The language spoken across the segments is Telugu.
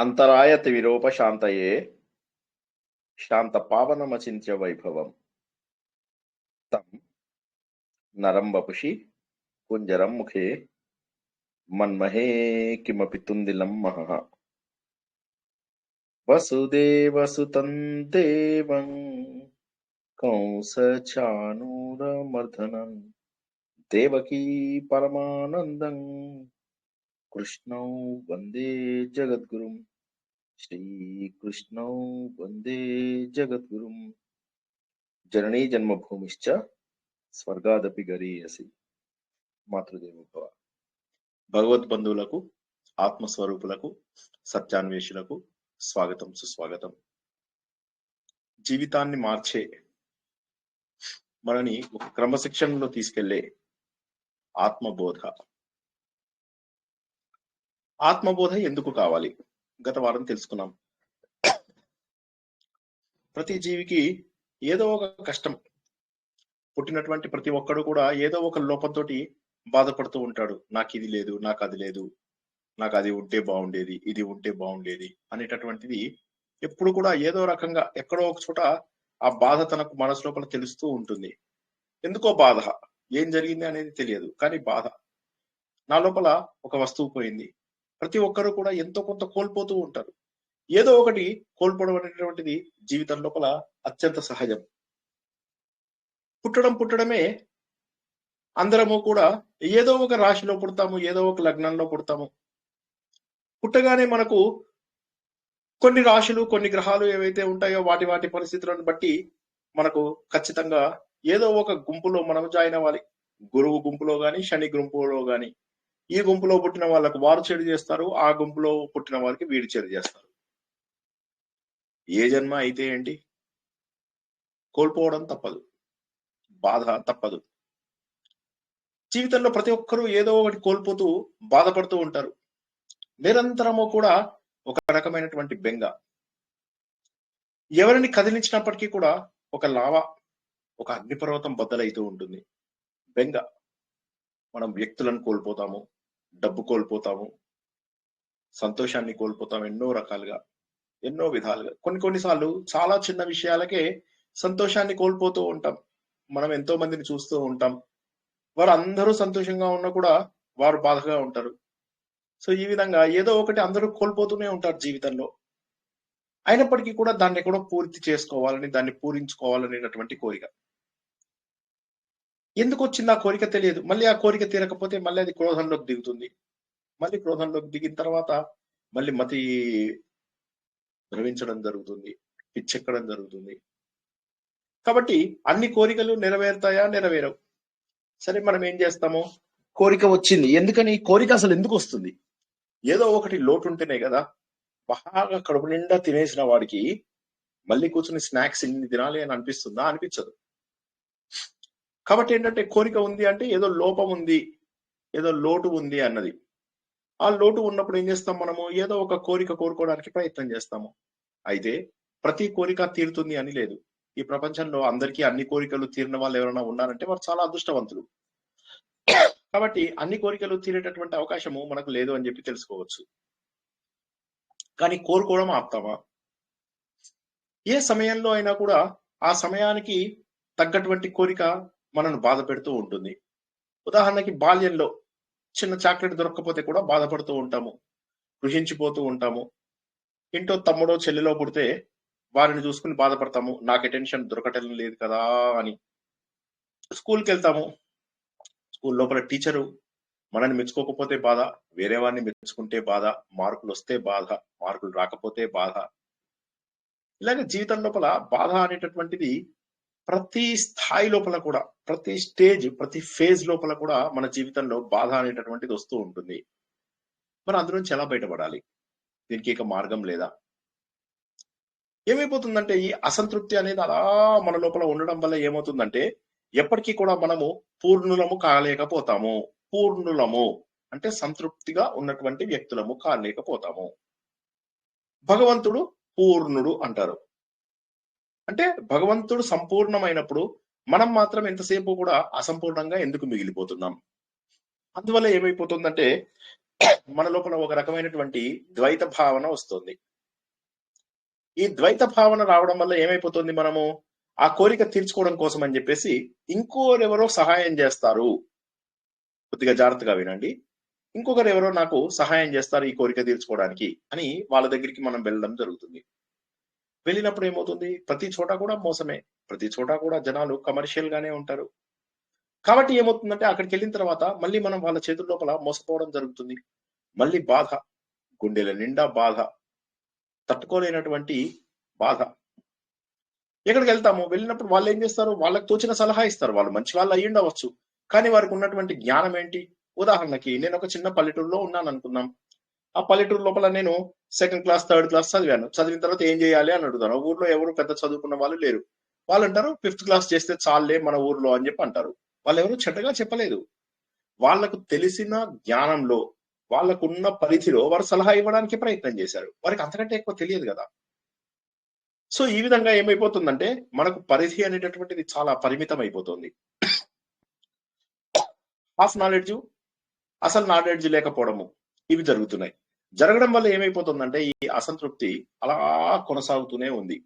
అంతరాయతి విరూపశాంతయే శాంతపావనమచింత్య వైభవం తం నరం వపుషి కుంజరం ముఖే మన్మహే కిమపి తుందిలం మహః వసుదేవసుతం దేవం కంసచానూరమర్దనం దేవకీ పరమానందం కృష్ణౌ వందే జగద్గురుం శ్రీకృష్ణౌ వందే జగద్గురుం జననీ జన్మభూమిశ్చ స్వర్గాదపి గరీయసి మాతృదేవో భవ. భగవద్బంధువులకు, ఆత్మస్వరూపులకు, సత్యాన్వేషులకు స్వాగతం, సుస్వాగతం. జీవితాన్ని మార్చే, మనని ఒక క్రమశిక్షణలో తీసుకెళ్లే ఆత్మబోధ. ఆత్మబోధ ఎందుకు కావాలి? గత వారం తెలుసుకున్నాం. ప్రతి జీవికి ఏదో ఒక కష్టం, పుట్టినటువంటి ప్రతి ఒక్కడు కూడా ఏదో ఒక లోపంతో బాధపడుతూ ఉంటాడు. నాకు ఇది లేదు, నాకు అది లేదు, నాకు అది ఉంటే బాగుండేది, ఇది ఉంటే బాగుండేది అనేటటువంటిది ఎప్పుడు కూడా ఏదో రకంగా ఎక్కడో ఒక చోట ఆ బాధ తనకు మనసు లోపల తెలుస్తూ ఉంటుంది. ఎందుకో బాధ, ఏం జరిగింది అనేది తెలియదు, కానీ బాధ. నా లోపల ఒక వస్తువు పోయింది. ప్రతి ఒక్కరూ కూడా ఎంతో కొంత కోల్పోతూ ఉంటారు. ఏదో ఒకటి కోల్పోవడం అనేటువంటిది జీవితం లోపల అత్యంత సహజం. పుట్టడమే అందరము కూడా ఏదో ఒక రాశిలో పుడతాము, ఏదో ఒక లగ్నంలో పుడతాము. పుట్టగానే మనకు కొన్ని రాశులు, కొన్ని గ్రహాలు ఏవైతే ఉంటాయో వాటి పరిస్థితులను బట్టి మనకు ఖచ్చితంగా ఏదో ఒక గుంపులో మనం జాయిన్ అవ్వాలి. గురువు గుంపులో గాని, శని గుంపులో గాని. ఈ గుంపులో పుట్టిన వాళ్ళకు వారు చెడు చేస్తారు, ఆ గుంపులో పుట్టిన వారికి వీడు చెడు చేస్తారు. ఏ జన్మ అయితే ఏంటి, కోల్పోవడం తప్పదు, బాధ తప్పదు. జీవితంలో ప్రతి ఒక్కరూ ఏదో ఒకటి కోల్పోతూ బాధపడుతూ ఉంటారు. నిరంతరము కూడా ఒక రకమైనటువంటి బెంగ. ఎవరిని కదిలించినప్పటికీ కూడా ఒక లావా, ఒక అగ్నిపర్వతం బద్దలైతూ ఉంటుంది. బెంగ. మనం వ్యక్తులను కోల్పోతాము, డబ్బు కోల్పోతాము, సంతోషాన్ని కోల్పోతాము, ఎన్నో రకాలుగా, ఎన్నో విధాలుగా. కొన్నిసార్లు చాలా చిన్న విషయాలకే సంతోషాన్ని కోల్పోతూ ఉంటాం. మనం ఎంతో మందిని చూస్తూ ఉంటాం. వారు అందరూ సంతోషంగా ఉన్నా కూడా వారు బాధగా ఉంటారు. సో ఈ విధంగా ఏదో ఒకటి అందరూ కోల్పోతూనే ఉంటారు జీవితంలో. అయినప్పటికీ కూడా దాన్ని ఎక్కడో పూర్తి చేసుకోవాలని, దాన్ని పూరించుకోవాలనేటటువంటి కోరిక. ఎందుకు వచ్చింది ఆ కోరిక తెలియదు. మళ్ళీ ఆ కోరిక తీరకపోతే మళ్ళీ అది క్రోధంలోకి దిగుతుంది. మళ్ళీ క్రోధంలోకి దిగిన తర్వాత మళ్ళీ మతి భ్రమించడం జరుగుతుంది, పిచ్చెక్కడం జరుగుతుంది. కాబట్టి అన్ని కోరికలు నెరవేరుతాయా? నెరవేరవు. సరే, మనం ఏం చేస్తాము? కోరిక వచ్చింది, ఎందుకని కోరిక అసలు ఎందుకు వస్తుంది? ఏదో ఒకటి లోటు ఉంటేనే కదా. బాగా కడుపు నిండా తినేసిన వాడికి మళ్ళీ కూర్చుని స్నాక్స్ ఇన్ని తినాలి అని అనిపిస్తుందా? అనిపించదు. కాబట్టి ఏంటంటే కోరిక ఉంది అంటే ఏదో లోపం ఉంది, ఏదో లోటు ఉంది అన్నది. ఆ లోటు ఉన్నప్పుడు ఏం చేస్తాం? మనము ఏదో ఒక కోరిక కోరుకోవడానికి ప్రయత్నం చేస్తాము. అయితే ప్రతి కోరిక తీరుతుంది అని లేదు. ఈ ప్రపంచంలో అందరికీ అన్ని కోరికలు తీరిన వాళ్ళు ఎవరైనా ఉన్నారంటే వారు చాలా అదృష్టవంతులు. కాబట్టి అన్ని కోరికలు తీరేటటువంటి అవకాశము మనకు లేదు అని చెప్పి తెలుసుకోవచ్చు. కానీ కోరుకోవడం ఆపుతామా? ఏ సమయంలో అయినా కూడా ఆ సమయానికి తగ్గటువంటి కోరిక మనను బాధ పెడుతూ ఉంటుంది. ఉదాహరణకి బాల్యంలో చిన్న చాక్లెట్ దొరకకపోతే కూడా బాధపడుతూ ఉంటాము, కృషించిపోతూ ఉంటాము. ఇంట్లో తమ్ముడో చెల్లెలో పుడితే వారిని చూసుకుని బాధపడతాము, నాకు అటెన్షన్ దొరకటం లేదు కదా అని. స్కూల్కి వెళ్తాము, స్కూల్ లోపల టీచరు మనల్ని మెచ్చుకోకపోతే బాధ, వేరే వారిని మెచ్చుకుంటే బాధ, మార్కులు వస్తే బాధ, మార్కులు రాకపోతే బాధ. ఇలాగ జీవితం లోపల బాధ అనేటటువంటిది ప్రతి స్థాయి లోపల కూడా, ప్రతి స్టేజ్, ప్రతి ఫేజ్ లోపల కూడా మన జీవితంలో బాధ అనేటటువంటిది వస్తూ ఉంటుంది. మరి అందులో నుంచి ఎలా బయటపడాలి? దీనికి ఇక మార్గం లేదా? ఏమైపోతుందంటే ఈ అసంతృప్తి అనేది అలా మన లోపల ఉండడం వల్ల ఏమవుతుందంటే ఎప్పటికీ కూడా మనము పూర్ణులము కాలేకపోతాము. పూర్ణులము అంటే సంతృప్తిగా ఉన్నటువంటి వ్యక్తులము కాలేకపోతాము. భగవంతుడు పూర్ణుడు అంటారు. అంటే భగవంతుడు సంపూర్ణమైనప్పుడు మనం మాత్రం ఎంతసేపు కూడా అసంపూర్ణంగా ఎందుకు మిగిలిపోతున్నాం? అందువల్ల ఏమైపోతుందంటే మన లోపల ఒక రకమైనటువంటి ద్వైత భావన వస్తుంది. ఈ ద్వైత భావన రావడం వల్ల ఏమైపోతుంది, మనము ఆ కోరిక తీర్చుకోవడం కోసం అని చెప్పేసి ఇంకోరెవరో సహాయం చేస్తారు. కొద్దిగా జాగ్రత్తగా వినండి. ఇంకొకరు ఎవరో నాకు సహాయం చేస్తారు ఈ కోరిక తీర్చుకోవడానికి అని వాళ్ళ దగ్గరికి మనం వెళ్ళడం జరుగుతుంది. వెళ్ళినప్పుడు ఏమవుతుంది, ప్రతి చోట కూడా మోసమే, ప్రతి చోట కూడా జనాలు కమర్షియల్ గానే ఉంటారు. కాబట్టి ఏమవుతుందంటే అక్కడికి వెళ్ళిన తర్వాత మళ్ళీ మనం వాళ్ళ చేతుల లోపల మోసపోవడం జరుగుతుంది. మళ్ళీ బాధ, గుండెల నిండా బాధ, తట్టుకోలేనటువంటి బాధ. ఎక్కడికి వెళ్తాము, వెళ్ళినప్పుడు వాళ్ళు ఏం చేస్తారు, వాళ్ళకి తోచిన సలహా ఇస్తారు. వాళ్ళు మంచి వాళ్ళు అయ్యి ఉండవచ్చు, కానీ వారికి ఉన్నటువంటి జ్ఞానం ఏంటి? ఉదాహరణకి నేను ఒక చిన్న పల్లెటూరులో ఉన్నాను అనుకుందాం. ఆ పల్లెటూరు లోపల నేను సెకండ్ క్లాస్, థర్డ్ క్లాస్ చదివాను. చదివిన తర్వాత ఏం చేయాలి అని అడుగుతాను. ఊర్లో ఎవరు పెద్ద చదువుకున్న వాళ్ళు లేరు. వాళ్ళు అంటారు ఫిఫ్త్ క్లాస్ చేస్తే చాలే మన ఊర్లో అని చెప్పి అంటారు. వాళ్ళు ఎవరు చెడ్డగా చెప్పలేదు. వాళ్ళకు తెలిసిన జ్ఞానంలో, వాళ్ళకున్న పరిధిలో వారు సలహా ఇవ్వడానికి ప్రయత్నం చేశారు. వారికి అంతకంటే ఎక్కువ తెలియదు కదా. సో ఈ విధంగా ఏమైపోతుందంటే మనకు పరిధి అనేటటువంటిది చాలా పరిమితం అయిపోతుంది. హాఫ్ నాలెడ్జ్, అసలు నాలెడ్జ్ లేకపోవడము, ఇవి జరుగుతున్నాయి. జరగడం వల్ల ఏమైపోతుందంటే ఈ అసంతృప్తి అలా కొనసాగుతూనే ఉంది.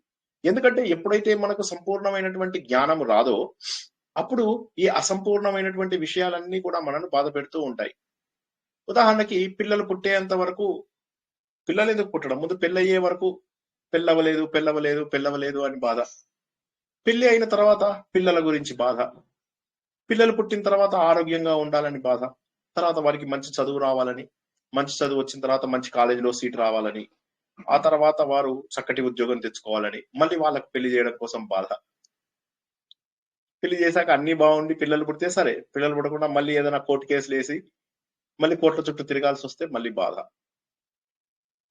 ఎందుకంటే ఎప్పుడైతే మనకు సంపూర్ణమైనటువంటి జ్ఞానం రాదో అప్పుడు ఈ అసంపూర్ణమైనటువంటి విషయాలన్నీ కూడా మనను బాధ పెడుతూ ఉంటాయి. ఉదాహరణకి పిల్లలు పుట్టేంత వరకు, పిల్లలు ఎందుకు పుట్టడం, ముందు పెళ్ళయ్యే వరకు పెళ్ళవలేదు పెళ్ళవలేదు పెళ్ళవలేదు అని బాధ. పెళ్లి అయిన తర్వాత పిల్లల గురించి బాధ. పిల్లలు పుట్టిన తర్వాత ఆరోగ్యంగా ఉండాలని బాధ. తర్వాత వారికి మంచి చదువు రావాలని, మంచి చదువు వచ్చిన తర్వాత మంచి కాలేజీలో సీట్ రావాలని, ఆ తర్వాత వారు చక్కటి ఉద్యోగం తెచ్చుకోవాలని, మళ్ళీ వాళ్ళకి పెళ్లి చేయడం కోసం బాధ. పెళ్లి చేశాక అన్ని బాగుండి పిల్లలు పుడితే సరే, పిల్లలు పుట్టకుండా మళ్ళీ ఏదైనా కోర్టు కేసులు వేసి మళ్ళీ కోర్టుల చుట్టూ తిరగాల్సి వస్తే మళ్ళీ బాధ.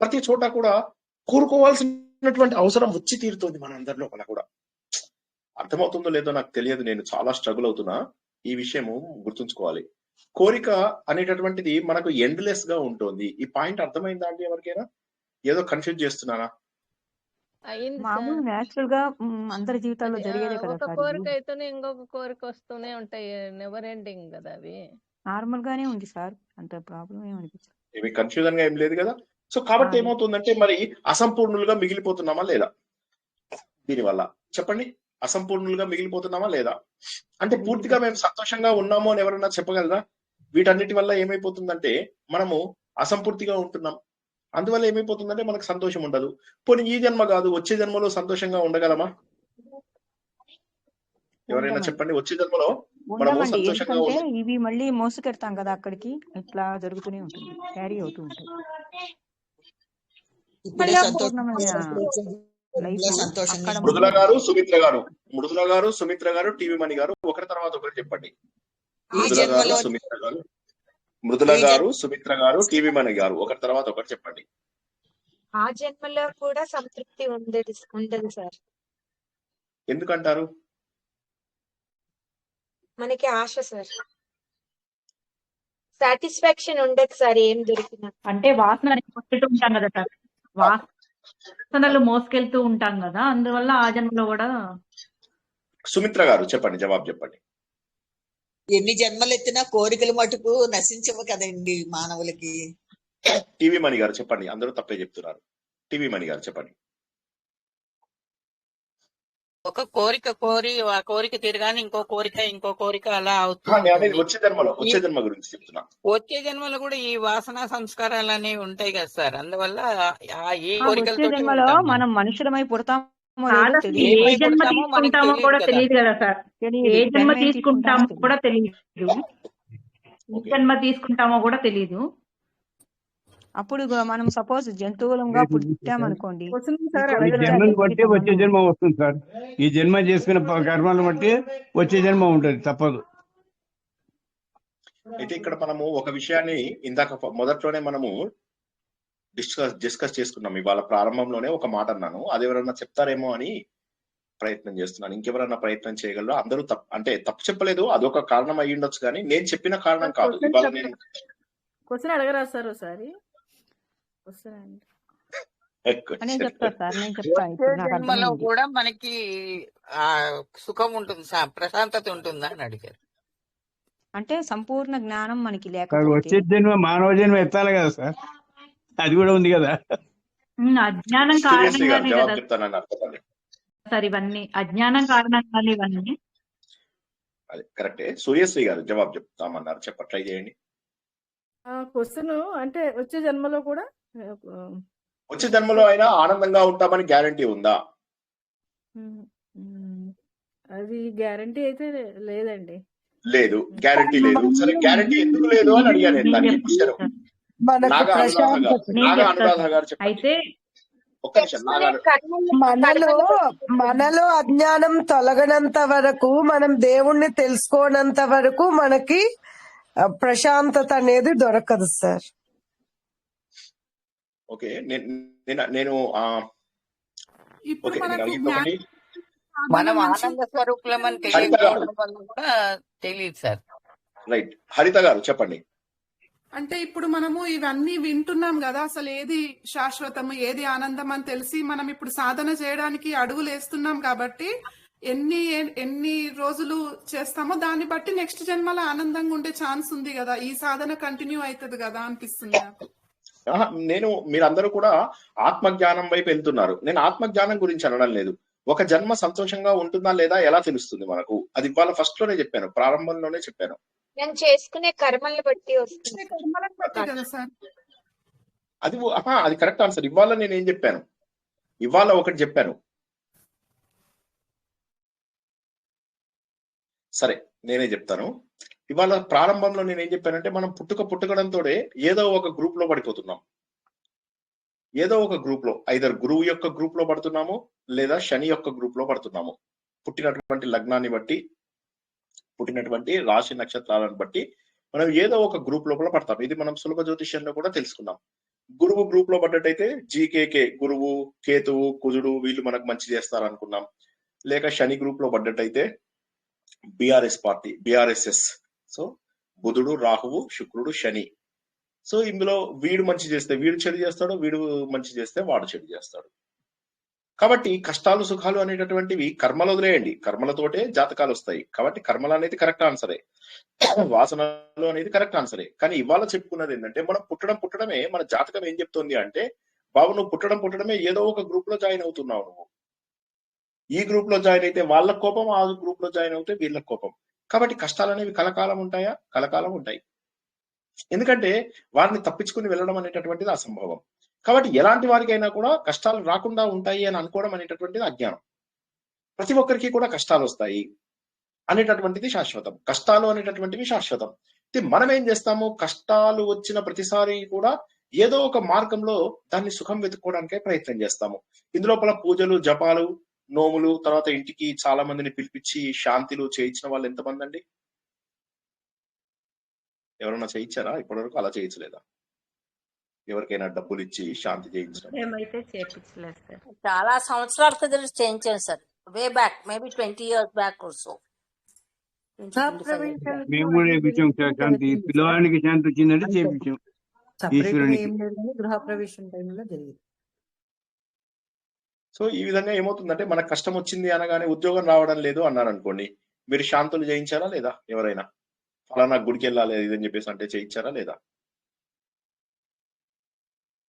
ప్రతి చోట కూడా కూరుకోవాల్సినటువంటి అవసరం వచ్చి తీరుతోంది మన అందరి లోపల కూడా. అర్థమవుతుందో లేదో నాకు తెలియదు, నేను చాలా స్ట్రగుల్ అవుతున్నా. ఈ విషయము గుర్తుంచుకోవాలి. కోరిక అనేటటువంటిది మనకు ఎండ్లెస్ గా ఉంటుంది. ఈ పాయింట్ అర్థమైందా అండి ఎవరికైనా? ఏదో కన్ఫ్యూజ్ చేస్తున్నానా? అయింది సార్. మామూలు నేచురల్ గా అందరి జీవితాల్లో అది జరిగేదే కదా ఒక సార్ కోరిక ఇది. అయితేనే ఇంకొక కోరిక వస్తూనే ఉంటాయి, నెవర్ ఎండింగ్ కదా అవి. నార్మల్ గానే ఉంది సార్, అంత ప్రాబ్లం ఏమనిపించదు. ఏమి కన్ఫ్యూజన్ గా ఏం లేదు కదా. సో కాబట్టి ఆ, ఏమవుతుందంటే మరి అసంపూర్ణులుగా మిగిలిపోతున్నామా లేదా? దీనివల్ల చెప్పండి, అసంపూర్ణులుగా మిగిలిపోతున్నామా లేదా? అంటే పూర్తిగా మేము సంతోషంగా ఉన్నాము అని ఎవరన్నా చెప్పగలరా? వీటన్నిటి వల్ల ఏమైపోతుందంటే మనము అసంపూర్తిగా ఉంటున్నాం. అందువల్ల ఏమైపోతుందంటే మనకు సంతోషం ఉండదు. పోనీ ఈ జన్మ కాదు, వచ్చే జన్మలో సంతోషంగా ఉండగలమా? ఎవరైనా ఉండమండి చెప్పండి, వచ్చే జన్మలో మనము ఉండమండి సంతోషంగా ఎందుకంటే ఉండ ఇవి మళ్ళీ మోసుకెడతాం కదా అక్కడికి, ఇట్లా జరుగుతూనే ఉంటుంది, క్యారీ అవుతూ ఉంటుంది. ఇప్పుడే పూర్ణమైన లైఫ్ సంతోషంగా అక్కడ మృదుల గారు, సుమిత్ర గారు, మృదుల గారు, సుమిత్ర గారు, టీవీ మణి గారు, ఒకరి తర్వాత ఒకరు చెప్పండి. ఈ మృదుల గారు, జన్మలో సుమిత్ర గారు, మృదుల గారు, సుమిత్ర గారు, టీవీ మణి గారు, ఒకరి తర్వాత ఒకరు చెప్పండి. ఆ జన్మలో కూడా సంతృప్తి ఉండదు సార్. ఎందుకంటారు? మనకి ఆశ సార్, సాటిస్ఫాక్షన్ ఉండదు సార్ ఏం దొరికినా. అంటే వాసన మోసుకెళ్తూ ఉంటాం కదా సార్, వాసనలు మోసుకెళ్తూ ఉంటాం కదా, అందువల్ల ఆ జన్మలో కూడా. సుమిత్ర గారు చెప్పండి, జవాబు చెప్పండి. ఎన్ని జన్మలు ఎత్తినా కోరికలు మటుకు నశించవు కదండి మానవులకి. టీవీ మణి గారు చెప్పండి, అందరూ తప్పే చెప్తున్నారు. టీవీ మణి గారు చెప్పండి. ఒక కోరిక కోరి ఆ కోరిక తిరగానే ఇంకో కోరిక అలా అవుతుంది. వచ్చే జన్మ గురించి చెప్తున్నా. వచ్చే జన్మలో కూడా ఈ వాసన సంస్కారాలు అనేవి ఉంటాయి కదా సార్, అందువల్ల ఈ వచ్చే కోరికలతో జన్మలో మనం మనుషులమై పుడతామో లేదో కాదు, తెలియదు. ఏ జన్మ తీసుకుంటామో కూడా తెలియదు కదా సార్, ఏ జన్మ తీసుకుంటామో కూడా తెలియదు, ఏ జన్మ తీసుకుంటామో కూడా తెలియదు. అప్పుడు మనం సపోజ్ జంతువులంగా పుట్టామనుకోండి, ఈ జన్మను బట్టి వచ్చే జన్మ వస్తుంది సార్. ఈ జన్మ చేసుకున్న కర్మలను బట్టి వచ్చే జన్మ ఉంటుంది, తప్పదు. అయితే ఇక్కడ మనము ఒక విషయాన్ని ఇందాక మొదట్లోనే మనము డిస్కస్ చేసుకున్నాం. ఇవాళ ప్రారంభంలోనే ఒక మాట అన్నాను, అది ఎవరన్నా చెప్తారేమో అని ప్రయత్నం చేస్తున్నాను. ఇంకెవరన్నా ప్రయత్నం చేయగలరు? అందరూ తప్పు చెప్పలేదు, అదొక కారణం అయ్యి ఉండొచ్చు, కానీ నేను చెప్పిన కారణం కాదు. ఇవాళ నేను క్వశ్చన్ అడగరా సార్ ఒకసారి? జన్మలో కూడా మనకి ఆ సుఖం ఉంటుంది సార్, ప్రశాంతత ఉంటుందా అని అడిగారు. అంటే సంపూర్ణ జ్ఞానం మనకి సార్ లేకపోతే వచ్చే జన్మ మానవ జన్మ ఎత్తాలి కదా సార్, అది కూడా ఉంది కదా. అజ్ఞానం సూర్యశ్రీ గారు కారణంగానే జవాబు కదా చెప్తానన్నారు చెప్పండి. సార్ ఇవన్నీ అజ్ఞానం కారణంగానే ఇవన్నీ. అదే కరెక్టే. సూర్యశ్రీ గారు జవాబు చెప్తామన్నారు, ట్రై చేయండి. క్వశ్చన్ అంటే వచ్చే జన్మలో కూడా వచ్చే జన్మలో అయినా ఆనందంగా ఉంటామని గ్యారంటీ ఉందా? అది గ్యారంటీ అయితే లేదండి. లేదు, గ్యారంటీ లేదు. సరే, గ్యారంటీ ఎందుకు లేదు అని అడిగాను నేను. దానికి క్వశ్చన్ మనకు నాగా అనురాధ గారు, ప్రశాంతత నాగా అనురాధ గారు చెప్పండి. అయితే ఒక్క నిమిషం. నాగా మనలో అజ్ఞానం తొలగనంత వరకు, మనం దేవుణ్ణి తెలుసుకోనంత వరకు మనకి ప్రశాంతత అనేది దొరకదు సార్. ఓకే, నేను ఇప్పుడు ఓకే, నేను మనకు అడిగింది ఒకటి. మనం మనిషి ఆనంద స్వరూపులమని హరిత గారు, తెలియకపోవడం వల్ల కూడా తెలియదు సార్. రైట్, హరిత గారు చెప్పండి. అంటే ఇప్పుడు మనము ఇవన్నీ వింటున్నాం కదా, అసలు ఏది శాశ్వతము ఏది ఆనందం అని తెలిసి మనం ఇప్పుడు సాధన చేయడానికి అడుగులు వేస్తున్నాం కాబట్టి ఎన్ని రోజులు చేస్తామో దాన్ని బట్టి నెక్స్ట్ జన్మలో ఆనందంగా ఉండే ఛాన్స్ ఉంది కదా, ఈ సాధన కంటిన్యూ అవుతుంది కదా అనిపిస్తుంది నాకు. మీరందరూ కూడా ఆత్మజ్ఞానం వైపు వెళ్తున్నారు. నేను ఆత్మజ్ఞానం గురించి అనడం లేదు. ఒక జన్మ సంతోషంగా ఉంటుందా లేదా ఎలా తెలుస్తుంది మనకు? అది ఇవాళ ఫస్ట్ లోనే చెప్పాను, ప్రారంభంలోనే చెప్పాను. నేను చేసుకునే కర్మల్ని బట్టి వస్తుంది. కర్మలను బట్టి కదా సార్. అది కరెక్ట్ ఆన్సర్. ఇవాళ నేను ఏం చెప్పాను? ఇవాళ ఒకటి చెప్పాను. సరే, నేనే చెప్తాను. ఇవాళ ప్రారంభంలో నేను ఏం చెప్పానంటే, మనం పుట్టడంతో ఏదో ఒక గ్రూప్ లో పడిపోతున్నాం. ఏదో ఒక గ్రూప్ లో, ఐదర్ గురువు యొక్క గ్రూప్ లో పడుతున్నాము లేదా శని యొక్క గ్రూప్ లో పడుతున్నాము. పుట్టినటువంటి లగ్నాన్ని బట్టి, పుట్టినటువంటి రాశి నక్షత్రాలను బట్టి మనం ఏదో ఒక గ్రూప్ లోపల పడతాం. ఇది మనం సులభ జ్యోతిష్యంలో కూడా తెలుసుకున్నాం. గురువు గ్రూప్ లో పడ్డట్టయితే జీకేకే, గురువు, కేతువు, కుజుడు వీళ్ళు మనకు మంచి చేస్తారు అనుకున్నాం. లేక శని గ్రూప్ లో పడ్డట్టయితే బిఆర్ఎస్ పార్టీ, బిఆర్ఎస్ఎస్. సో బుధుడు, రాహువు, శుక్రుడు, శని. సో ఇందులో వీడు మంచి చేస్తే వీడు చెడు చేస్తాడు, వీడు మంచి చేస్తే వాడు చెడు చేస్తాడు. కాబట్టి కష్టాలు సుఖాలు అనేటటువంటివి కర్మలు వదిలేయండి, కర్మలతోటే జాతకాలు వస్తాయి. కాబట్టి కర్మలు అనేది కరెక్ట్ ఆన్సరే, వాసనలు అనేది కరెక్ట్ ఆన్సరే. కానీ ఇవాళ చెప్పుకున్నది ఏంటంటే, మనం పుట్టడమే మన జాతకం ఏం చెప్తుంది అంటే, బాబు నువ్వు పుట్టడమే ఏదో ఒక గ్రూప్ లో జాయిన్ అవుతున్నావు. నువ్వు ఈ గ్రూప్ లో జాయిన్ అయితే వాళ్ళ కోపం, ఆ గ్రూప్ లో జాయిన్ అవుతే వీళ్ళ కోపం. కాబట్టి కష్టాలు అనేవి కలకాలం ఉంటాయా? కలకాలం ఉంటాయి. ఎందుకంటే వారిని తప్పించుకుని వెళ్ళడం అనేటటువంటిది అసంభవం. కాబట్టి ఎలాంటి వారికైనా కూడా కష్టాలు రాకుండా ఉంటాయి అని అనుకోవడం అనేటటువంటిది అజ్ఞానం. ప్రతి ఒక్కరికి కూడా కష్టాలు వస్తాయి అనేటటువంటిది శాశ్వతం. కష్టాలు అనేటటువంటివి శాశ్వతం. మనం ఏం చేస్తాము? కష్టాలు వచ్చిన ప్రతిసారి కూడా ఏదో ఒక మార్గంలో దాన్ని సుఖం వెతుక్కోవడానికే ప్రయత్నం చేస్తాము. ఇందులోపల పూజలు, జపాలు, నోములు, తర్వాత ఇంటికి చాలా మందిని పిలిపించి శాంతిలు చేయించిన వాళ్ళు ఎంతమంది అండి? ఎవరైనా చేయించారా? ఇప్పటివరకు అలా చేయించలేదా? ఎవరికైనా డబ్బులు ఇచ్చి శాంతి చేయించడం? మేమైతే చేయించలేదు సార్. చాలా సంవత్సరాల క్రితం చేయించాను sir, way back, maybe 20 years back also. మేము కూడా చేయించాం సార్ శాంతి. పిల్లవాడికి శాంతి వచ్చిందంటే చేయించాం. ఈశ్వరునికి గృహప్రవేశం టైంలో జరిగింది. సో ఈ విధంగా ఏమవుతుందంటే, మనకు కష్టం వచ్చింది అనగానే ఉద్యోగం రావడం లేదు అన్నారు అనుకోండి, మీరు శాంతులు చేయించారా లేదా? ఎవరైనా ఫలానా గుడికి వెళ్ళాలి ఇదని చెప్పేసి అంటే చేయించారా లేదా?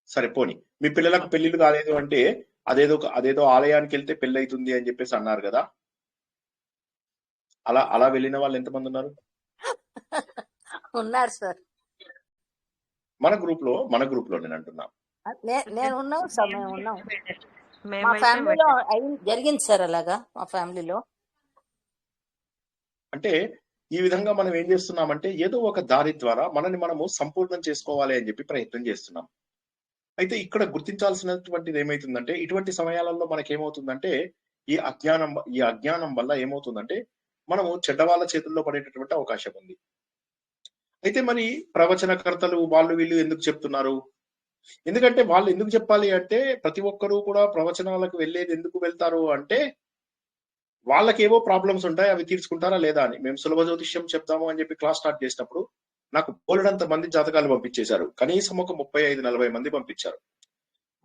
సరే పోనీ, మీ పిల్లలకు పెళ్లిళ్ళు కాలేదు అంటే అదేదో ఆలయానికి వెళ్తే పెళ్లి అవుతుంది అని చెప్పేసి అన్నారు కదా, అలా వెళ్ళిన వాళ్ళు ఎంతమంది ఉన్నారు? ఉన్నారు సార్. మన గ్రూప్ లో నేను అంటున్నా. నేను ఉన్నాం సార్, మేము ఉన్నాం. మా ఫ్యామిలీలో జరిగింది సార్ అలాగా. మా ఫ్యామిలీలో అంటే ఈ విధంగా మనం ఏం చేస్తున్నామంటే, ఏదో ఒక దారి ద్వారా మనని మనము సంపూర్ణం చేసుకోవాలి అని చెప్పి ప్రయత్నం చేస్తున్నాం. అయితే ఇక్కడ గుర్తించాల్సినటువంటిది ఏమైతుందంటే, ఇటువంటి సమయాలలో మనకేమవుతుందంటే, ఈ అజ్ఞానం వల్ల ఏమవుతుందంటే, మనము చెడ్డవాళ్ళ చేతుల్లో పడేటటువంటి అవకాశం ఉంది. అయితే మరి ప్రవచనకర్తలు వాళ్ళు వీళ్ళు ఎందుకు చెప్తున్నారు? ఎందుకంటే వాళ్ళు ఎందుకు చెప్పాలి అంటే, ప్రతి ఒక్కరూ కూడా ప్రవచనాలకు వెళ్ళేది ఎందుకు వెళ్తారు అంటే, వాళ్ళకేవో ప్రాబ్లమ్స్ ఉంటాయి, అవి తీర్చుకుంటారా లేదా అని. మేము సులభ జ్యోతిష్యం చెప్తాము అని చెప్పి క్లాస్ స్టార్ట్ చేసినప్పుడు నాకు బోలెడంత మంది జాతకాలు పంపించేశారు. కనీసం ఒక 35-40 మంది పంపించారు.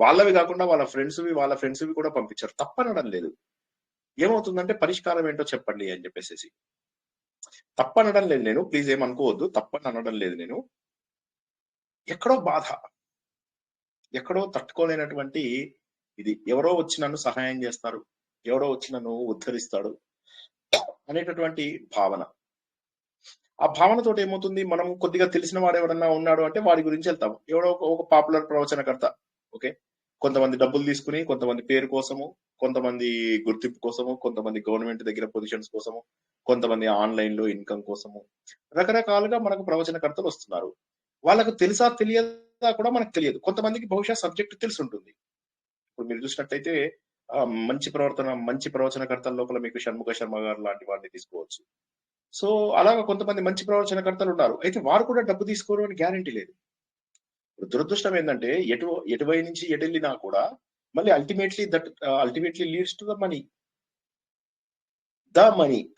వాళ్ళవి కాకుండా వాళ్ళ ఫ్రెండ్స్వి కూడా పంపించారు. తప్పనడం లేదు. ఏమవుతుందంటే, పరిష్కారం ఏంటో చెప్పండి అని చెప్పేసి. తప్పనడం లేదు నేను, ప్లీజ్ ఏమనుకోవద్దు, తప్పని అనడం లేదు నేను. ఎక్కడో బాధ, ఎక్కడో తట్టుకోలేనటువంటి ఇది, ఎవరో వచ్చి నన్ను సహాయం చేస్తారు, ఎవరో వచ్చి నన్ను ఉద్ధరిస్తాడు అనేటటువంటి భావన. ఆ భావనతో ఏమవుతుంది, మనం కొద్దిగా తెలిసిన వాడు ఎవడన్నా ఉన్నాడు అంటే వాడి గురించి వెళ్తాం. ఎవడో ఒక పాపులర్ ప్రవచనకర్త, ఓకే, కొంతమంది డబ్బులు తీసుకుని, కొంతమంది పేరు కోసము, కొంతమంది గుర్తింపు కోసము, కొంతమంది గవర్నమెంట్ దగ్గర పొజిషన్స్ కోసము, కొంతమంది ఆన్లైన్ లో ఇన్కమ్ కోసము, రకరకాలుగా మనకు ప్రవచనకర్తలు వస్తున్నారు. వాళ్ళకు తెలుసా తెలియదా కూడా మనకు తెలియదు. కొంతమందికి బహుశా సబ్జెక్ట్ తెలిసి ఉంటుంది. ఇప్పుడు మీరు చూసినట్టయితే మంచి ప్రవచనకర్తల లోపల మీకు షణ్ముఖ శర్మ గారు లాంటి వాడిని తీసుకోవచ్చు. సో అలాగా కొంతమంది మంచి ప్రవచనకర్తలు ఉన్నారు. అయితే వారు కూడా డబ్బు తీసుకోరు అని గ్యారంటీ లేదు. దురదృష్టం ఏంటంటే ఎటువై నుంచి ఎటు వెళ్ళినా కూడా మళ్ళీ ultimately leads to the money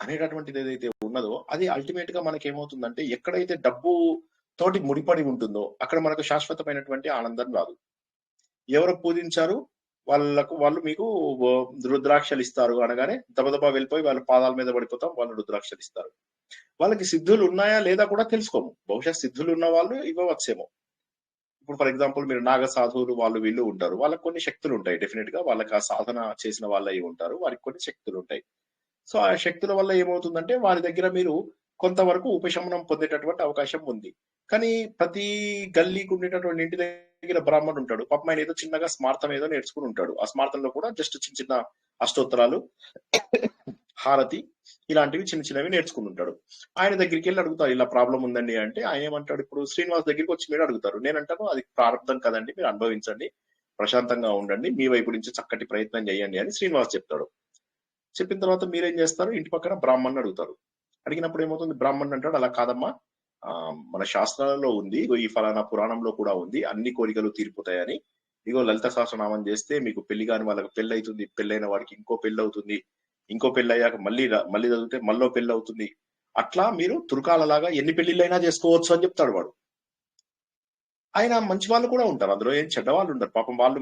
అనేటటువంటిది ఏదైతే ఉన్నదో అది అల్టిమేట్ గా మనకి ఏమవుతుందంటే, ఎక్కడైతే డబ్బు తోటి ముడిపడి ఉంటుందో అక్కడ మనకు శాశ్వతమైనటువంటి ఆనందం రాదు. ఎవరు పూజించారు వాళ్ళు మీకు రుద్రాక్షలు ఇస్తారు అనగానే దబదబా వెళ్ళిపోయి వాళ్ళ పాదాల మీద పడిపోతాం, వాళ్ళు రుద్రాక్షలు ఇస్తారు. వాళ్ళకి సిద్ధులు ఉన్నాయా లేదా కూడా తెలుసుకోము. బహుశా సిద్ధులు ఉన్న వాళ్ళు ఇవ్వవచ్చేమో. ఇప్పుడు ఫర్ ఎగ్జాంపుల్ మీరు నాగ సాధువులు వాళ్ళు వీళ్ళు ఉంటారు, వాళ్ళకి కొన్ని శక్తులు ఉంటాయి. డెఫినెట్ గా వాళ్ళకి ఆ సాధన చేసిన వాళ్ళు అయి ఉంటారు, వారికి కొన్ని శక్తులు ఉంటాయి. సో ఆ శక్తుల వల్ల ఏమవుతుందంటే వారి దగ్గర మీరు కొంతవరకు ఉపశమనం పొందేటటువంటి అవకాశం ఉంది. కానీ ప్రతి గల్లీకి ఉండేటటువంటి ఇంటి దగ్గర బ్రాహ్మణుడు ఉంటాడు, పాపం ఆయన ఏదో చిన్నగా స్మార్థం ఏదో నేర్చుకుని ఉంటాడు. ఆ స్మార్థంలో కూడా జస్ట్ చిన్న చిన్న అష్టోత్తరాలు, హారతి ఇలాంటివి చిన్న చిన్నవి నేర్చుకుని ఉంటాడు. ఆయన దగ్గరికి వెళ్ళి అడుగుతారు, ఇలా ప్రాబ్లం ఉందండి అంటే ఆయన ఏమంటాడు, ఇప్పుడు శ్రీనివాస్ దగ్గరికి వచ్చి మీరు అడుగుతారు, నేనంటాను అది ప్రారంభం కదండి, మీరు అనుభవించండి, ప్రశాంతంగా ఉండండి, మీ వైపు నుంచి చక్కటి ప్రయత్నం చేయండి అని శ్రీనివాస్ చెప్తాడు. చెప్పిన తర్వాత మీరేం చేస్తారు, ఇంటి పక్కన బ్రాహ్మణ్ని అడుగుతారు. అడిగినప్పుడు ఏమవుతుంది, బ్రాహ్మణ్ అంటాడు, అలా కాదమ్మా, మన శాస్త్రాలలో ఉంది, ఈ ఫలానా పురాణంలో కూడా ఉంది, అన్ని కోరికలు తీరిపోతాయని. ఇగో లలిత సహస్రనామం చేస్తే మీకు పెళ్లి కాని వాళ్ళకి పెళ్లి అవుతుంది, పెళ్ళైన వాడికి ఇంకో పెళ్లి అవుతుంది, ఇంకో పెళ్లి అయ్యాక మళ్ళీ చదివితే మళ్ళీ పెళ్లి అవుతుంది. అట్లా మీరు తురకాలలాగా ఎన్ని పెళ్లిళ్ళైనా చేసుకోవచ్చు అని చెప్తాడు వాడు. ఆయన మంచి వాళ్ళు కూడా ఉంటారు, అందులో ఏం చెడ్డవాళ్ళు ఉంటారు. పాపం వాళ్ళు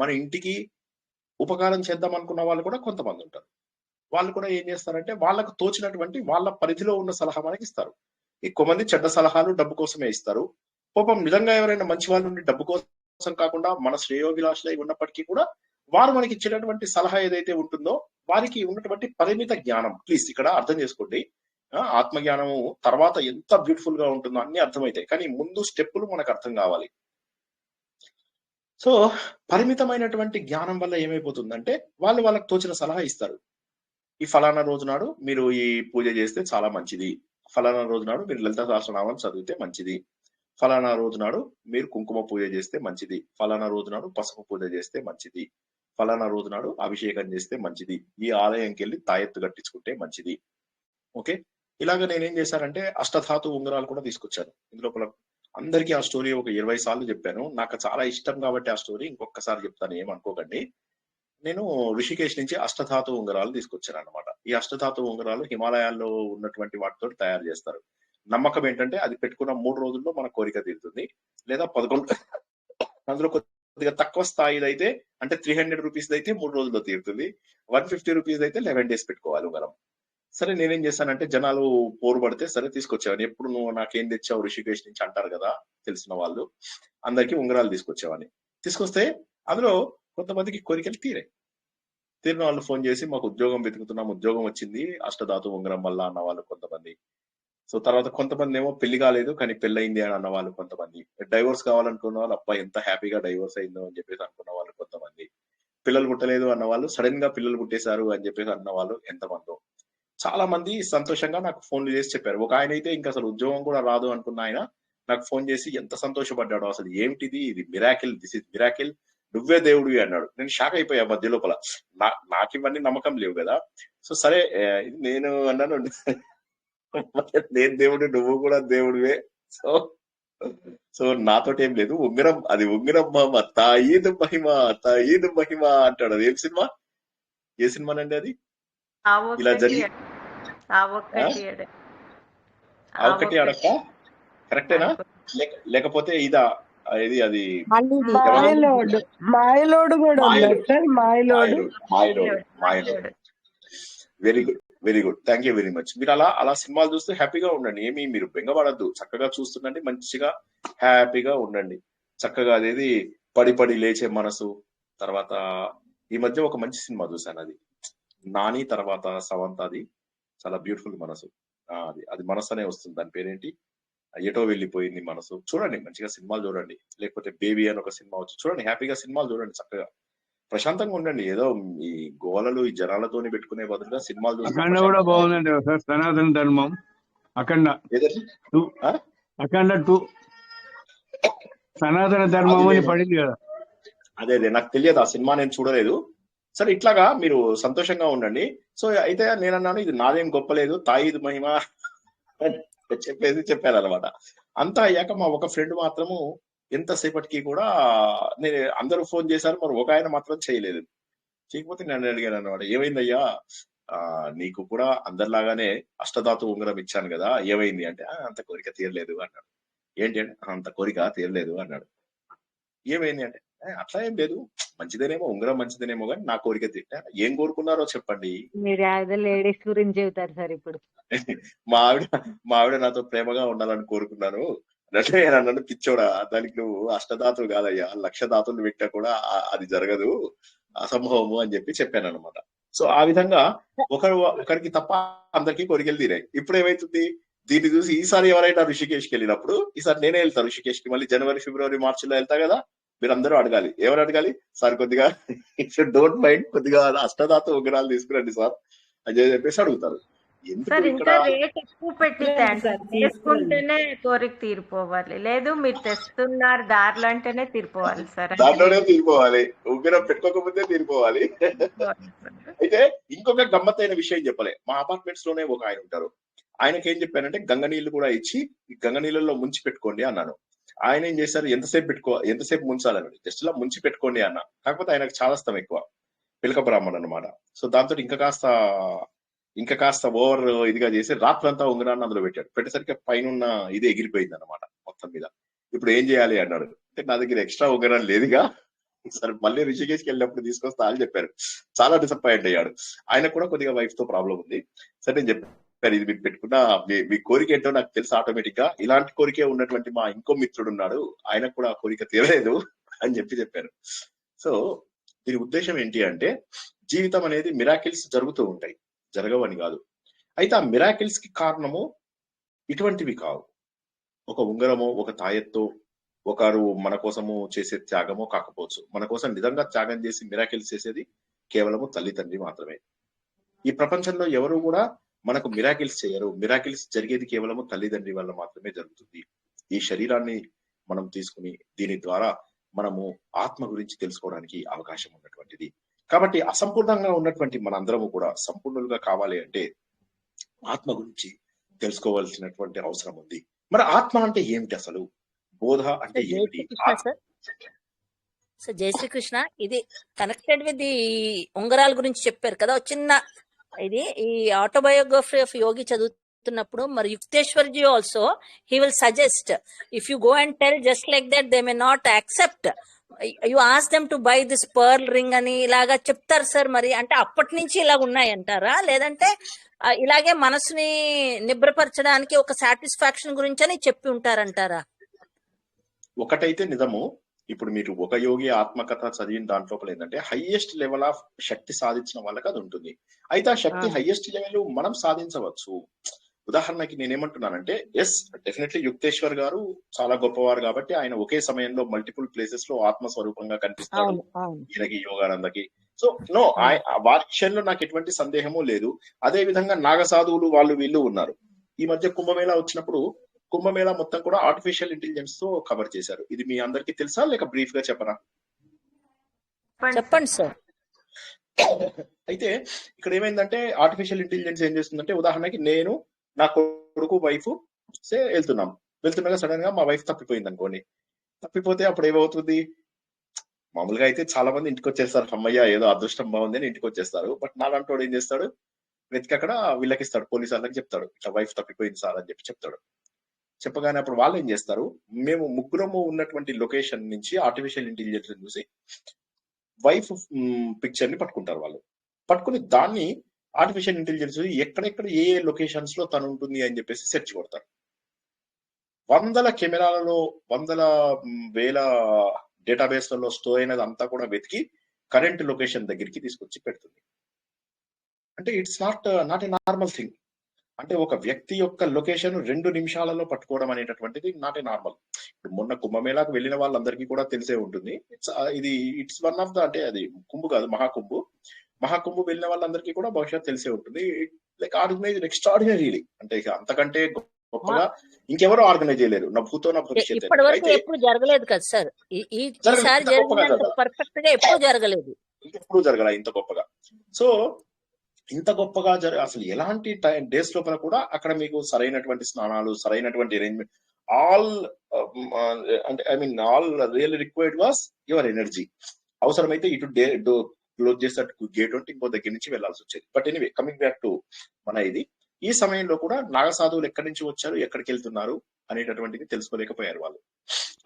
మన ఇంటికి ఉపకారం చేద్దాం అనుకున్న వాళ్ళు కూడా కొంతమంది ఉంటారు. వాళ్ళు కూడా ఏం చేస్తారంటే వాళ్ళకు తోచినటువంటి వాళ్ళ పరిధిలో ఉన్న సలహా మనకి ఇస్తారు. ఎక్కువ మంది చెడ్డ సలహాలు డబ్బు కోసమే ఇస్తారు. పాపం నిజంగా ఎవరైనా మంచి వాళ్ళు ఉండి డబ్బు కోసం కాకుండా మన శ్రేయోభిలాషులై ఉన్నప్పటికీ కూడా వారు మనకి ఇచ్చేటటువంటి సలహా ఏదైతే ఉంటుందో వారికి ఉన్నటువంటి పరిమిత జ్ఞానం, ప్లీజ్ ఇక్కడ అర్థం చేసుకోండి. ఆత్మజ్ఞానము తర్వాత ఎంత బ్యూటిఫుల్ గా ఉంటుందో అన్ని అర్థమవుతాయి, కానీ ముందు స్టెప్పులు మనకు అర్థం కావాలి. సో పరిమితమైనటువంటి జ్ఞానం వల్ల ఏమైపోతుందంటే వాళ్ళకి తోచిన సలహా ఇస్తారు. ఈ ఫలానా రోజు నాడు మీరు ఈ పూజ చేస్తే చాలా మంచిది, ఫలానా రోజు నాడు మీరు లలిత సహస్రనామం చదివితే మంచిది, ఫలానా రోజు నాడు మీరు కుంకుమ పూజ చేస్తే మంచిది, ఫలానా రోజు నాడు పసుపు పూజ చేస్తే మంచిది, ఫలానా రోజు నాడు అభిషేకం చేస్తే మంచిది, ఈ ఆలయంకి వెళ్ళి తాయెత్తు కట్టించుకుంటే మంచిది. ఓకే, ఇలాగ నేనేం చేశానంటే అష్టధాతు ఉంగరాలు కూడా తీసుకొచ్చాను. ఇందులో అందరికీ ఆ స్టోరీ ఒక 20 సార్లు చెప్పాను, నాకు చాలా ఇష్టం కాబట్టి ఆ స్టోరీ ఇంకొకసారి చెప్తాను, ఏమనుకోకండి. నేను ఋషికేశ్ నుంచి అష్టధాతు ఉంగరాలు తీసుకొచ్చాను అనమాట. ఈ అష్టధాతు ఉంగరాలు హిమాలయాల్లో ఉన్నటువంటి వాటితో తయారు చేస్తారు. నమ్మకం ఏంటంటే అది పెట్టుకున్న 3 రోజుల్లో మన కోరిక తీరుతుంది, లేదా 11 అందులో కొద్దిగా తక్కువ స్థాయిది అయితే అంటే 300 రూపీస్ అయితే 3 రోజుల్లో తీరుతుంది, 150 రూపీస్ అయితే 11 days పెట్టుకోవాలి ఉంగరం. సరే నేనేం చేశానంటే జనాలు పోరు పడితే సరే తీసుకొచ్చేవాడిని. ఎప్పుడు నువ్వు నాకేం తెచ్చావు ఋషికేశ్ నుంచి అంటారు కదా తెలిసిన వాళ్ళు, అందరికీ ఉంగరాలు తీసుకొచ్చేవాడిని. తీసుకొస్తే అందులో కొంతమందికి కోరికలు తీరిన వాళ్ళు ఫోన్ చేసి మాకు ఉద్యోగం వెతుకుతున్నాం, ఉద్యోగం వచ్చింది అష్టధాతు ఉంగరం వల్ల అన్న వాళ్ళు కొంతమంది. సో తర్వాత కొంతమంది ఏమో పెళ్లి కాలేదు కానీ పెళ్ళయింది అని అన్న వాళ్ళు కొంతమంది, డైవోర్స్ కావాలనుకున్న వాళ్ళు అబ్బా ఎంత హ్యాపీగా డైవోర్స్ అయిందో అని చెప్పేసి అనుకున్న వాళ్ళు కొంతమంది, పిల్లలు పుట్టలేదు అన్న వాళ్ళు సడన్ గా పిల్లలు పుట్టేశారు అని చెప్పేసి అన్న వాళ్ళు ఎంతమందో. చాలా మంది సంతోషంగా నాకు ఫోన్లు చేసి చెప్పారు. ఒక ఆయన అయితే ఇంకా అసలు ఉద్యోగం కూడా రాదు అనుకున్న ఆయన నాకు ఫోన్ చేసి ఎంత సంతోషపడ్డాడో, అసలు ఏమిటిది, ఇది మిరాకిల్, దిస్ ఇస్ మిరాకిల్, నువ్వే దేవుడివి అన్నాడు. నేను షాక్ అయిపోయా మధ్య లోపల, నాకు ఇవన్నీ నమ్మకం లేవు కదా. సో సరే నేను అన్నాను నేను దేవుడు, నువ్వు కూడా దేవుడివే, సో నాతోటి ఏం లేదు, ఉంగరం అది ఉంగరం మామ, తాయీదు మహిమ అంటాడు. అది ఏం సినిమా, ఏ సినిమానండి అది? ఇలా జరిగి ఒకటి అడక్క కరెక్టేనా, లేకపోతే ఇదా ఇది అది మాయలోడు కూడా ఉన్నాడు సార్, మాయలోడు. Very good very good, thank you very much. మీరు అలా సినిమాలు చూస్తూ హ్యాపీగా ఉండండి, ఏమి మీరు బెంగపడద్దు, చక్కగా చూస్తుండండి, మంచిగా హ్యాపీగా ఉండండి. చక్కగా అదేది పడి పడి లేచే మనసు, తర్వాత ఈ మధ్య ఒక మంచి సినిమా చూశాను, అది నాని తర్వాత సవంతది, చాలా బ్యూటిఫుల్ మనసు. అది మనసు అనే వస్తుంది, దాని పేరేంటి, ఎటో వెళ్ళిపోయింది మనసు. చూడండి, మంచిగా సినిమాలు చూడండి. లేకపోతే బేబీ అని ఒక సినిమా వచ్చి చూడండి, హ్యాపీగా సినిమాలు చూడండి, చక్కగా ప్రశాంతంగా ఉండండి. ఏదో ఈ గోలలు ఈ జనాలతోని పెట్టుకునే బదులుగా సినిమాలు చూస్తే అఖండ కూడా బాగుందండి సార్, సనాతన ధర్మం అఖండ ఏదండి? 2 అఖండ 2 సనాతన ధర్మం అని పడింది కదా. అదే నాకు తెలియదు, ఆ సినిమా నేను చూడలేదు. సరే, ఇట్లాగా మీరు సంతోషంగా ఉండండి. సో అయితే నేను అన్నాను, ఇది నాదేం గొప్పలేదు, తాయిది మహిమ చెప్పాను అనమాట. అంతా అయ్యాక మా ఒక ఫ్రెండ్ మాత్రము ఎంతసేపటికి కూడా నేను అందరూ ఫోన్ చేశారు, మరి ఒక ఆయన మాత్రం చేయలేదు. చేయకపోతే నన్ను అడిగాను అనమాట, ఏమైందయ్యా, నీకు కూడా అందరిలాగానే అష్టధాతు ఉంగరం ఇచ్చాను కదా, ఏమైంది అంటే, అంత కోరిక తీరలేదు అన్నాడు. ఏంటి అంటే, అంత కోరిక తీరలేదు అన్నాడు. ఏమైంది అంటే, అట్లా ఏం లేదు, మంచిదేనేమో ఉంగరం, మంచిదేనేమో కానీ నా కోరిక తీర. ఏం కోరుకున్నారో చెప్పండి. మీరు లేడీస్ గురించి చెబుతారు సార్ ఇప్పుడు. మా ఆవిడ నాతో ప్రేమగా ఉండాలని కోరుకున్నాను అంటే నన్ను పిచ్చోడా, దానికి నువ్వు అష్టధాతులు కాదయ్యా, 1,00,000 ధాతులు పెట్టా కూడా అది జరగదు, అసంభవము అని చెప్పాను అనమాట. సో ఆ విధంగా ఒకరికి తప్ప అందరికీ కోరికలు తీరాయి. ఇప్పుడు ఏమైతుంది, దీన్ని చూసి ఈసారి ఎవరైనా ఋషికేష్కి వెళ్ళినప్పుడు, ఈసారి నేనే వెళ్తాను ఋషికేష్కి, మళ్ళీ జనవరి ఫిబ్రవరి మార్చిలో వెళ్తా కదా, మీరందరూ అడగాలి. ఎవరు అడగాలి, సార్ కొద్దిగా డోంట్ మైండ్, కొద్దిగా అష్టధాతు ఉంగరాలు తీసుకురండి సార్ అని చెప్పేసి అడుగుతారు. సార్ ఇంకా రేట్ ఎక్కువ పెట్టి తీసుకుంటేనే కోరిక తీరిపోవాలి, లేదు మీరు తెస్తున్నారు దారిలో అంటేనే తీరిపోవాలి సార్. దాంట్లోనే తీరిపోవాలి, ఉంగరం పెట్టుకోకముందే తీరిపోవాలి. అయితే ఇంకొక గమ్మత్తైన విషయం చెప్పలే, మా అపార్ట్మెంట్స్ లోనే ఒక ఆయన ఉంటారు. ఆయనకి ఏం చెప్పానంటే, గంగ నీళ్లు కూడా ఇచ్చి గంగ నీళ్ళలో ముంచి పెట్టుకోండి అన్నాను. ఆయన ఏం చేశారు, ఎంతసేపు ముంచాలని, జస్ట్ లా ముంచి పెట్టుకోండి అన్న. కాకపోతే ఆయనకు చాదస్తం ఎక్కువ, పిలక బ్రాహ్మణ్ అనమాట. సో దాంతో ఇంకా కాస్త ఓవర్ ఇదిగా చేసి రాత్రంతా ఉంగరాన్ని అందులో పెట్టాడు. పెట్టేసరికి పైన ఇది ఎగిరిపోయింది అనమాట మొత్తం మీద. ఇప్పుడు ఏం చేయాలి అన్నాడు. అంటే నా దగ్గర ఎక్స్ట్రా ఉంగరాలు లేదుగా, సరే మళ్ళీ ఋషికేష్కి వెళ్ళినప్పుడు తీసుకొస్తా అని చెప్పారు. చాలా డిసప్పాయింట్ అయ్యాడు. ఆయన కూడా కొద్దిగా వైఫ్ తో ప్రాబ్లం ఉంది. సరే నేను చెప్పాను, ఇది మీరు పెట్టుకున్న మీ కోరిక ఏంటో నాకు తెలుసు ఆటోమేటిక్ గా, ఇలాంటి కోరికే ఉన్నటువంటి మా ఇంకో మిత్రుడు ఉన్నాడు, ఆయనకు కూడా ఆ కోరిక తీరలేదు అని చెప్పారు. సో దీని ఉద్దేశం ఏంటి అంటే, జీవితం అనేది మిరాకిల్స్ జరుగుతూ ఉంటాయి, జరగవని కాదు. అయితే ఆ మిరాకిల్స్ కి కారణము ఇటువంటివి కావు. ఒక ఉంగరమో, ఒక తాయెత్తో, ఒకరు మన కోసము చేసే త్యాగమో కాకపోవచ్చు. మన కోసం నిజంగా త్యాగం చేసి మిరాకిల్స్ చేసేది కేవలము తల్లిదండ్రి మాత్రమే. ఈ ప్రపంచంలో ఎవరు కూడా మనకు మిరాకిల్స్ చేయరు. మిరాకిల్స్ జరిగేది కేవలము తల్లిదండ్రి వల్ల మాత్రమే జరుగుతుంది. ఈ శరీరాన్ని మనం తీసుకుని దీని ద్వారా మనము ఆత్మ గురించి తెలుసుకోవడానికి అవకాశం ఉన్నటువంటిది. కాబట్టి అసంపూర్ణంగా ఉన్నటువంటి మనందరము కూడా సంపూర్ణులుగా కావాలి అంటే ఆత్మ గురించి తెలుసుకోవాల్సినటువంటి అవసరం ఉంది. మరి ఆత్మ అంటే ఏమిటి, అసలు బోధ అంటే ఏమిటి? సో జై శ్రీకృష్ణ, ఇది కనెక్టెడ్ విత్ ది ఉంగరాల గురించి చెప్పారు కదా. చిన్న ఇది ఈ ఆటోబయోగ్రఫీ ఆఫ్ యోగి చదువుతున్నప్పుడు మరి Yukteswarji also he will suggest, if you go and tell just like that they may not accept, you ask them to buy this pearl ring అని ఇలాగా చెప్తారు సార్. మరి అంటే అప్పటి నుంచి ఇలా ఉన్నాయంటారా, లేదంటే ఇలాగే మనసుని నిబ్రపరచడానికి ఒక సాటిస్ఫాక్షన్ గురించి అని చెప్పి ఉంటారంటారా? ఒకటైతే నిజము, ఇప్పుడు మీరు ఒక యోగి ఆత్మకథ చదివిన దాంట్లో ఏంటంటే హైయెస్ట్ లెవెల్ ఆఫ్ శక్తి సాధించిన వాళ్ళకి అది ఉంటుంది. అయితే ఆ శక్తి హైయెస్ట్ లెవెల్ మనం సాధించవచ్చు. ఉదాహరణకి నేనేమంటున్నానంటే, ఎస్ డెఫినెట్లీ యుక్తేశ్వర్ గారు చాలా గొప్పవారు కాబట్టి ఆయన ఒకే సమయంలో మల్టిపుల్ ప్లేసెస్ లో ఆత్మస్వరూపంగా కనిపిస్తాడు ఈయనకి, యోగానందకి. సో నో, వారి విషయంలో నాకు ఎటువంటి సందేహము లేదు. అదే విధంగా నాగసాధువులు వాళ్ళు వీళ్ళు ఉన్నారు. ఈ మధ్య కుంభమేళా వచ్చినప్పుడు కుంభమేళా మొత్తం కూడా ఆర్టిఫిషియల్ ఇంటెలిజెన్స్ తో కవర్ చేశారు. ఇది మీ అందరికి తెలుసా, లేక బ్రీఫ్ గా చెప్పనా? చెప్పండి సార్. అయితే ఇక్కడ ఏమైందంటే, ఆర్టిఫిషియల్ ఇంటెలిజెన్స్ ఏం చేస్తుందంటే, ఉదాహరణకి నేను, నా కొడుకు, వైఫ్ వెళ్తుండగా సడన్ గా మా వైఫ్ తప్పిపోయింది అనుకోండి. తప్పిపోతే అప్పుడు ఏమవుతుంది, మామూలుగా అయితే చాలా మంది ఇంటికి వచ్చేస్తారు, అమ్మయ్య ఏదో అదృష్టం బాగుంది అని ఇంటికి వచ్చేస్తారు. బట్ నాలంటోడు ఏం చేస్తాడు, వెతికి అక్కడ వీళ్ళకి ఇస్తాడు, పోలీసు వాళ్ళకి చెప్తాడు, ఇట్లా వైఫ్ తప్పిపోయింది సార్ అని చెప్తాడు. చెప్పగానే అప్పుడు వాళ్ళు ఏం చేస్తారు, మేము ముగ్గురము ఉన్నటువంటి లొకేషన్ నుంచి ఆర్టిఫిషియల్ ఇంటెలిజెన్స్ చూసి వైఫ్ పిక్చర్ ని పట్టుకుంటారు. వాళ్ళు పట్టుకుని దాన్ని ఆర్టిఫిషియల్ ఇంటెలిజెన్స్ ఎక్కడెక్కడ ఏ లొకేషన్స్ లో తను ఉంటుంది అని చెప్పేసి సెర్చ్ కొడతారు. వందల కెమెరాలలో వేల డేటాబేస్లలో స్టోర్ అయినది అంతా కూడా వెతికి కరెంట్ లొకేషన్ దగ్గరికి తీసుకొచ్చి పెడుతుంది. అంటే it's not a normal thing. అంటే ఒక వ్యక్తి యొక్క లొకేషన్ 2 నిమిషాలలో పట్టుకోవడం అనేటటువంటిది నాట్ ఏ నార్మల్. ఇప్పుడు మొన్న కుంభమేళాకు వెళ్ళిన వాళ్ళందరికీ కూడా తెలిసే ఉంటుంది. ఇట్స్ వన్ ఆఫ్ ద, అంటే అది కుంభు కాదు, మహాకుంభు వెళ్ళిన వాళ్ళందరికీ కూడా బహుశా తెలిసే ఉంటుంది. లైక్ ఆర్గనైజ్ ఎక్స్ట్రాడినరీలీ, అంటే ఇక అంతకంటే గొప్పగా ఇంకెవరో ఆర్గనైజ్ చేయలేరు, నా భూతో నా భవిష్యత్. ఇప్పటి వరకు అయితే ఎప్పుడు జరగలేదు కదా సార్, ఈసారి జరిగినంత పర్ఫెక్ట్ గా ఎప్పుడు జరగలేదు, ఇంకెప్పుడు జరగల ఇంత గొప్పగా. సో ఇంత గొప్పగా అసలు ఎలాంటి డేస్ లోపల కూడా అక్కడ మీకు సరైనటువంటి స్నానాలు, సరైనటువంటి అరేంజ్మెంట్, ఆల్ అంటే I mean all real required was your energy. అవసరమైతే ఇటు క్లోజ్ చేసేటట్టు గేట్ ఉంటే ఇంకో దగ్గర నుంచి వెళ్లాల్సి వచ్చేది. But anyway, coming back to మన ఈ సమయంలో కూడా నాగసాధువులు ఎక్కడి నుంచి వచ్చారు, ఎక్కడికి వెళ్తున్నారు అనేటటువంటిది తెలుసుకోలేకపోయారు వాళ్ళు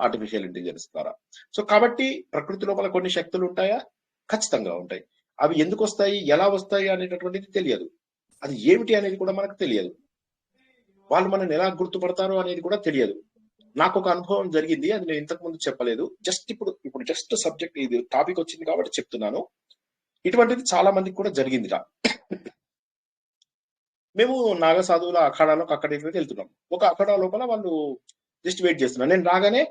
ఆర్టిఫిషియల్ ఇంటెలిజెన్స్ ద్వారా. సో కాబట్టి ప్రకృతి లోపల కొన్ని శక్తులు ఉంటాయా? ఖచ్చితంగా ఉంటాయి. అవి ఎందుకు వస్తాయి, ఎలా వస్తాయి అనేటటువంటిది తెలియదు. అది ఏమిటి అనేది కూడా మనకు తెలియదు. వాళ్ళు మనల్ని ఎలా గుర్తుపడతారు అనేది కూడా తెలియదు. నాకు ఒక అనుభవం జరిగింది, అది నేను ఇంతకు ముందు చెప్పలేదు. ఇప్పుడు జస్ట్ సబ్జెక్ట్ ఇది టాపిక్ వచ్చింది కాబట్టి చెప్తున్నాను. ఇటువంటిది చాలా మందికి కూడా జరిగిందిట. మేము నాగసాధువుల అఖాడాలోకి అక్కడికి వెళ్తున్నాం. ఒక అఖాడా లోపల వాళ్ళు జస్ట్ వెయిట్ చేస్తున్నారు. నేను రాగానే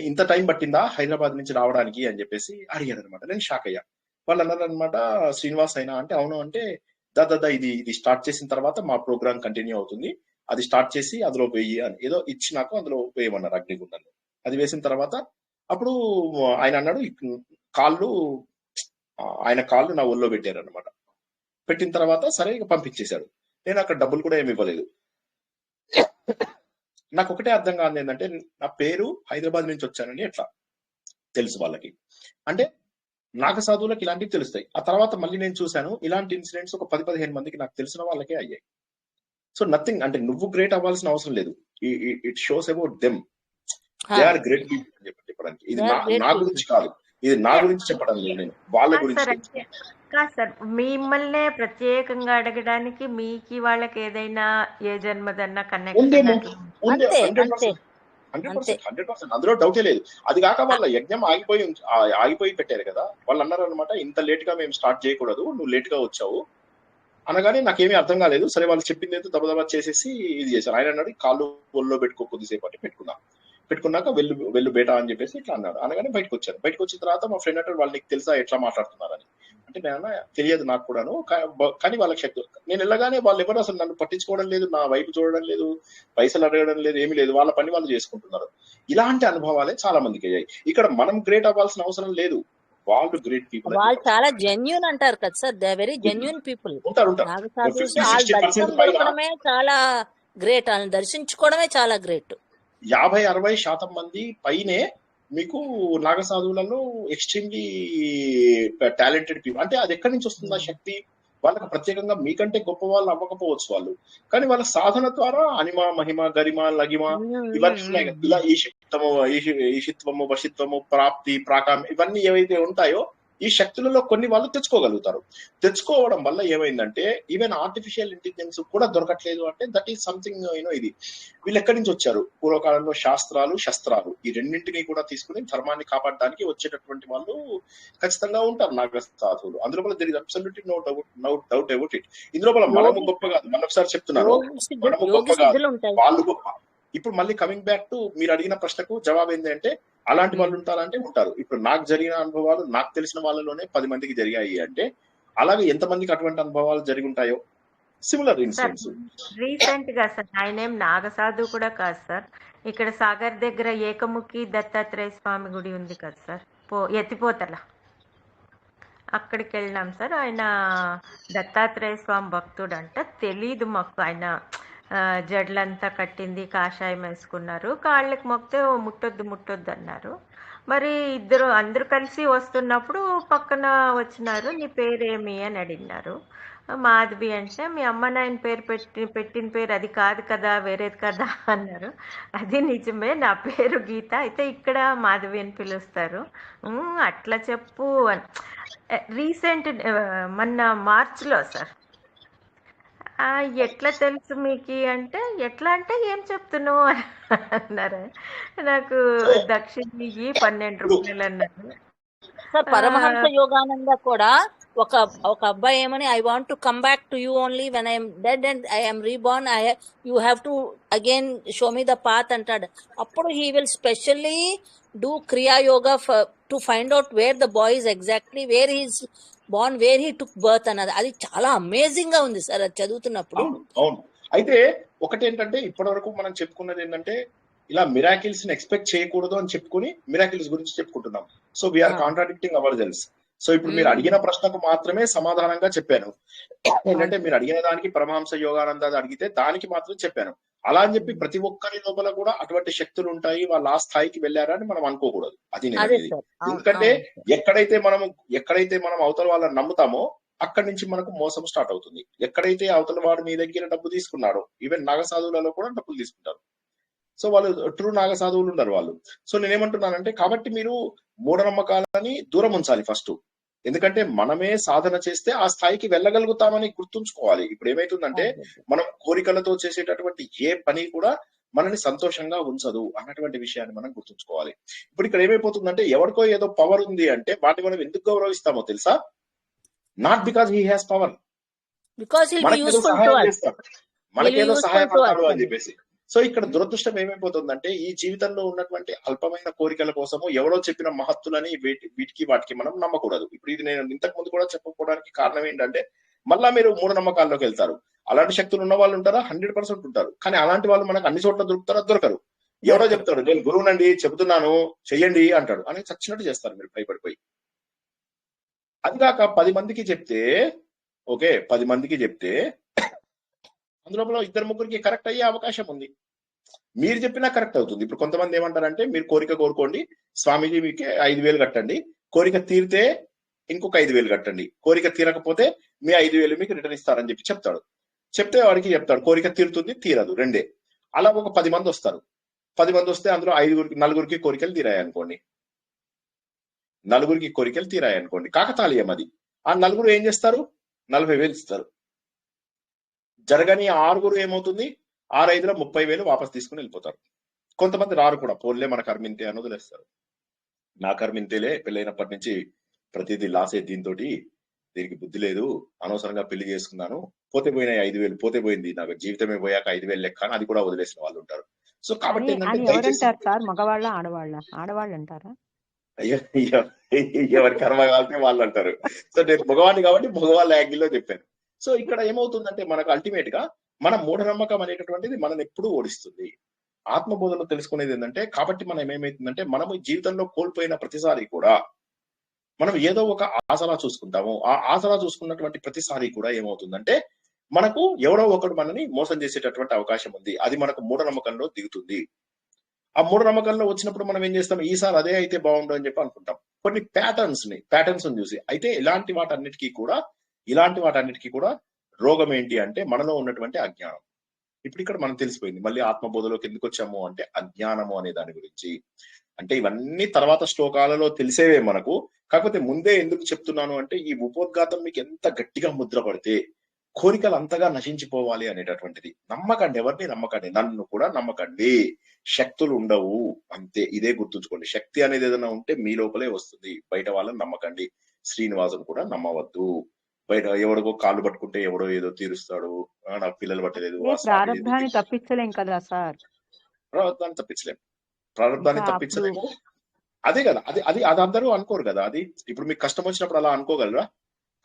ఇంత టైం పట్టిందా హైదరాబాద్ నుంచి రావడానికి అని చెప్పేసి అడిగారు అనమాట. నేను షాక్ అయ్యా. వాళ్ళు అన్నారు అనమాట, శ్రీనివాస్ అయినా అంటే అవును అంటే, దాదా ఇది స్టార్ట్ చేసిన తర్వాత మా ప్రోగ్రామ్ కంటిన్యూ అవుతుంది, అది స్టార్ట్ చేసి అందులో వెయ్యి అని ఏదో ఇచ్చి నాకు అందులో వేయమన్నారు అగ్నిగుండంలో. అది వేసిన తర్వాత అప్పుడు ఆయన అన్నాడు, ఆయన కాళ్ళు నా ఒళ్ళో పెట్టారు అనమాట. పెట్టిన తర్వాత సరే ఇక పంపించేశాడు. నేను అక్కడ డబ్బులు కూడా ఏమి ఇవ్వలేదు. నాకు ఒకటే అర్థం కాదు ఏంటంటే, నా పేరు హైదరాబాద్ నుంచి వచ్చానని ఎట్లా తెలుసు వాళ్ళకి? అంటే నాగసాధువులకు ఇలాంటివి తెలుస్తాయి. ఆ తర్వాత మళ్ళీ నేను చూశాను, ఇలాంటి ఇన్సిడెంట్స్ ఒక 10-15 మందికి నాకు తెలిసిన వాళ్ళకే అయ్యాయి. సో నథింగ్, అంటే నువ్వు గ్రేట్ అవ్వాల్సిన అవసరం లేదు. It shows about them, they are great people అని చెప్పడానికి. ఇది నా గురించి కాదు, ఇది నా గురించి చెప్పడం లేదు, నేను వాళ్ళ గురించి. కాదు సార్, మిమ్మల్ని ప్రత్యేకంగా అడగడానికి మీకు వాళ్ళకి ఏదైనా ఏ జన్మదన్నా కనెక్షన్ 100%, అందులో డౌటే లేదు. అది కాక వాళ్ళ యజ్ఞం ఆగిపోయి పెట్టారు కదా. వాళ్ళు అన్నారు అనమాట, ఇంత లేట్ గా మేము స్టార్ట్ చేయకూడదు, నువ్వు లేట్ గా వచ్చావు అనగానే నాకేమీ అర్థం కాలేదు. సరే వాళ్ళు చెప్పింది అయితే దబదబా చేసేసి ఇది చేశారు. ఆయన అన్నాడు, కాళ్ళు ఒళ్ళో పెట్టుకో కొద్దిసేపు అంటే పెట్టుకున్నాక వెళ్ళు బేటా అని చెప్పేసి ఇట్లా అన్నాడు. అనగానే బయటకు వచ్చాను. బయటకు వచ్చిన తర్వాత మా ఫ్రెండ్ అంటే, వాళ్ళు నీకు తెలుసా ఎట్లా మాట్లాడుతున్నారని అంటే, నేను తెలియదు నాకు కూడాను, కానీ వాళ్ళకి శక్తి. నేను వెళ్ళగానే వాళ్ళు ఎవరు అసలు నన్ను పట్టించుకోవడం లేదు, నా వైపు చూడడం లేదు, పైసలు అడగడం లేదు, ఏమీ లేదు, వాళ్ళ పని వాళ్ళు చేసుకుంటున్నారు. ఇలాంటి అనుభవాలే చాలా మందికి అయ్యాయి. ఇక్కడ మనం గ్రేట్ అవ్వాల్సిన అవసరం లేదు, వాళ్ళు గ్రేట్ పీపుల్. వాళ్ళు చాలా జెన్యూన్ అంటారు కదా sir, they very genuine people. ఉంటారు. దర్శనమే చాలా గ్రేట్, వాళ్ళని దర్శించుకోవడమే చాలా గ్రేట్. 50-60% మంది పైనే మీకు నాగసాధువులలో ఎక్స్ట్రీమ్లీ టాలెంటెడ్ పీపుల్. అంటే అది ఎక్కడి నుంచి వస్తుంది ఆ శక్తి? వాళ్ళకి ప్రత్యేకంగా మీకంటే గొప్ప వాళ్ళు అవ్వకపోవచ్చు వాళ్ళు, కానీ వాళ్ళ సాధన ద్వారా అనిమ, మహిమ, గరిమ, లగిమ ఇవన్నీ ఉన్నాయి కదా. ఇలా ఈశిత్వము, వశిత్వము, ప్రాప్తి, ప్రాకాం ఇవన్నీ ఏవైతే ఉంటాయో ఈ శక్తులలో కొన్ని వాళ్ళు తెచ్చుకోగలుగుతారు. తెచ్చుకోవడం వల్ల ఏమైందంటే ఈవెన్ ఆర్టిఫిషియల్ ఇంటెలిజెన్స్ కూడా దొరకట్లేదు. అంటే దట్ ఈస్ సంథింగ్ ఇది వీళ్ళు ఎక్కడి నుంచి వచ్చారు? పూర్వకాలంలో శాస్త్రాలు, శస్త్రాలు ఈ రెండింటినీ కూడా తీసుకుని ధర్మాన్ని కాపాడడానికి వచ్చేటటువంటి వాళ్ళు ఖచ్చితంగా ఉంటారు నాగసాధువులు. అందులో there is absolutely no doubt about it. ఇందులో మనము గొప్ప కాదు, మనం ఒకసారి చెప్తున్నాను, మనము గొప్ప కాదు, వాళ్ళు గొప్ప. ఇప్పుడు మళ్ళీ కమింగ్ బ్యాక్ టు మీరు అడిగిన ప్రశ్నకు జవాబు ఏంటంటే, అలాంటి వాళ్ళు ఉంటారంటే ఉంటారు. ఇప్పుడు నాకు జరిగిన అనుభవాలు నాకు తెలిసిన వాళ్ళలోనే 10 మందికి జరిగాయి అంటే, అలాగే ఎంతమందికి అటువంటి అనుభవాలు జరిగి ఉంటాయో సిమిలర్ ఇన్సిడెంట్స్. రీసెంట్ గా సార్, ఆయన ఏం నాగసాధు కూడా కాదు సార్, ఇక్కడ సాగర్ దగ్గర ఏకముఖి దత్తాత్రేయ స్వామి గుడి ఉంది కదా సార్, ఎత్తిపోతల, అక్కడికి వెళ్ళినాం సార్. ఆయన దత్తాత్రేయ స్వామి భక్తుడు అంట, తెలీదు మాకు. ఆయన జడ్లంతా కట్టింది, కాషాయం వేసుకున్నారు, కాళ్ళకి మొక్కితే ముట్టొద్దు అన్నారు. మరి అందరూ కలిసి వస్తున్నప్పుడు పక్కన వచ్చినారు, నీ పేరేమి అని అడిగినారు. మాధవి అంటే, మీ అమ్మ నాయన పేరు పెట్టిన పేరు అది కాదు కదా, వేరేది కదా అన్నారు. అది నిజమే, నా పేరు గీత, అయితే ఇక్కడ మాధవి అని పిలుస్తారు. అట్లా చెప్పు అని. రీసెంట్ మొన్న మార్చిలో సార్, ఎట్లా తెలుసు మీకు అంటే, ఎట్లా అంటే ఏం చెప్తున్నావు అని అన్నారు. నాకు సో దక్షిణ ఇయ్యి 12 ఇప్పుడు రూపాయలు అన్నారు. సార్ ఆ, పరమహంస యోగానంద కూడా ఒక ఒక అబ్బాయి ఏమని, I want to come back to you only when I'm dead and I'm reborn, you have to again show me the path అంటాడు. అప్పుడు హీ విల్ స్పెషల్లీ డూ క్రియా yoga to find out where the boy is exactly where he's born, where he took birth అన్నది. అది చాలా అమేజింగ్ గా ఉంది సార్ అది చదువుతున్నప్పుడు. అవును అవును. అయితే ఒకటేంటంటే ఇప్పటి వరకు మనం చెప్పుకున్నది ఏంటంటే ఇలా మిరాకిల్స్ ని ఎక్స్పెక్ట్ చేయకూడదు అని చెప్పుకొని మిరాకిల్స్ గురించి చెప్పుకుంటున్నాం. So we're contradicting our selves. So ఇప్పుడు మీరు అడిగిన ప్రశ్నకు మాత్రమే సమాధానంగా చెప్పాను. ఏంటంటే మీరు అడిగిన దానికి పరమహంస యోగానంద అడిగితే దానికి మాత్రం చెప్పాను. అలా అని చెప్పి ప్రతి ఒక్కరి లోపల కూడా అటువంటి శక్తులు ఉంటాయి, వాళ్ళు ఆ స్థాయికి వెళ్ళారని మనం అనుకోకూడదు. అది నేను అదే అనేది. సార్, అవును ఎందుకంటే అవును ఎక్కడైతే మనం అవతల వాళ్ళని నమ్ముతామో అక్కడి నుంచి మనకు మోసం స్టార్ట్ అవుతుంది. ఎక్కడైతే అవతల వాడు మీ దగ్గర డబ్బు తీసుకున్నాడో, ఈవెన్ నాగసాధువులలో కూడా డబ్బులు తీసుకుంటారు. సో వాళ్ళు ట్రూ నాగ సాధువులు ఉన్నారు వాళ్ళు. సో నేనేమంటున్నానంటే కాబట్టి మీరు మూఢనమ్మకాలని దూరం ఉంచాలి ఫస్ట్. ఎందుకంటే మనమే సాధన చేస్తే ఆ స్థాయికి వెళ్ళగలుగుతామని గుర్తుంచుకోవాలి. ఇప్పుడు ఏమైతుందంటే మనం కోరికలతో చేసేటటువంటి ఏ పని కూడా మనని సంతోషంగా ఉంచదు అన్నటువంటి విషయాన్ని మనం గుర్తుంచుకోవాలి. ఇప్పుడు ఇక్కడ ఏమైపోతుందంటే ఎవరికో ఏదో పవర్ ఉంది అంటే వాటిని మనం ఎందుకు గౌరవిస్తామో తెలుసా? Not because he has power, because he'll be మనకేదో యూస్ఫుల్ టు సహాయం అస్, చేస్తాడు, హీల్ మనకేదో యూస్ఫుల్ టు సహాయపడతాడు అస్ అని చెప్పేసి. సో ఇక్కడ దురదృష్టం ఏమైపోతుందంటే ఈ జీవితంలో ఉన్నటువంటి అల్పమైన కోరికల కోసము ఎవరో చెప్పిన మహత్తులని వీటికి వాటికి మనం నమ్మకూడదు. ఇప్పుడు ఇది నేను ఇంతకు ముందు కూడా చెప్పకపోవడానికి కారణం ఏంటంటే మళ్ళా మీరు మూఢనమ్మకాల్లోకి వెళ్తారు. అలాంటి శక్తులు ఉన్న వాళ్ళు ఉంటారా? 100% ఉంటారు. కానీ అలాంటి వాళ్ళు మనకు అన్ని చోట్ల దొరుకుతారా? దొరకరు. ఎవరో చెప్తాడు నేను గురువునండి చెబుతున్నాను చెయ్యండి అంటాడు, అని చచ్చినట్టు చేస్తారు మీరు భయపడిపోయి. అది కాక 10 మందికి చెప్తే ఓకే, 10 మందికి చెప్తే అందులో 2-3కి కరెక్ట్ అయ్యే అవకాశం ఉంది. మీరు చెప్పినా కరెక్ట్ అవుతుంది. ఇప్పుడు కొంతమంది ఏమంటారంటే మీరు కోరిక కోరుకోండి, స్వామీజీ మీకు 5,000 కట్టండి, కోరిక తీరితే ఇంకొక 5,000 కట్టండి, కోరిక తీరకపోతే మీ 5,000 మీకు రిటర్న్ ఇస్తారని చెప్పి చెప్తాడు. చెప్తే వాడికి చెప్తాడు కోరిక తీరుతుంది తీరదు రెండే. అలా ఒక 10 మంది వస్తారు. 10 మంది వస్తే అందులో 4గురికి కోరికలు తీరాయనుకోండి, 4గురికి కోరికలు తీరాయనుకోండి, కాకతాళీయం అది. ఆ 4 ఏం చేస్తారు? 40,000 ఇస్తారు. జరగని 6 ఏమవుతుంది? 6-5లో 30,000 వాపస్ తీసుకుని వెళ్ళిపోతారు. కొంతమంది రారు కూడా, పోన్లే మన కర్మింతే అని వదిలేస్తారు. నా కర్మింతేలే, పెళ్ళైనప్పటి నుంచి ప్రతిదీ లాసే, దీనికి బుద్ధి లేదు, అనవసరంగా పెళ్లి చేసుకున్నాను, పోతే పోయినాయి 5,000, పోతే పోయింది, నాకు జీవితమే పోయాక 5,000 లెక్క అని అది కూడా వదిలేసిన వాళ్ళు ఉంటారు. సో కాబట్టి ఏంటంటే దయచేసి ఎవరంటారు సార్? మగవాళ్ళ ఆడవాళ్ళ? ఆడవాళ్ళు అంటారా? ఎవరి కర్మ కాలితే వాళ్ళు అంటారు. సో నేను మగవాడిని కాబట్టి మగవాళ్ళ యాంగిల్లో చెప్పాను. సో ఇక్కడ ఏమవుతుందంటే మనకు అల్టిమేట్ గా మన మూఢనమ్మకం అనేటటువంటిది మనల్ని ఎప్పుడూ ఓడిస్తుంది. ఆత్మబోధనలో తెలుసుకునేది ఏంటంటే కాబట్టి మనం ఏమైతుందంటే మనము జీవితంలో కోల్పోయిన ప్రతిసారి కూడా మనం ఏదో ఒక ఆసరా చూసుకుంటాము. ఆ ఆసరా చూసుకున్నటువంటి ప్రతిసారి కూడా ఏమవుతుందంటే మనకు ఎవరో ఒకడు మనని మోసం చేసేటటువంటి అవకాశం ఉంది. అది మనకు మూఢనమ్మకంలో దిగుతుంది. ఆ మూఢనమ్మకంలో వచ్చినప్పుడు మనం ఏం చేస్తాం? ఈసారి అదే అయితే బాగుండు అని చెప్పి అనుకుంటాం. కొన్ని ప్యాటర్న్స్ చూసి. అయితే ఇలాంటి వాటన్నిటికీ కూడా రోగం ఏంటి అంటే మనలో ఉన్నటువంటి అజ్ఞానం. ఇప్పుడు ఇక్కడ మనం తెలిసిపోయింది. మళ్ళీ ఆత్మబోధలోకి ఎందుకు వచ్చాము అంటే అజ్ఞానము అనే దాని గురించి. అంటే ఇవన్నీ తర్వాత శ్లోకాలలో తెలిసేవే మనకు. కాకపోతే ముందే ఎందుకు చెప్తున్నాను అంటే ఈ ఉపోద్ఘాతం మీకు ఎంత గట్టిగా ముద్ర పడితే కోరికలు అంతగా నశించిపోవాలి అనేటటువంటిది. నమ్మకండి, ఎవరిని నమ్మకండి, నన్ను కూడా నమ్మకండి. శక్తులు ఉండవు అంతే, ఇదే గుర్తుంచుకోండి. శక్తి అనేది ఏదైనా ఉంటే మీ లోపలే వస్తుంది, బయట వాళ్ళని నమ్మకండి. శ్రీనివాసం కూడా నమ్మవద్దు. బయట ఎవరికో కాళ్ళు పట్టుకుంటే ఎవడో ఏదో తీరుస్తాడు, నాకు పిల్లలు పట్టలేదు, ప్రారంధాన్ని తప్పించలేం కదా సార్? ప్రారంధాన్ని తప్పించలేము. అదే కదా, అది అందరూ అనుకోరు కదా. అది ఇప్పుడు మీకు కష్టం వచ్చినప్పుడు అలా అనుకోగలరా?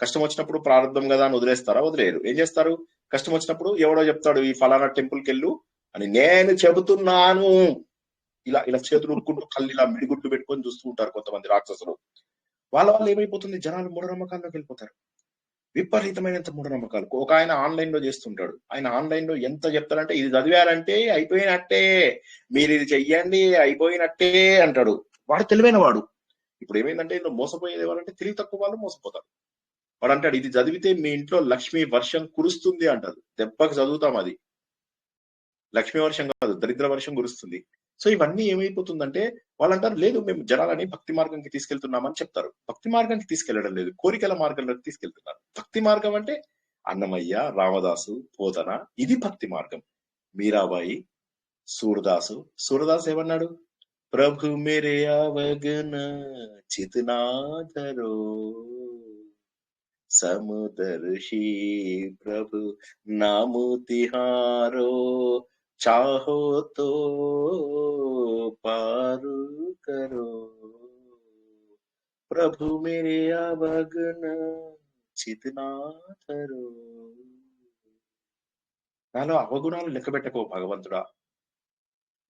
కష్టం వచ్చినప్పుడు ప్రారంధం కదా అని వదిలేస్తారా? వదిలేరు. ఏం చేస్తారు? కష్టం వచ్చినప్పుడు ఎవడో చెప్తాడు ఈ ఫలానా టెంపుల్కి వెళ్ళు అని, నేను చెబుతున్నాను, ఇలా చేతులు ఉడుకుంటూ కళ్ళు ఇలా మిడిగుట్టు పెట్టుకొని చూస్తూ ఉంటారు కొంతమంది రాక్షసులు. వాళ్ళ ఏమైపోతుంది? జనాలు మూఢనమ్మకాల్లోకి వెళ్ళిపోతారు. విపరీతమైనంత మూఢనమ్మకాలు. ఒక ఆయన ఆన్లైన్ లో చేస్తుంటాడు. ఆయన ఆన్లైన్ లో ఎంత చెప్తారంటే ఇది చదివారంటే అయిపోయినట్టే, మీరు ఇది చెయ్యండి అయిపోయినట్టే అంటాడు. వాడు తెలివైన వాడు. ఇప్పుడు ఏమైందంటే ఇందులో మోసపోయేది ఎవరంటే తెలివి తక్కువ వాళ్ళు మోసపోతారు. వాడు అంటాడు ఇది చదివితే మీ ఇంట్లో లక్ష్మీ వర్షం కురుస్తుంది అంటారు. దెబ్బకి చదువుతాం, అది లక్ష్మీ వర్షం కాదు, దరిద్ర వర్షం కురుస్తుంది. సో ఇవన్నీ ఏమైపోతుందంటే వాళ్ళు అంటారు లేదు మేము జనాలని భక్తి మార్గంకి తీసుకెళ్తున్నామని చెప్తారు. భక్తి మార్గానికి తీసుకెళ్లడం లేదు, కోరికల మార్గంలోకి తీసుకెళ్తున్నారు. భక్తి మార్గం అంటే అన్నమయ్య, రామదాసు, పోతన, ఇది భక్తి మార్గం. మీరాబాయి, సూరదాసు ఏమన్నాడు? ప్రభు మేరే అవగన చితనా ధరో సముదర్శి ప్రభు నాము తిహారో చాహో తో పారు కరో ప్రభు మేరే అవగన చితనా ధరో. నాలో అవగుణాలు లెక్క పెట్టకో భగవంతుడా,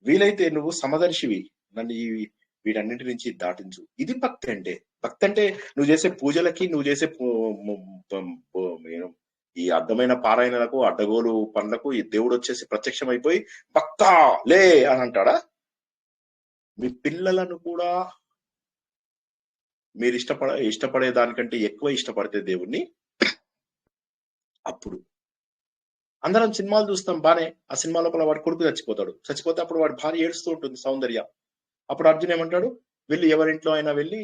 వీలైతే నువ్వు సమదర్శివి, నన్ను వీటన్నింటి నుంచి దాటించు. ఇది భక్తి అంటే. భక్తి అంటే నువ్వు చేసే పూజలకి, నువ్వు చేసే ఈ అడ్డమైన పారాయణలకు, అడ్డగోలు పనులకు ఈ దేవుడు వచ్చేసి ప్రత్యక్షమైపోయి భక్తా లే అని అంటాడా? మీ పిల్లలను కూడా మీరు ఇష్టపడే దానికంటే ఎక్కువ ఇష్టపడితే దేవుణ్ణి, అప్పుడు అందరం సినిమాలు చూస్తాం బానే, ఆ సినిమా లోపల వాడి కొడుకు చచ్చిపోతే అప్పుడు వాడి భార్య ఏడుస్తూ ఉంటుంది, సౌందర్య. అప్పుడు అర్జున్ ఏమంటాడు? వెళ్ళి ఎవరింట్లో అయినా వెళ్ళి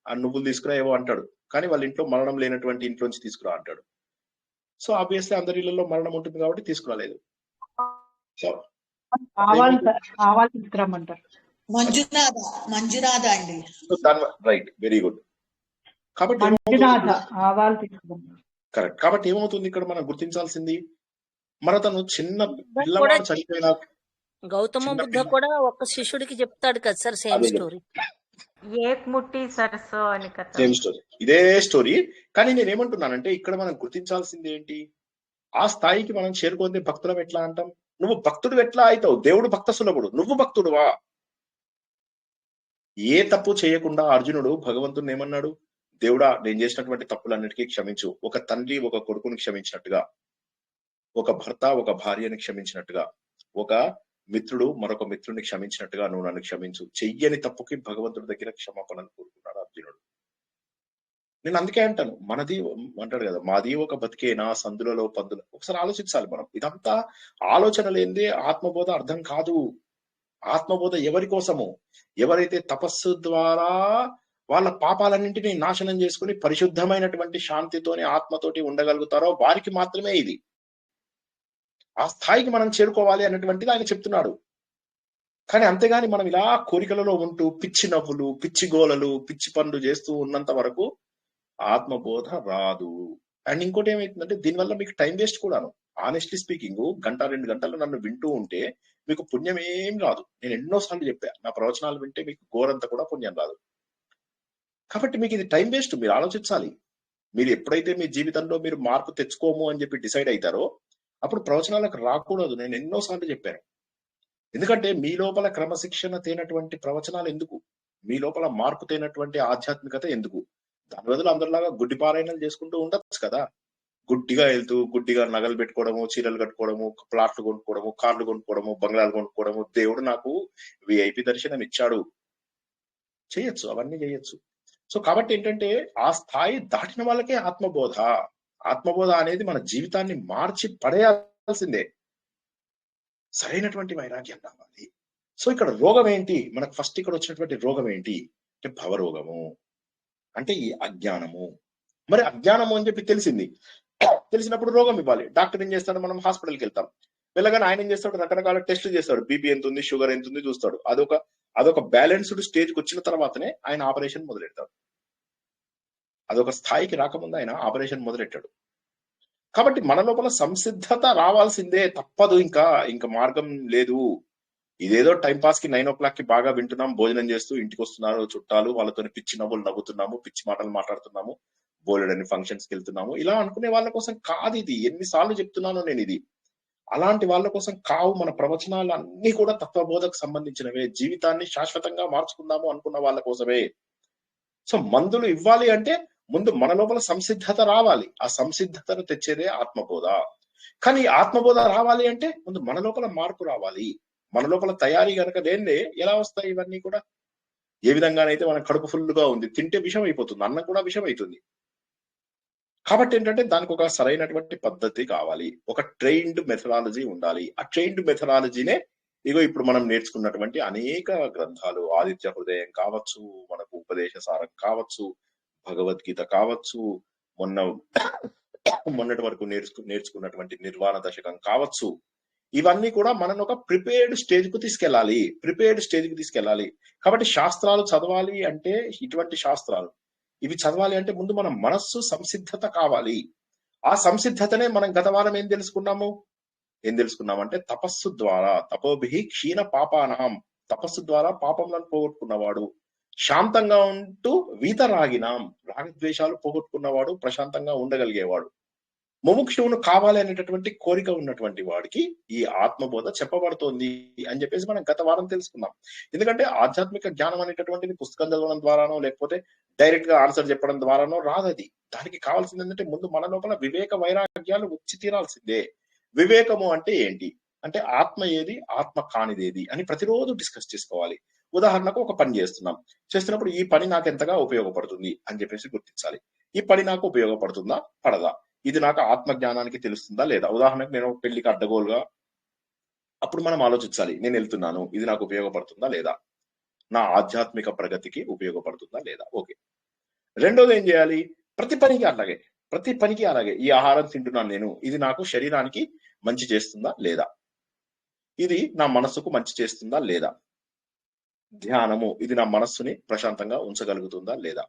ఆ నువ్వులు తీసుకురా ఏవో అంటాడు, కానీ వాళ్ళ ఇంట్లో మరణం లేనటువంటి ఇంట్లోంచి తీసుకురా అంటాడు. సో ఆబ్వియస్లీ అందరి ఇళ్లలో మరణం ఉంటుంది కాబట్టి తీసుకురాలేదు. సో మంజునాథ అండి, రైట్, వెరీ గుడ్. కాబట్టి కరెక్ట్. కాబట్టి ఏమవుతుంది ఇక్కడ మనం గుర్తించాల్సింది, మరి తను చిన్న పిల్లవాడు చనిపోయినా, గౌతమ బుద్ధ కూడా ఒక శిష్యుడికి చెప్తాడు కదా sir, same story. Same story, ఇదే స్టోరీ. కానీ నేనేమంటున్నానంటే ఇక్కడ మనం గుర్తించాల్సింది ఏంటి, ఆ స్థాయికి మనం చేరుకుంటే భక్తులం ఎట్లా అంటాం? నువ్వు భక్తుడు ఎట్లా అవుతావు? దేవుడు భక్త సులభుడు, నువ్వు భక్తుడువా? ఏ తప్పు చేయకుండా అర్జునుడు భగవంతుని ఏమన్నాడు? దేవుడా, నేను చేసినటువంటి తప్పులన్నిటికీ క్షమించు. ఒక తండ్రి ఒక కొడుకుని క్షమించినట్టుగా, ఒక భర్త ఒక భార్యని క్షమించినట్టుగా, ఒక మిత్రుడు మరొక మిత్రుడిని క్షమించినట్టుగా నువ్వు నన్ను క్షమించు. చెయ్యని తప్పుకి భగవంతుడి దగ్గర క్షమాపణను కోరుకున్నాడు అర్జునుడు. నేను అందుకే అంటాను, మనది అంటాడు కదా, మాది ఒక బతికేనా సందులలో పందుల. ఒకసారి ఆలోచించాలి మనం. ఇదంతా ఆలోచన లేనిదే ఆత్మబోధ అర్థం కాదు. ఆత్మబోధ ఎవరి కోసము? ఎవరైతే తపస్సు ద్వారా వాళ్ళ పాపాలన్నింటినీ నాశనం చేసుకుని పరిశుద్ధమైనటువంటి శాంతితోని ఆత్మతోటి ఉండగలుగుతారో వారికి మాత్రమే ఇది. ఆ స్థాయికి మనం చేరుకోవాలి అన్నటువంటిది ఆయన చెప్తున్నాడు. కానీ అంతేగాని మనం ఇలా కోరికలలో ఉంటూ పిచ్చి నవ్వులు, పిచ్చి గోలలు, పిచ్చి పనులు చేస్తూ ఉన్నంత వరకు ఆత్మబోధ రాదు. అండ్ ఇంకోటి ఏమైతుందంటే దీనివల్ల మీకు టైం వేస్ట్ కూడాను. ఆనెస్ట్లీ స్పీకింగ్, 1-2 గంటలు నన్ను వింటూ ఉంటే మీకు పుణ్యం ఏం రాదు. నేను ఎన్నోసార్లు చెప్పా, నా ప్రవచనాలు వింటే మీకు ఘోరంత కూడా పుణ్యం రాదు. కాబట్టి మీకు ఇది టైం వేస్ట్. మీరు ఆలోచించాలి. మీరు ఎప్పుడైతే మీ జీవితంలో మీరు మార్పు తెచ్చుకోము అని చెప్పి డిసైడ్ అవుతారో అప్పుడు ప్రవచనాలకు రాకూడదు. నేను ఎన్నోసార్లు చెప్పాను. ఎందుకంటే మీ లోపల క్రమశిక్షణ తేనటువంటి ప్రవచనాలు ఎందుకు? మీ లోపల మార్పు తేనటువంటి ఆధ్యాత్మికత ఎందుకు? దాని బదులు అందరిలాగా గుడ్డి పారాయణలు చేసుకుంటూ ఉండొచ్చు కదా. గుడ్డిగా వెళ్తూ గుడ్డిగా నగలు పెట్టుకోవడము, చీరలు కట్టుకోవడము, ప్లాట్లు కొనుక్కోవడము, కార్లు కొనుక్కోవడము, బంగ్లాలు కొనుక్కోవడము, దేవుడు నాకు విఐపి దర్శనం ఇచ్చాడు, చేయొచ్చు, అవన్నీ చేయొచ్చు. సో కాబట్టి ఏంటంటే ఆ స్థాయి దాటిన వాళ్ళకే ఆత్మబోధ. ఆత్మబోధ అనేది మన జీవితాన్ని మార్చి పడేయాల్సిందే. సరైనటువంటి వైరాగ్యం రావాలి. సో ఇక్కడ రోగం ఏంటి? మనకు ఫస్ట్ ఇక్కడ వచ్చినటువంటి రోగం ఏంటి అంటే భవరోగము, అంటే ఈ అజ్ఞానము. మరి అజ్ఞానము అని చెప్పి తెలిసినప్పుడు రోగం ఇవ్వాలి. డాక్టర్ ఏం చేస్తాడు? మనం హాస్పిటల్కి వెళ్తాం. వెళ్ళగానే ఆయన ఏం చేస్తాడు? రకరకాల టెస్టులు చేస్తాడు. బీపీ ఎంత ఉంది, షుగర్ ఎంత ఉంది చూస్తాడు. అదొక బ్యాలెన్స్డ్ స్టేజ్కి వచ్చిన తర్వాతనే ఆయన ఆపరేషన్ మొదలెడతాడు. అదొక స్థాయికి రాకముందు ఆయన ఆపరేషన్ మొదలెట్టాడు. కాబట్టి మన లోపల సంసిద్ధత రావాల్సిందే, తప్పదు. ఇంకా మార్గం లేదు. ఇదేదో టైంపాస్ కి 9 o'clock బాగా వింటున్నాం, భోజనం చేస్తూ ఇంటికి వస్తున్నారు చుట్టాలు, వాళ్ళతో పిచ్చి నవ్వులు నవ్వుతున్నాము, పిచ్చి మాటలు మాట్లాడుతున్నాము, బోలెడని ఫంక్షన్స్ కి వెళ్తున్నాము, ఇలా అనుకునే వాళ్ళ కోసం కాదు ఇది. ఎన్నిసార్లు చెప్తున్నానో నేను ఇది. అలాంటి వాళ్ళ కోసం కావు మన ప్రవచనాలు అన్ని కూడా తత్వబోధకు సంబంధించినవే. జీవితాన్ని శాశ్వతంగా మార్చుకుందాము అనుకున్న వాళ్ళ కోసమే. సో మందులు ఇవ్వాలి అంటే ముందు మన లోపల సంసిద్ధత రావాలి. ఆ సంసిద్ధతను తెచ్చేదే ఆత్మబోధ. కానీ ఆత్మబోధ రావాలి అంటే ముందు మన లోపల మార్పు రావాలి. మన లోపల తయారీ కనుక లేనిదే ఎలా వస్తాయి ఇవన్నీ కూడా? ఏ విధంగానైతే మన కడుపు ఫుల్గా ఉంది, తింటే విషం అయిపోతుంది, అన్నం కూడా విషం అవుతుంది. కాబట్టి ఏంటంటే దానికి ఒక సరైనటువంటి పద్ధతి కావాలి, ఒక ట్రైన్డ్ మెథడాలజీ ఉండాలి. ఆ ట్రైన్డ్ మెథడాలజీనే ఇప్పుడు మనం నేర్చుకున్నటువంటి అనేక గ్రంథాలు, ఆదిత్య హృదయం కావచ్చు, మనకు ఉపదేశ సారం కావచ్చు, భగవద్గీత కావచ్చు, మొన్న మొన్నటి వరకు నేర్చుకున్నటువంటి నిర్వాణ దశకం కావచ్చు. ఇవన్నీ కూడా మనల్ని ఒక ప్రిపేర్డ్ స్టేజ్ కు తీసుకెళ్లాలి. కాబట్టి శాస్త్రాలు చదవాలి అంటే, ఇటువంటి శాస్త్రాలు ఇవి చదవాలి అంటే ముందు మన మనస్సు సంసిద్ధత కావాలి. ఆ సంసిద్ధతనే మనం గత వారం ఏం తెలుసుకున్నామంటే తపస్సు ద్వారా, తపోభిః క్షీణ పాపానాం, తపస్సు ద్వారా పాపములను పోగొట్టుకున్నవాడు, శాంతంగా ఉంటూ వీతరాగినాం, రాగద్వేషాలు పోగొట్టుకున్నవాడు, ప్రశాంతంగా ఉండగలిగేవాడు, ముముక్షువును కావాలి అనేటటువంటి కోరిక ఉన్నటువంటి వాడికి ఈ ఆత్మబోధ చెప్పబడుతోంది అని చెప్పేసి మనం గత వారం తెలుసుకున్నాం. ఎందుకంటే ఆధ్యాత్మిక జ్ఞానం అనేటటువంటిది పుస్తకం చదవడం ద్వారానో లేకపోతే డైరెక్ట్ గా ఆన్సర్ చెప్పడం ద్వారానో రాదది. దానికి కావాల్సింది ఏంటంటే ముందు మన లోపల వివేక వైరాగ్యాలు వచ్చి తీరాల్సిందే. వివేకము అంటే ఏంటి అంటే ఆత్మ ఏది, ఆత్మ కానిదేది అని ప్రతిరోజు డిస్కస్ చేసుకోవాలి. ఉదాహరణకు ఒక పని చేస్తున్నప్పుడు ఈ పని నాకు ఎంతగా ఉపయోగపడుతుంది అని చెప్పేసి గుర్తించాలి. ఈ పని నాకు ఉపయోగపడుతుందా పడదా, ఇది నాకు ఆత్మ జ్ఞానానికి తెలుస్తుందా లేదా. ఉదాహరణకు నేను పెళ్లికి అడ్డగోలుగా, అప్పుడు మనం ఆలోచించాలి, నేను వెళ్తున్నాను, ఇది నాకు ఉపయోగపడుతుందా లేదా, నా ఆధ్యాత్మిక ప్రగతికి ఉపయోగపడుతుందా లేదా. ఓకే. రెండోది ఏం చేయాలి, ప్రతి పనికి అలాగే ఈ ఆహారం తింటున్నాను నేను, ఇది నాకు శరీరానికి మంచి చేస్తుందా లేదా, ఇది నా మనస్సుకు మంచి చేస్తుందా లేదా. ధ్యానము, ఇది నా మనస్సుని ప్రశాంతంగా ఉంచగలుగుతుందా లేదా.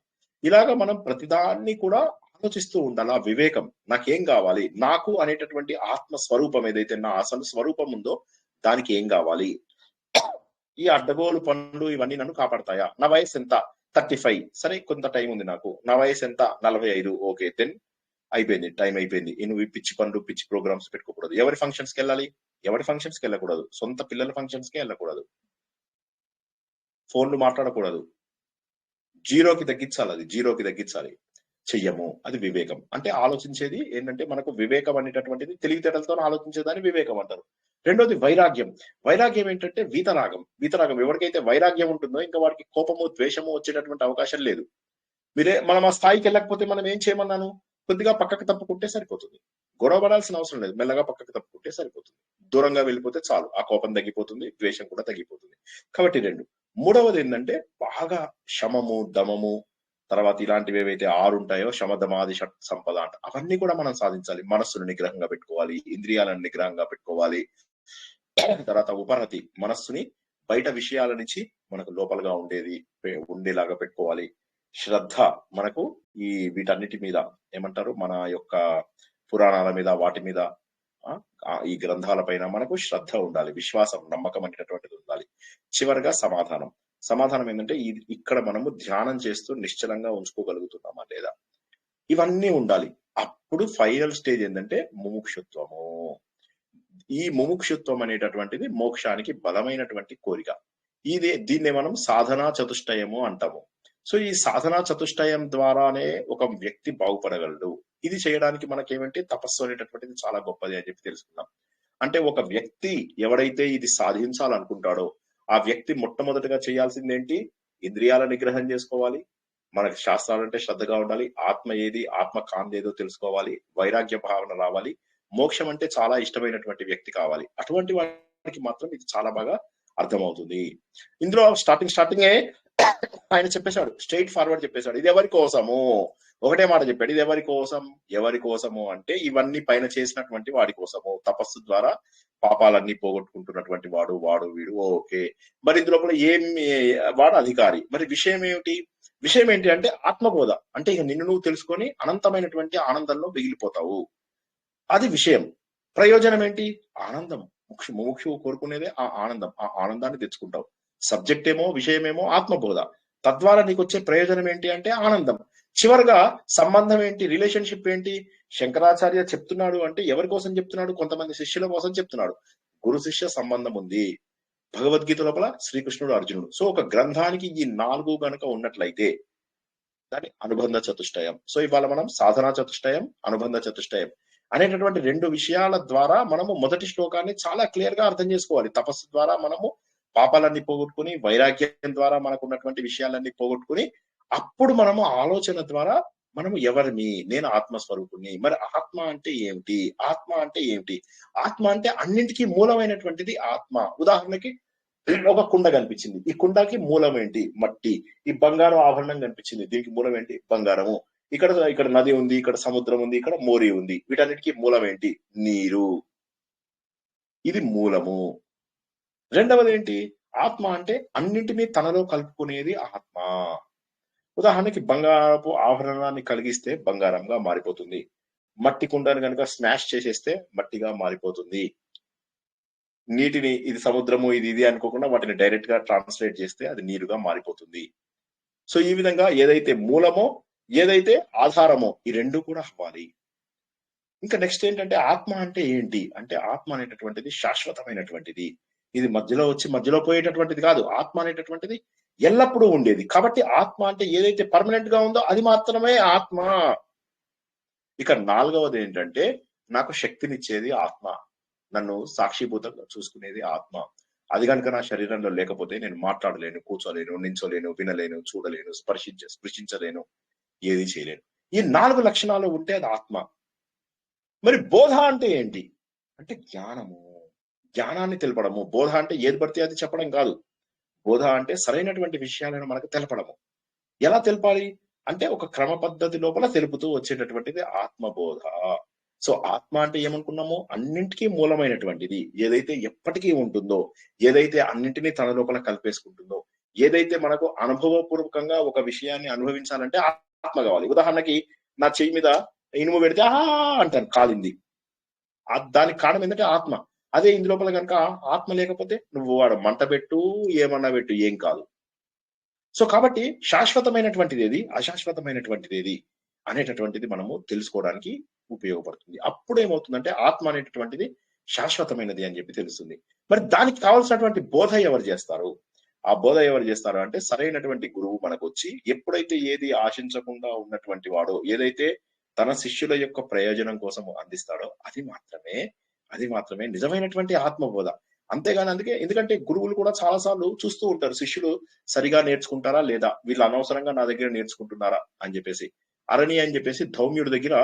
ఇలాగా మనం ప్రతిదాన్ని కూడా ఆలోచిస్తూ ఉండాలి. ఆ వివేకం, నాకేం కావాలి, నాకు అనేటటువంటి ఆత్మ స్వరూపం ఏదైతే నా అసలు స్వరూపం ఉందో దానికి ఏం కావాలి. ఈ అడ్డగోలు పనులు ఇవన్నీ నన్ను కాపాడతాయా. నా వయసు ఎంత, 35, సరే కొంత టైం ఉంది నాకు. నా వయసు ఎంత, 45, ఓకే, దెన్ అయిపోయింది, టైం అయిపోయింది. నువ్వు పిచ్చి పనులు పిచ్చి ప్రోగ్రామ్స్ పెట్టుకోకూడదు. ఎవరి ఫంక్షన్స్కి వెళ్ళాలి, ఎవరి ఫంక్షన్స్కి వెళ్ళకూడదు, సొంత పిల్లల ఫంక్షన్స్కి వెళ్ళకూడదు, ఫోన్లు మాట్లాడకూడదు, జీరోకి తగ్గించాలి. చెయ్యము. అది వివేకం. అంటే ఆలోచించేది ఏంటంటే మనకు వివేకం అనేటటువంటిది తెలివితేటలతో ఆలోచించేదాన్ని వివేకం అంటారు. రెండోది వైరాగ్యం ఏంటంటే వీతరాగం. ఎవరికైతే వైరాగ్యం ఉంటుందో ఇంకా వాడికి కోపము ద్వేషము వచ్చేటటువంటి అవకాశం లేదు. మనం ఆ స్థాయికి వెళ్ళకపోతే మనం ఏం చేయమన్నాను, కొద్దిగా పక్కకు తప్పుకుంటే సరిపోతుంది. గొడవ పడాల్సిన అవసరం లేదు, మెల్లగా పక్కకు తప్పుకుంటే సరిపోతుంది. దూరంగా వెళ్ళిపోతే చాలు, ఆ కోపం తగ్గిపోతుంది, ద్వేషం కూడా తగ్గిపోతుంది. కాబట్టి 2. మూడవది ఏంటంటే బాగా శమము, దమము, తర్వాత ఇలాంటివి ఏవైతే 6 ఉంటాయో, శమదమాది షట్ సంపద అంట, అవన్నీ కూడా మనం సాధించాలి. మనస్సును నిగ్రహంగా పెట్టుకోవాలి, ఇంద్రియాలను నిగ్రహంగా పెట్టుకోవాలి. తర్వాత ఉపరతి, మనస్సుని బయట విషయాల నుంచి మనకు లోపలగా ఉండేలాగా పెట్టుకోవాలి. శ్రద్ధ, మనకు వీటన్నిటి మీద ఏమంటారు, మన యొక్క పురాణాల మీద, వాటి మీద, ఈ గ్రంథాల పైన మనకు శ్రద్ధ ఉండాలి, విశ్వాసం, నమ్మకం అనేటటువంటిది ఉండాలి. చివరిగా సమాధానం ఏంటంటే ఇక్కడ మనము ధ్యానం చేస్తూ నిశ్చలంగా ఉంచుకోగలుగుతున్నామా లేదా, ఇవన్నీ ఉండాలి. అప్పుడు ఫైనల్ స్టేజ్ ఏంటంటే ముముక్షుత్వము. ఈ ముముక్షుత్వం అనేటటువంటిది మోక్షానికి బలమైనటువంటి కోరిక. దీన్నే మనం సాధనా చతుష్టయము అంటాము. సో ఈ సాధనా చతుష్టయం ద్వారానే ఒక వ్యక్తి బాగుపడగలడు. ఇది చేయడానికి మనకేమంటే తపస్సు అనేటటువంటిది చాలా గొప్పది అని చెప్పి తెలుసుకున్నాం. అంటే ఒక వ్యక్తి ఎవడైతే ఇది సాధించాలనుకుంటాడో ఆ వ్యక్తి మొట్టమొదటిగా చేయాల్సింది ఏంటి, ఇంద్రియాల నిగ్రహం చేసుకోవాలి, మనకి శాస్త్రాలంటే శ్రద్ధగా ఉండాలి, ఆత్మ ఏది, ఆత్మ కాందేదో తెలుసుకోవాలి, వైరాగ్య భావన రావాలి, మోక్షం అంటే చాలా ఇష్టమైనటువంటి వ్యక్తి కావాలి. అటువంటి వారికి మాత్రం ఇది చాలా బాగా అర్థమవుతుంది. ఇందులో స్టార్టింగే ఆయన చెప్పేశాడు, స్ట్రైట్ ఫార్వర్డ్ చెప్పేశాడు, ఇది ఎవరి కోసము, ఒకటే మాట చెప్పాడు, ఇది ఎవరి కోసము అంటే ఇవన్నీ పైన చేసినటువంటి వాడి కోసము. తపస్సు ద్వారా పాపాలన్నీ పోగొట్టుకుంటున్నటువంటి వాడు వీడు, ఓకే. మరి ఇందులో కూడా వాడు అధికారి. మరి విషయం ఏంటి అంటే ఆత్మబోధ. అంటే ఇక నిన్ను నువ్వు తెలుసుకొని అనంతమైనటువంటి ఆనందంలో మిగిలిపోతావు. అది విషయం. ప్రయోజనం ఏంటి, ఆనందం. ముముక్షువు కోరుకునేదే ఆ ఆనందం. ఆ ఆనందాన్ని తెచ్చుకుంటావు. సబ్జెక్ట్ ఏమో, విషయమేమో ఆత్మబోధ. తద్వారా నీకు వచ్చే ప్రయోజనం ఏంటి అంటే ఆనందం. చివరిగా సంబంధం ఏంటి, రిలేషన్షిప్ ఏంటి. శంకరాచార్య చెప్తున్నాడు అంటే ఎవరి కోసం చెప్తున్నాడు, కొంతమంది శిష్యుల కోసం చెప్తున్నాడు. గురు శిష్య సంబంధం ఉంది. భగవద్గీత లోపల శ్రీకృష్ణుడు, అర్జునుడు. సో ఒక గ్రంథానికి ఈ 4 గనుక ఉన్నట్లయితే దాని అనుబంధ చతుష్టయం. సో ఇవాళ మనం సాధనా చతుష్టయం, అనుబంధ చతుష్టయం అనేటటువంటి 2 విషయాల ద్వారా మనము మొదటి శ్లోకాన్ని చాలా క్లియర్ గా అర్థం చేసుకోవాలి. తపస్సు ద్వారా మనము పాపాలన్నీ పోగొట్టుకుని, వైరాగ్యం ద్వారా మనకు ఉన్నటువంటి విషయాలన్నీ పోగొట్టుకుని, అప్పుడు మనము ఆలోచన ద్వారా మనము ఎవరిని, నేను ఆత్మస్వరూపుణ్ణి. మరి ఆత్మ అంటే ఏమిటి, ఆత్మ అంటే అన్నింటికీ మూలమైనటువంటిది ఆత్మ. ఉదాహరణకి ఒక కుండ కనిపించింది, ఈ కుండకి మూలం ఏంటి, మట్టి. ఈ బంగారం ఆభరణం కనిపించింది, దీనికి మూలం ఏంటి, బంగారము. ఇక్కడ నది ఉంది, ఇక్కడ సముద్రం ఉంది, ఇక్కడ మోరి ఉంది. వీటన్నిటికీ మూలం ఏంటి? నీరు. ఇది మూలము. రెండవది ఏంటి? ఆత్మ అంటే అన్నింటినీ తనలో కలుపుకునేది ఆత్మ. ఉదాహరణకి బంగారపు ఆభరణాన్ని కలిగిస్తే బంగారంగా మారిపోతుంది. మట్టి కుండను కనుక స్మాష్ చేసేస్తే మట్టిగా మారిపోతుంది. నీటిని ఇది సముద్రము ఇది అనుకోకుండా వాటిని డైరెక్ట్ గా ట్రాన్స్లేట్ చేస్తే అది నీరుగా మారిపోతుంది. సో ఈ విధంగా ఏదైతే మూలమో ఏదైతే ఆధారమో ఈ రెండు కూడా అవ్వాలి. ఇంకా నెక్స్ట్ ఏంటంటే ఆత్మ అంటే ఏంటి అంటే ఆత్మ అనేటటువంటిది శాశ్వతమైనటువంటిది. ఇది మధ్యలో వచ్చి మధ్యలో పోయేటటువంటిది కాదు. ఆత్మ అనేటటువంటిది ఎల్లప్పుడూ ఉండేది. కాబట్టి ఆత్మ అంటే ఏదైతే పర్మనెంట్ గా ఉందో అది మాత్రమే ఆత్మ. ఇక నాలుగవది ఏంటంటే నాకు శక్తినిచ్చేది ఆత్మ, నన్ను సాక్షిభూతంగా చూసుకునేది ఆత్మ. అది కనుక నా శరీరంలో లేకపోతే నేను మాట్లాడలేను, కూర్చోలేను, నించోలేను, వినలేను, చూడలేను, స్పృశించలేను, ఏది చేయలేను. ఈ 4 లక్షణాలు ఉంటే అది ఆత్మ. మరి బోధ అంటే ఏంటి అంటే జ్ఞానము, జ్ఞానాన్ని తెలపడము. బోధ అంటే ఏది పడితే అది చెప్పడం కాదు. బోధ అంటే సరైనటువంటి విషయాలను మనకు తెలపడము. ఎలా తెలపాలి అంటే ఒక క్రమ పద్ధతి లోపల తెలుపుతూ వచ్చేటటువంటిది ఆత్మబోధ. సో ఆత్మ అంటే ఏమనుకున్నామో అన్నింటికీ మూలమైనటువంటిది, ఏదైతే ఎప్పటికీ ఉంటుందో, ఏదైతే అన్నింటినీ తన లోపల కలిపేసుకుంటుందో, ఏదైతే మనకు అనుభవపూర్వకంగా ఒక విషయాన్ని అనుభవించాలంటే ఆత్మ కావాలి. ఉదాహరణకి నా చెయ్యి మీద ఇనుము పెడితే అంటాను, కాలింది. దానికి కారణం ఏంటంటే ఆత్మ. అదే ఇందు లోపల కనుక ఆత్మ లేకపోతే నువ్వు వాడు మంట పెట్టు, ఏమన్నా పెట్టు, ఏం కాదు. సో కాబట్టి శాశ్వతమైనటువంటిది ఏది, అశాశ్వతమైనటువంటిది ఏది అనేటటువంటిది మనము తెలుసుకోవడానికి ఉపయోగపడుతుంది. అప్పుడు ఏమవుతుందంటే ఆత్మ అనేటటువంటిది శాశ్వతమైనది అని చెప్పి తెలుస్తుంది. మరి దానికి కావాల్సినటువంటి బోధ ఎవరు చేస్తారు? ఆ బోధ ఎవరు చేస్తారు అంటే సరైనటువంటి గురువు మనకు వచ్చి ఎప్పుడైతే ఏది ఆశించకుండా ఉన్నటువంటి వాడో, ఏదైతే తన శిష్యుల యొక్క ప్రయోజనం కోసం అందిస్తాడో అది మాత్రమే నిజమైనటువంటి ఆత్మబోధ. అంతేగాని ఎందుకంటే గురువులు కూడా చాలా సార్లు చూస్తూ ఉంటారు శిష్యులు సరిగా నేర్చుకుంటారా లేదా, వీళ్ళు అనవసరంగా నా దగ్గర నేర్చుకుంటున్నారా అని చెప్పేసి. అరణి అని చెప్పేసి ధౌమ్యుడి దగ్గర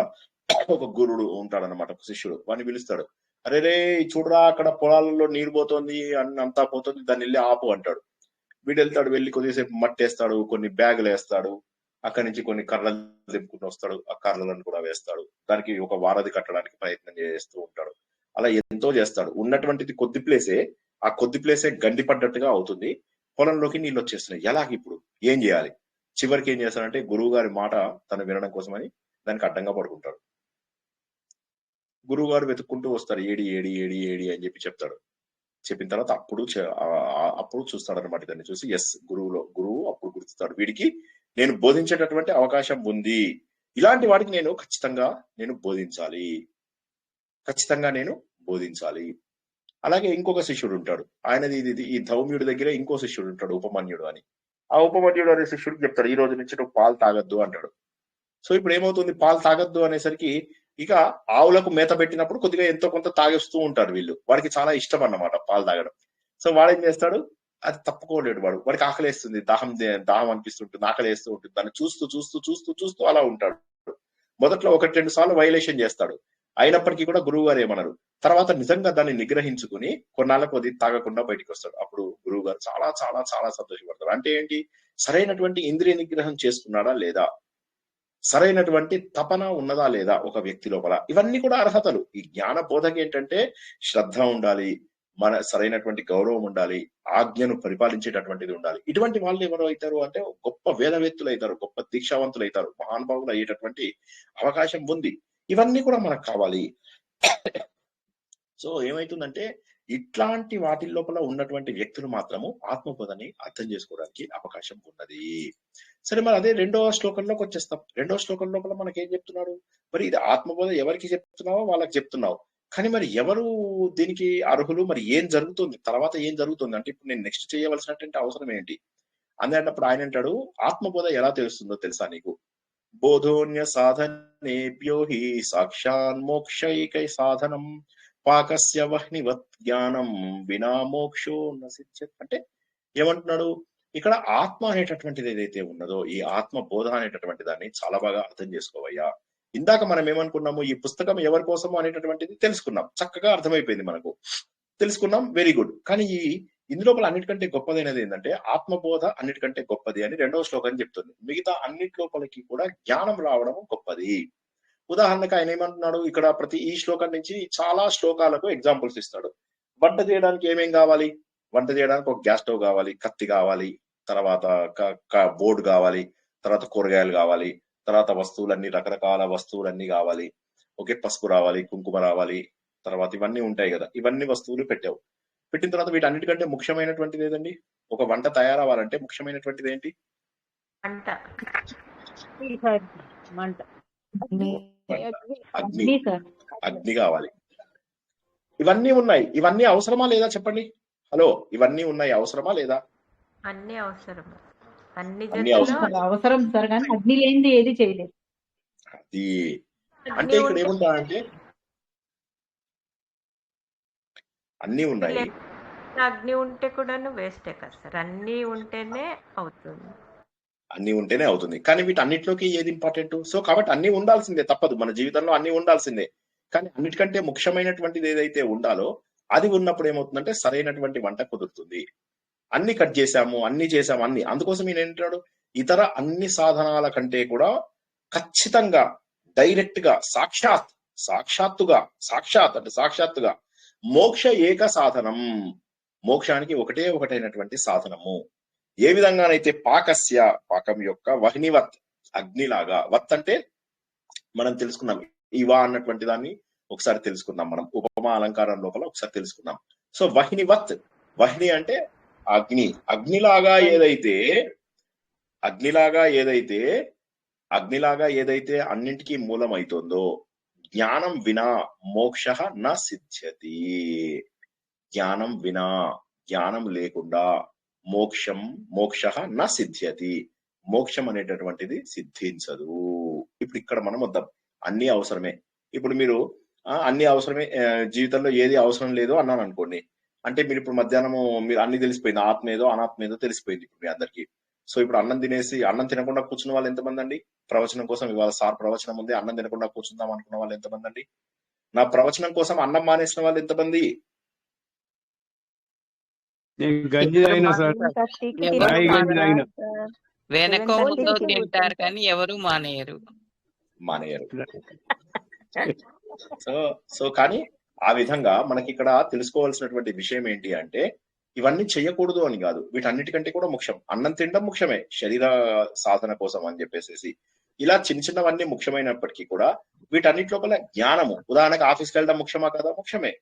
ఒక గురుడు ఉంటాడనమాట, ఒక శిష్యుడు. వాడిని పిలుస్తాడు, అరే రే చూడరా అక్కడ పొలాలలో నీరు పోతుంది, అంతా పోతుంది, దాన్ని వెళ్ళి ఆపు అంటాడు. వీడు వెళ్తాడు, వెళ్ళి కొద్దిసేపు మట్టేస్తాడు, కొన్ని బ్యాగులు వేస్తాడు, అక్కడి నుంచి కొన్ని కర్రలు దింపుకుని వస్తాడు, ఆ కర్రలను కూడా వేస్తాడు, దానికి ఒక వారధి కట్టడానికి ప్రయత్నం చేస్తూ ఉంటాడు. అలా ఎంతో చేస్తాడు. ఉన్నటువంటిది కొద్ది ప్లేసే, ఆ కొద్ది ప్లేసే గండి పడ్డట్టుగా అవుతుంది, పొలంలోకి నీళ్ళు వచ్చేస్తున్నాయి. ఎలాగ ఇప్పుడు ఏం చేయాలి? చివరికి ఏం చేస్తాడంటే గురువు గారి మాట తను వినడం కోసమని దానికి అడ్డంగా పడుకుంటాడు. గురువు గారు వెతుక్కుంటూ వస్తారు, ఏడి ఏడి ఏడి ఏడి అని చెప్పి చెప్తాడు. చెప్పిన తర్వాత అప్పుడు చూస్తాడు అనమాట. దాన్ని చూసి ఎస్ గురువు అప్పుడు గుర్తుతాడు, వీడికి నేను బోధించేటటువంటి అవకాశం ఉంది, ఇలాంటి వాడికి నేను ఖచ్చితంగా బోధించాలి. అలాగే ఇంకొక శిష్యుడు ఉంటాడు, ఆయనది ఈ ధౌమ్యుడి దగ్గర ఇంకో శిష్యుడు ఉంటాడు, ఉపమన్యుడు అని. ఆ ఉపమన్యుడు అనే శిష్యుడికి చెప్తాడు, ఈ రోజు నుంచి నువ్వు పాలు తాగొద్దు అంటాడు. సో ఇప్పుడు ఏమవుతుంది, పాలు తాగొద్దు అనేసరికి ఇక ఆవులకు మేత పెట్టినప్పుడు కొద్దిగా ఎంతో కొంత తాగేస్తూ ఉంటారు వీళ్ళు, వాడికి చాలా ఇష్టం అన్నమాట పాలు తాగడం. సో వాడేం చేస్తాడు, అది తప్పుకోలేడు, వాడికి ఆకలేస్తుంది, దాహం అనిపిస్తుంటుంది, ఆకలేస్తూ ఉంటుంది, దాన్ని చూస్తూ అలా ఉంటాడు. మొదట్లో 1-2 సార్లు వైలేషన్ చేస్తాడు, అయినప్పటికీ కూడా గురువు గారు ఏమన్నారు. తర్వాత నిజంగా దాన్ని నిగ్రహించుకుని కొన్నాళ్ళకు అది తాగకుండా బయటికి వస్తాడు. అప్పుడు గురువు గారు చాలా చాలా చాలా సంతోషపడతారు. అంటే ఏంటి, సరైనటువంటి ఇంద్రియ నిగ్రహం చేసుకున్నాడా లేదా, సరైనటువంటి తపన ఉన్నదా లేదా ఒక వ్యక్తి లోపల, ఇవన్నీ కూడా అర్హతలు. ఈ జ్ఞాన బోధకి ఏంటంటే శ్రద్ధ ఉండాలి, మన సరైనటువంటి గౌరవం ఉండాలి, ఆజ్ఞను పరిపాలించేటటువంటిది ఉండాలి. ఇటువంటి వాళ్ళు ఎవరు అవుతారు అంటే గొప్ప వేదవేత్తులు అవుతారు, గొప్ప దీక్షావంతులు అవుతారు, మహానుభావులు అయ్యేటటువంటి అవకాశం ఉంది. ఇవన్నీ కూడా మనకు కావాలి. సో ఏమైతుందంటే ఇట్లాంటి వాటి లోపల ఉన్నటువంటి వ్యక్తులు మాత్రము ఆత్మబోధని అర్థం చేసుకోవడానికి అవకాశం ఉన్నది. సరే, మరి అదే 2వ శ్లోకంలోకి వచ్చేస్తాం. 2వ శ్లోకం లోపల మనకేం చెప్తున్నాడు, మరి ఇది ఆత్మబోధ ఎవరికి చెప్తున్నావో వాళ్ళకి చెప్తున్నావు, కానీ మరి ఎవరు దీనికి అర్హులు, మరి ఏం జరుగుతుంది తర్వాత, ఏం జరుగుతుంది అంటే ఇప్పుడు నేను నెక్స్ట్ చేయవలసినటువంటి అవసరం ఏంటి అనేటప్పుడు ఆయన అంటాడు, ఆత్మబోధ ఎలా తెలుస్తుందో తెలుసా నీకు, బోధోన్య సాధనేభ్యో హి సాక్షాన్ మోక్షైకై సాధనం పాకస్య వహ్నివత్ జ్ఞానం వినా మోక్షో నసిద్ధ్యత్. అంటే ఏమంటున్నాడు ఇక్కడ, ఆత్మ అనేటటువంటిది ఏదైతే ఉన్నదో ఈ ఆత్మ బోధ అనేటటువంటి దాన్ని చాలా బాగా అర్థం చేసుకోవయ్యా. ఇందాక మనం ఏమనుకున్నాము, ఈ పుస్తకం ఎవరి కోసము అనేటటువంటిది తెలుసుకున్నాం, చక్కగా అర్థమైపోయింది, మనకు తెలుసుకున్నాం, వెరీ గుడ్. కానీ ఇందులోపల అన్నిటికంటే గొప్పదైనది ఏంటంటే ఆత్మబోధ అన్నిటికంటే గొప్పది అని 2వ శ్లోకం చెప్తుంది. మిగతా అన్నిటి లోపలికి కూడా జ్ఞానం రావడం గొప్పది. ఉదాహరణకు ఆయన ఏమంటున్నాడు ఇక్కడ ఈ శ్లోకం నుంచి చాలా శ్లోకాలకు ఎగ్జాంపుల్స్ ఇస్తాడు. వంట చేయడానికి ఏమేం కావాలి? వంట చేయడానికి ఒక గ్యాస్ స్టవ్ కావాలి, కత్తి కావాలి, తర్వాత బోర్డు కావాలి, తర్వాత కూరగాయలు కావాలి, తర్వాత వస్తువులన్నీ రకరకాల వస్తువులన్నీ కావాలి. ఓకే, పసుపు రావాలి, కుంకుమ రావాలి, తర్వాత ఇవన్నీ ఉంటాయి కదా. ఇవన్నీ వస్తువులు పెట్టావు. పెట్టిన తర్వాత వీటన్నిటికంటే ముఖ్యమైనటువంటిది ఏదండి? ఒక వంట తయారవ్వాలంటే ముఖ్యమైనటువంటిది ఏంటి? అగ్ని కావాలి. ఇవన్నీ ఉన్నాయి. ఇవన్నీ అవసరమా లేదా చెప్పండి? హలో, ఇవన్నీ ఉన్నాయి, అవసరమా లేదా? అన్ని అవసరం. అన్ని అవసరం సార్, కానీ అగ్ని లేనిది ఏది చేయలేదు. అది అంటే ఇక్కడ ఏముంటాయంటే అన్ని ఉన్నాయి. అగ్ని ఉంటే కూడా వేస్టే కదా సార్, అన్ని ఉంటేనే అవుతుంది. అన్ని ఉంటేనే అవుతుంది. కానీ వీటన్నిటిలోకి ఏది ఇంపార్టెంట్? సో కాబట్టి అన్ని ఉండాల్సిందే, తప్పదు. మన జీవితంలో అన్ని ఉండాల్సిందే. కానీ అన్నిటికంటే ముఖ్యమైనటువంటిది ఏదైతే ఉండాలో అది ఉన్నప్పుడు ఏమవుతుందంటే సరైనటువంటి వంట కుదురుతుంది. అన్ని కట్ చేసాము, అన్ని చేసాము, అన్ని. అందుకోసం ఈయన ఏంటాడు, ఇతర అన్ని సాధనాల కంటే కూడా ఖచ్చితంగా డైరెక్ట్ గా సాక్షాత్తుగా మోక్ష ఏక సాధనం, మోక్షానికి ఒకటైనటువంటి సాధనము. ఏ విధంగానైతే పాకం యొక్క వహ్నివత్, అగ్నిలాగా. వత్ అంటే మనం తెలుసుకున్నాం, ఇవా అన్నటువంటి దాన్ని ఒకసారి తెలుసుకుందాం. మనం ఉపమా అలంకారం లోపల ఒకసారి తెలుసుకుందాం. సో వహ్నివత్, వహ్ని అంటే అగ్ని. అగ్నిలాగా ఏదైతే అన్నింటికీ మూలమైతుందో, జ్ఞానం వినా మోక్ష న సిద్ధ్యతి. జ్ఞానం లేకుండా మోక్ష న సిద్ధ్యతి, మోక్షం అనేటటువంటిది సిద్ధించదు. ఇప్పుడు ఇక్కడ మనం వద్దాం, అన్ని అవసరమే. ఇప్పుడు మీరు అన్ని అవసరమే, జీవితంలో ఏది అవసరం లేదో అన్నాను అనుకోండి, అంటే మీరు ఇప్పుడు మధ్యాహ్నము మీరు అన్ని తెలిసిపోయింది, ఆత్మ ఏదో అనాత్మ ఏదో తెలిసిపోయింది ఇప్పుడు మీ అందరికి. సో ఇప్పుడు అన్నం తినకుండా కూర్చున్న వాళ్ళు ఎంతమంది అండి? ప్రవచనం కోసం ఇవాళ సార్ ప్రవచనం ఉంది, అన్నం తినకుండా కూర్చుందాం అనుకున్న వాళ్ళు ఎంతమంది అండి? నా ప్రవచనం కోసం అన్నం మానేసిన వాళ్ళు ఎంతమంది? వెనకో ముందో తింటారు కానీ ఎవరు మానేయరు. సో కానీ ఆ విధంగా మనకి ఇక్కడ తెలుసుకోవాల్సినటువంటి విషయం ఏంటి అంటే, ఇవన్నీ చెయ్యకూడదు అని కాదు, వీటన్నిటికంటే కూడా ముఖ్యం. అన్నం తినడం ముఖ్యమే శరీర సాధన కోసం అని చెప్పేసి, ఇలా చిన్నవన్నీ ముఖ్యమైనప్పటికీ కూడా వీటన్నిటి లోపల జ్ఞానము. ఉదాహరణకు ఆఫీస్కి వెళ్ళడం ముఖ్యమా కదా? ముఖ్యమే.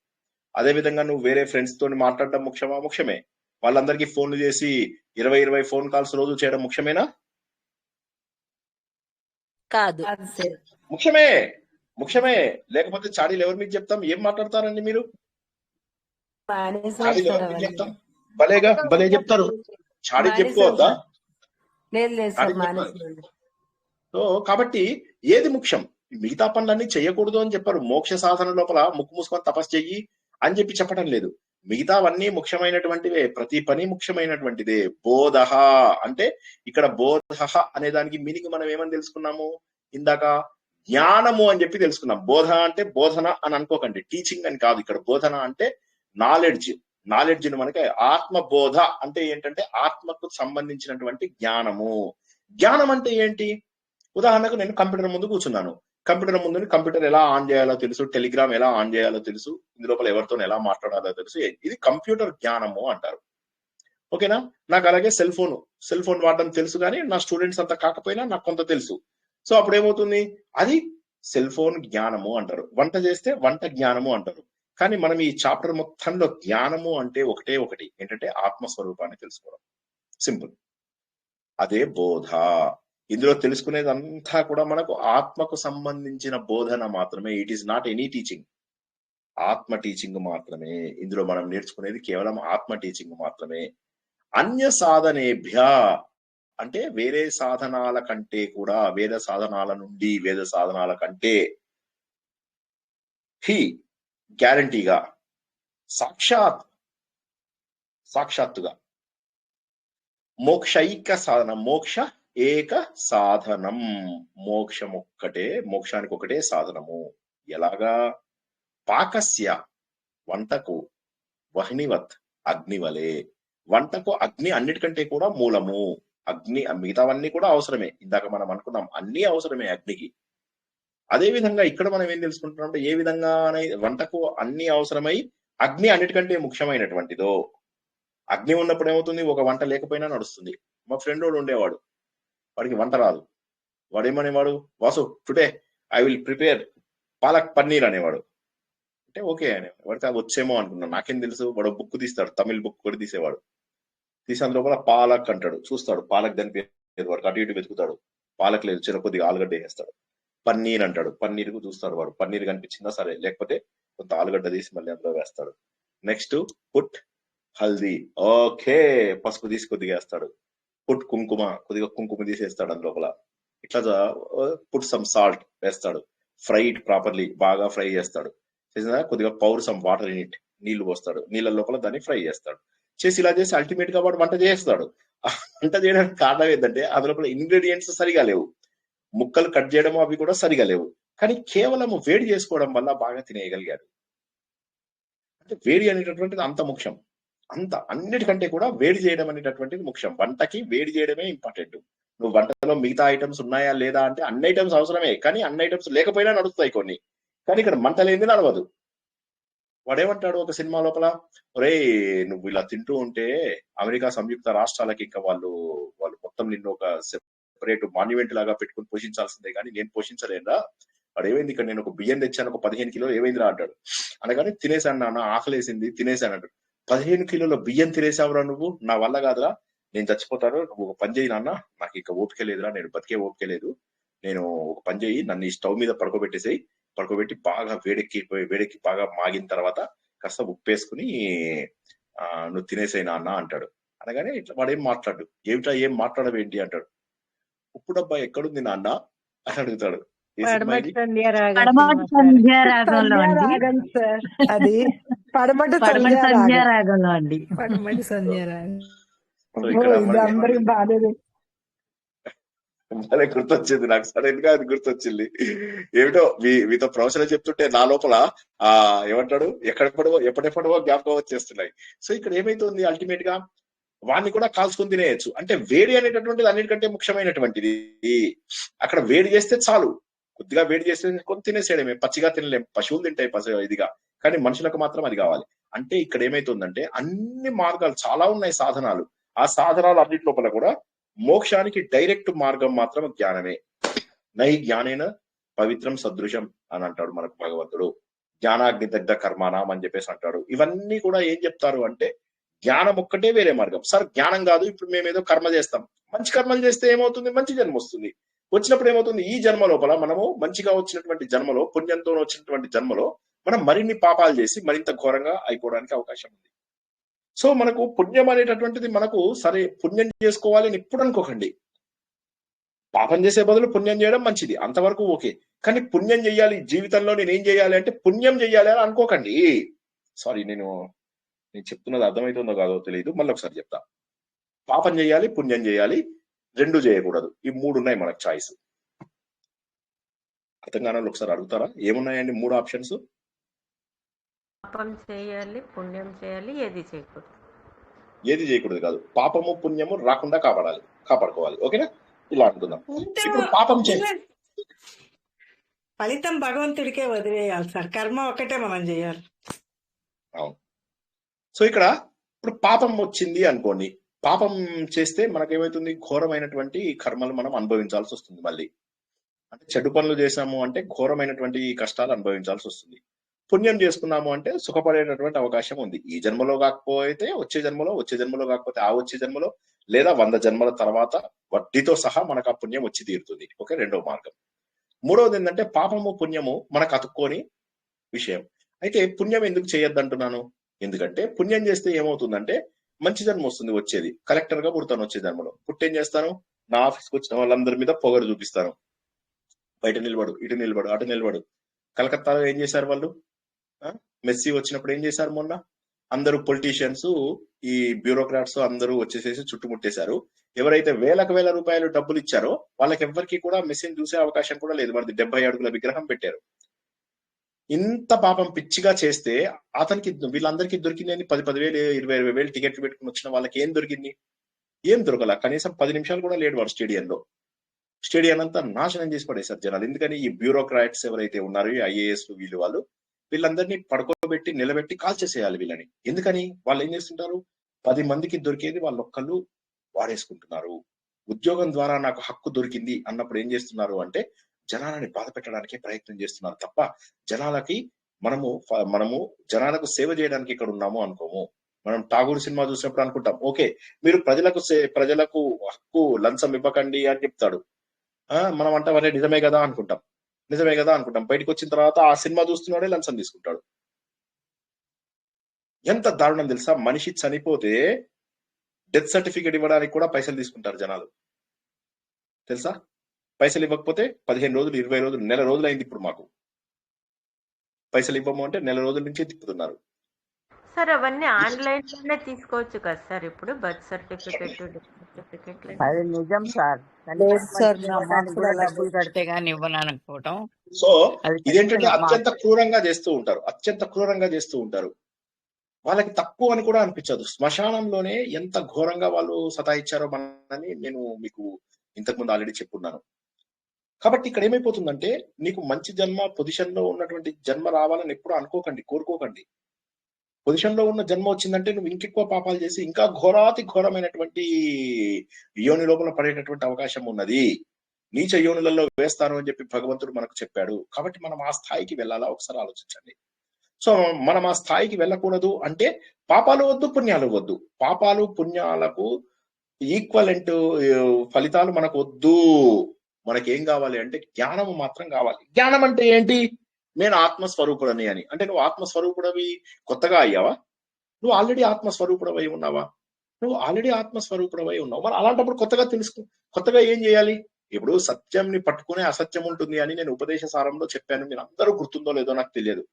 అదే విధంగా నువ్వు వేరే ఫ్రెండ్స్ తోని మాట్లాడడం ముఖ్యమా? ముఖ్యమే. వాళ్ళందరికీ ఫోన్లు చేసి 20 ఫోన్ కాల్స్ రోజు చేయడం ముఖ్యమేనా? కాదు. ముఖ్యమే. లేకపోతే చాడీలు ఎవరి మీద చెప్తాం? ఏం మాట్లాడతారండి మీరు? చాడీలు ఎవరి మీద చెప్తాం? భలే చెప్తారు. చాడీ చెప్పుకోవద్దా? సో కాబట్టి ఏది ముఖ్యం? మిగతా పనులన్నీ చెయ్యకూడదు అని చెప్పారు. మోక్ష సాధన లోపల ముక్కు మూసుకొని తపస్సు చెయ్యి అని చెప్పడం లేదు. మిగతావన్నీ ముఖ్యమైనటువంటివే, ప్రతి పని ముఖ్యమైనటువంటిదే. బోధ అంటే ఇక్కడ బోధ అనే దానికి మీనింగ్ మనం ఏమని తెలుసుకున్నాము ఇందాక? జ్ఞానము అని చెప్పి తెలుసుకున్నాం. బోధ అంటే బోధన అని అనుకోకండి, టీచింగ్ అని కాదు. ఇక్కడ బోధన అంటే నాలెడ్జ్ ని మనకి ఆత్మబోధ అంటే ఏంటంటే ఆత్మకు సంబంధించినటువంటి జ్ఞానము. జ్ఞానం అంటే ఏంటి? ఉదాహరణకు నేను కంప్యూటర్ ముందు కూర్చున్నాను. కంప్యూటర్ ఎలా ఆన్ చేయాలో తెలుసు, టెలిగ్రామ్ ఎలా ఆన్ చేయాలో తెలుసు, ఇందులోపల ఎవరితో ఎలా మాట్లాడాలో తెలుసు. ఇది కంప్యూటర్ జ్ఞానము అంటారు. ఓకేనా? నాకు అలాగే సెల్ ఫోన్ వాడడం తెలుసు, కానీ నా స్టూడెంట్స్ అంతా కాకపోయినా నాకు కొంత తెలుసు. సో అప్పుడు ఏమవుతుంది? అది సెల్ ఫోన్ జ్ఞానము అంటారు. వంట చేస్తే వంట జ్ఞానము అంటారు. కానీ మనం ఈ చాప్టర్ మొత్తంలో జ్ఞానము అంటే ఒకటి ఏంటంటే ఆత్మస్వరూపాన్ని తెలుసుకోవడం. సింపుల్. అదే బోధ. ఇందులో తెలుసుకునేదంతా కూడా మనకు ఆత్మకు సంబంధించిన బోధన మాత్రమే. It is not any teaching. ఆత్మ టీచింగ్ మాత్రమే. ఇందులో మనం నేర్చుకునేది కేవలం ఆత్మ టీచింగ్ మాత్రమే. అన్య సాధనేభ్య అంటే వేరే సాధనాల కంటే కూడా, వేద సాధనాల నుండి, వేద సాధనాల కంటే గ్యారంటీగా సాక్షాత్తుగా మోక్షైక సాధనం, మోక్ష ఏక సాధనం, మోక్షానికి ఒకటే సాధనము. ఎలాగా? పాకస్య వంటకు, వహ్నివత్ అగ్నివలే. వంటకు అగ్ని అన్నిటికంటే కూడా మూలము. అగ్ని మిగతావన్నీ కూడా అవసరమే. ఇందాక మనం అనుకున్నాం అన్ని అవసరమే అగ్నికి. అదే విధంగా ఇక్కడ మనం ఏం తెలుసుకుంటున్నాం అంటే ఏ విధంగా వంటకు అన్ని అవసరమై అగ్ని అన్నిటికంటే ముఖ్యమైనటువంటిదో. అగ్ని ఉన్నప్పుడు ఏమవుతుంది, ఒక వంట లేకపోయినా నడుస్తుంది. మా ఫ్రెండ్ వాడు ఉండేవాడు, వాడికి వంట రాదు. వాడు ఏమనేవాడు, Vasu today I will prepare palak paneer అనేవాడు. అంటే ఓకే అనేవాడు. వాడికి అది వచ్చేమో అనుకున్నాను, నాకేం తెలుసు. వాడు బుక్ తీస్తాడు, తమిళ్ బుక్ కూడా తీసేవాడు. తీసి అందులో కూడా పాలక్ అంటాడు, చూస్తాడు పాలక్ దాని పేరు, వాడికి అటు ఇటు వెతుకుతాడు, పాలక్ లేదు, చిన్న కొద్దిగా ఆలుగడ్డ వేస్తాడు. పన్నీర్ అంటాడు, పన్నీర్ కు చూస్తాడు వాడు, పన్నీర్ కనిపించిందా సరే, లేకపోతే కొంత ఆలుగడ్డ తీసి మళ్ళీ అందులో వేస్తాడు. నెక్స్ట్ పుట్ హల్దీ, ఓకే పసుపు తీసి కొద్దిగా వేస్తాడు. పుట్ కుంకుమ, కొద్దిగా కుంకుమ తీసేస్తాడు అందులోపల. ఇట్లా పుట్ సమ్ సాల్ట్ వేస్తాడు. ఫ్రై ఇట్ ప్రాపర్లీ, బాగా ఫ్రై చేస్తాడు. చేసిన కొద్దిగా pour some water in it, నీళ్లు పోస్తాడు, నీళ్ళ లోపల దాన్ని ఫ్రై చేస్తాడు. చేసి ఇలా చేసి అల్టిమేట్ గా వాడు వంట చేస్తాడు. వంట చేయడానికి కారణం ఏంటంటే అందులోపల ఇంగ్రీడియంట్స్ సరిగా లేవు, ముక్కలు కట్ చేయడం అవి కూడా సరిగా లేవు. కానీ కేవలం వేడి చేసుకోవడం వల్ల బాగా తినేయగలిగాడు. అంటే వేడి అనేటటువంటిది అంత ముఖ్యం. అంత అన్నిటికంటే కూడా వేడి చేయడం అనేటటువంటిది ముఖ్యం. వంటకి వేడి చేయడమే ఇంపార్టెంట్. నువ్వు వంటలో మిగతా ఐటమ్స్ ఉన్నాయా లేదా అంటే అన్ని ఐటమ్స్ అవసరమే, కానీ అన్ని ఐటమ్స్ లేకపోయినా నడుస్తాయి కొన్ని. కానీ ఇక్కడ మంట లేనిది నడవదు. వాడేమంటాడు ఒక సినిమా లోపల, ఒరే నువ్వు ఇలా తింటూ ఉంటే అమెరికా సంయుక్త రాష్ట్రాలకి ఇంకా వాళ్ళు మొత్తం నిన్ను ఒక సెపరేట్ మాన్యుమెంట్ లాగా పెట్టుకుని పోషించాల్సిందే, కానీ నేను పోషించలేదా. వాడు ఏమైంది, ఇక్కడ నేను ఒక బియ్యం తెచ్చాను, ఒక 15 కిలోలు ఏమైందిరా అంటాడు. అనగానే తినేసాను నాన్న, ఆకలేసింది తినేసాను అంటాడు. 15 కిలోల బియ్యం తినేసావురా నువ్వు, నా వల్ల కాదురా, నేను చచ్చిపోతాను, నువ్వు ఒక పని చేయి నాన్న, నాకు ఇంకా ఓపిక లేదురా, నేను బతికే ఓపిక లేదు, నేను ఒక పని చేయి, నన్ను ఈ స్టవ్ మీద పడుకోబెట్టేసేయి, పడుకోబెట్టి బాగా వేడెక్కి బాగా మాగిన తర్వాత కాస్త ఉప్పేసుకుని నువ్వు తినేసేయి నాన్న అంటాడు. అనగానే ఇట్లా వాడేం మాట్లాడు, ఏమిటా ఏం మాట్లాడవేంటి అంటాడు. ఉప్పు డబ్బా ఎక్కడుంది నాన్న అని అడుగుతాడు. పడమటి సంధ్యారాగం పడమటి సంధ్యారాగంలో అండి. సంధ్యారాగం సార్, అది పడమటి పడమటి సంధ్యారాగం. సంధ్యారాగంలో అండి. పడమటి సంధ్యారాగం. సో ఇక్కడ ఇది అందరికి బాగాలేదు. భలే గుర్తొచ్చింది నాకు, సడన్ గా అది గుర్తొచ్చింది. ఏమిటో మీతో ప్రొఫెసర్ చెప్తుంటే నా లోపల ఏమంటాడు ఎప్పటికో జ్ఞాపకం వచ్చేస్తున్నాయి. సో ఇక్కడ ఏమైతుంది, అల్టిమేట్ గా వాడిని కూడా కాల్చుకొని తినేయచ్చు. అంటే వేడి అనేటటువంటిది అన్నిటికంటే ముఖ్యమైనటువంటిది. అక్కడ వేడి చేస్తే చాలు, కొద్దిగా వేడి చేస్తే కొన్ని తినేసేయడమే, పచ్చిగా తినలేం, పశువులు తింటాయి ఇదిగా, కానీ మనుషులకు మాత్రం అది కావాలి. అంటే ఇక్కడ ఏమైతుందంటే అన్ని మార్గాలు చాలా ఉన్నాయి, సాధనాలు. ఆ సాధనాలు అన్నిటి లోపల కూడా మోక్షానికి డైరెక్ట్ మార్గం మాత్రం జ్ఞానమే. నై జ్ఞానేన పవిత్రం సదృశం అని అంటాడు మనకు భగవంతుడు. జ్ఞానాగ్ని దగ్ధ కర్మాణం అని చెప్పేసి అంటాడు. ఇవన్నీ కూడా ఏం చెప్తారు అంటే జ్ఞానం ఒక్కటే వేరే మార్గం. సార్ జ్ఞానం కాదు, ఇప్పుడు మేము ఏదో కర్మ చేస్తాం, మంచి కర్మలు చేస్తే ఏమవుతుంది, మంచి జన్మ వస్తుంది. వచ్చినప్పుడు ఏమవుతుంది, ఈ జన్మ లోపల మనము మంచిగా వచ్చినటువంటి జన్మలో, పుణ్యంతో వచ్చినటువంటి జన్మలో మనం మరిన్ని పాపాలు చేసి మరింత ఘోరంగా అయిపోవడానికి అవకాశం ఉంది. సో మనకు పుణ్యం అనేటటువంటిది మనకు సరే పుణ్యం చేసుకోవాలి అని ఇప్పుడు అనుకోకండి. పాపం చేసే బదులు పుణ్యం చేయడం మంచిది, అంతవరకు ఓకే. కానీ పుణ్యం చేయాలి జీవితంలో, నేను ఏం చేయాలి అంటే పుణ్యం చేయాలి అని అనుకోకండి. సారీ, నేను చెప్తున్నది అర్థమవుతుందో కాదో తెలియదు, మళ్ళీ ఒకసారి చెప్తా. పాపం చేయాలి, పుణ్యం చేయాలి, రెండు చేయకూడదు. ఈ 3 ఉన్నాయి మనకు చాయిస్. అర్థం కాని వాళ్ళు ఒకసారి అడుగుతారా, ఏమున్నాయండి 3 ఆప్షన్స్? పాపం చేయాలి, పుణ్యం చేయాలి, ఏది చేయకూడదు. ఏది చేయకూడదు కాదు, పాపము పుణ్యము రాకుండా కాపాడుకోవాలి. ఓకేనా, ఇలా అనుకుందాం. ఇప్పుడు పాపం చేయాలి, ఫలితం భగవంతుడికే వదిలేయాలి సార్, కర్మ ఒకటే మనం చేయాలి. అవును. సో ఇక్కడ ఇప్పుడు పాపం వచ్చింది అనుకోండి, పాపం చేస్తే మనకేమవుతుంది, ఘోరమైనటువంటి కర్మలు మనం అనుభవించాల్సి వస్తుంది. మళ్ళీ అంటే చెడు పనులు చేసాము అంటే ఘోరమైనటువంటి కష్టాలు అనుభవించాల్సి వస్తుంది. పుణ్యం చేసుకున్నాము అంటే సుఖపడేటటువంటి అవకాశం ఉంది. ఈ జన్మలో కాకపోతే వచ్చే జన్మలో, వచ్చే జన్మలో కాకపోతే ఆ వచ్చే జన్మలో, లేదా 100 జన్మల తర్వాత వడ్డీతో సహా మనకు ఆ పుణ్యం వచ్చి తీరుతుంది. ఓకే, రెండో మార్గం. మూడవది ఏంటంటే పాపము పుణ్యము మనకు అతుక్కోని విషయం. అయితే పుణ్యం ఎందుకు చేయొద్దంటున్నాను, ఎందుకంటే పుణ్యం చేస్తే ఏమవుతుందంటే మంచి జన్మ వస్తుంది. వచ్చేది కలెక్టర్ గా పుడతాను, వచ్చే జన్మలో పుట్టేం చేస్తాను, నా ఆఫీస్కి వచ్చిన వాళ్ళందరి మీద పొగరు చూపిస్తాను. బయట నిలబడు, ఇటు నిలబడు, అటు నిలబడు. కలకత్తాలో ఏం చేశారు వాళ్ళు, మెస్సీ వచ్చినప్పుడు ఏం చేశారు, మొన్న అందరూ పొలిటీషియన్స్, ఈ బ్యూరోక్రాట్స్ అందరూ వచ్చేసేసి చుట్టుముట్టేశారు. ఎవరైతే వేల రూపాయలు డబ్బులు ఇచ్చారో వాళ్ళకి ఎవరికి కూడా మెస్సీని చూసే అవకాశం కూడా లేదు. మరి 70 అడుగుల విగ్రహం పెట్టారు. ఇంత పాపం పిచ్చిగా చేస్తే అతనికి వీళ్ళందరికీ దొరికింది అని 10,000 20,000 టికెట్లు పెట్టుకుని వచ్చిన వాళ్ళకి ఏం దొరికింది? ఏం దొరకల. కనీసం 10 నిమిషాలు కూడా లేడు వాడు స్టేడియంలో. స్టేడియం అంతా నాశనం చేసి పడేశారు జనాలు. ఎందుకని ఈ బ్యూరోక్రాట్స్ ఎవరైతే ఉన్నారో ఈ ఐఏఎస్ వీళ్ళందరినీ పడుకోబెట్టి నిలబెట్టి కాల్ చేసేయాలి వీళ్ళని. ఎందుకని వాళ్ళు ఏం చేస్తుంటారు? 10 మందికి దొరికేది వాళ్ళొక్కళ్ళు వాడేసుకుంటున్నారు. ఉద్యోగం ద్వారా నాకు హక్కు దొరికింది అన్నప్పుడు ఏం చేస్తున్నారు అంటే జనాలని బాధ పెట్టడానికే ప్రయత్నం చేస్తున్నారు తప్ప జనాలకి మనము జనాలకు సేవ చేయడానికి ఇక్కడ ఉన్నాము అనుకోము. మనం ఠాగూర్ సినిమా చూసినప్పుడు అనుకుంటాం, ఓకే మీరు ప్రజలకు హక్కు లంచం ఇవ్వకండి అని చెప్తాడు. మనం అంటే అరే నిజమే కదా అనుకుంటాం. బయటకు వచ్చిన తర్వాత ఆ సినిమా చూస్తున్నాడే లంచం తీసుకుంటాడు. ఎంత దారుణం తెలుసా? మనిషి చనిపోతే డెత్ సర్టిఫికేట్ ఇవ్వడానికి కూడా పైసలు తీసుకుంటారు జనాలు తెలుసా? పైసలు ఇవ్వకపోతే 15 రోజులు 20 రోజులు నెల రోజులు అయింది. ఇప్పుడు మాకు పైసలు ఇవ్వము అంటే నెల రోజుల నుంచి తిప్పుతున్నారు. సార్ అవన్నీ ఆన్లైన్ లోనే తీసుకోవచ్చు కదా సార్ ఇప్పుడు బర్త్ సర్టిఫికెట్ అది నిజం సార్. కూడా డబ్బులు కడితే గానీ ఇవ్వను అనుకోవటం. సో ఇదేంటంటే అత్యంత క్రూరంగా చేస్తూ ఉంటారు. వాళ్ళకి తక్కువ అని కూడా అనిపించదు. శ్మశానంలోనే ఎంత ఘోరంగా వాళ్ళు సతాయిచ్చారో మనని నేను మీకు ఇంతకుముందు ఆల్రెడీ చెప్పున్నాను. కాబట్టి ఇక్కడ ఏమైపోతుందంటే నీకు మంచి జన్మ పొజిషన్ లో ఉన్నటువంటి జన్మ రావాలని ఎప్పుడు అనుకోకండి, కోరుకోకండి. పొజిషన్ లో ఉన్న జన్మ వచ్చిందంటే నువ్వు ఇంకెక్కువ పాపాలు చేసి ఇంకా ఘోరమైనటువంటి యోని లోపల పడేటటువంటి అవకాశం ఉన్నది. నీచ యోనులలో వేస్తాను అని చెప్పి భగవంతుడు మనకు చెప్పాడు. కాబట్టి మనం ఆ స్థాయికి వెళ్ళాలా ఒకసారి ఆలోచించండి. సో మనం ఆ స్థాయికి వెళ్ళకూడదు అంటే పాపాలు వద్దు, పుణ్యాలు వద్దు. పాపాలు పుణ్యాలకు ఈక్వలెంట్ ఫలితాలు మనకు వద్దు. మనకేం కావాలి అంటే జ్ఞానము మాత్రం కావాలి. జ్ఞానం అంటే ఏంటి? నేను ఆత్మస్వరూపుడని అని అంటే నువ్వు ఆత్మస్వరూపుడవి కొత్తగా అయ్యావా? నువ్వు ఆల్రెడీ ఆత్మస్వరూపుడవై ఉన్నావా? మరి అలాంటప్పుడు కొత్తగా ఏం చేయాలి? ఇప్పుడు సత్యంని పట్టుకునే అసత్యం ఉంటుంది అని నేను ఉపదేశ సారంలో చెప్పాను. మీరు అందరూ గుర్తుందో లేదో నాకు తెలియదు.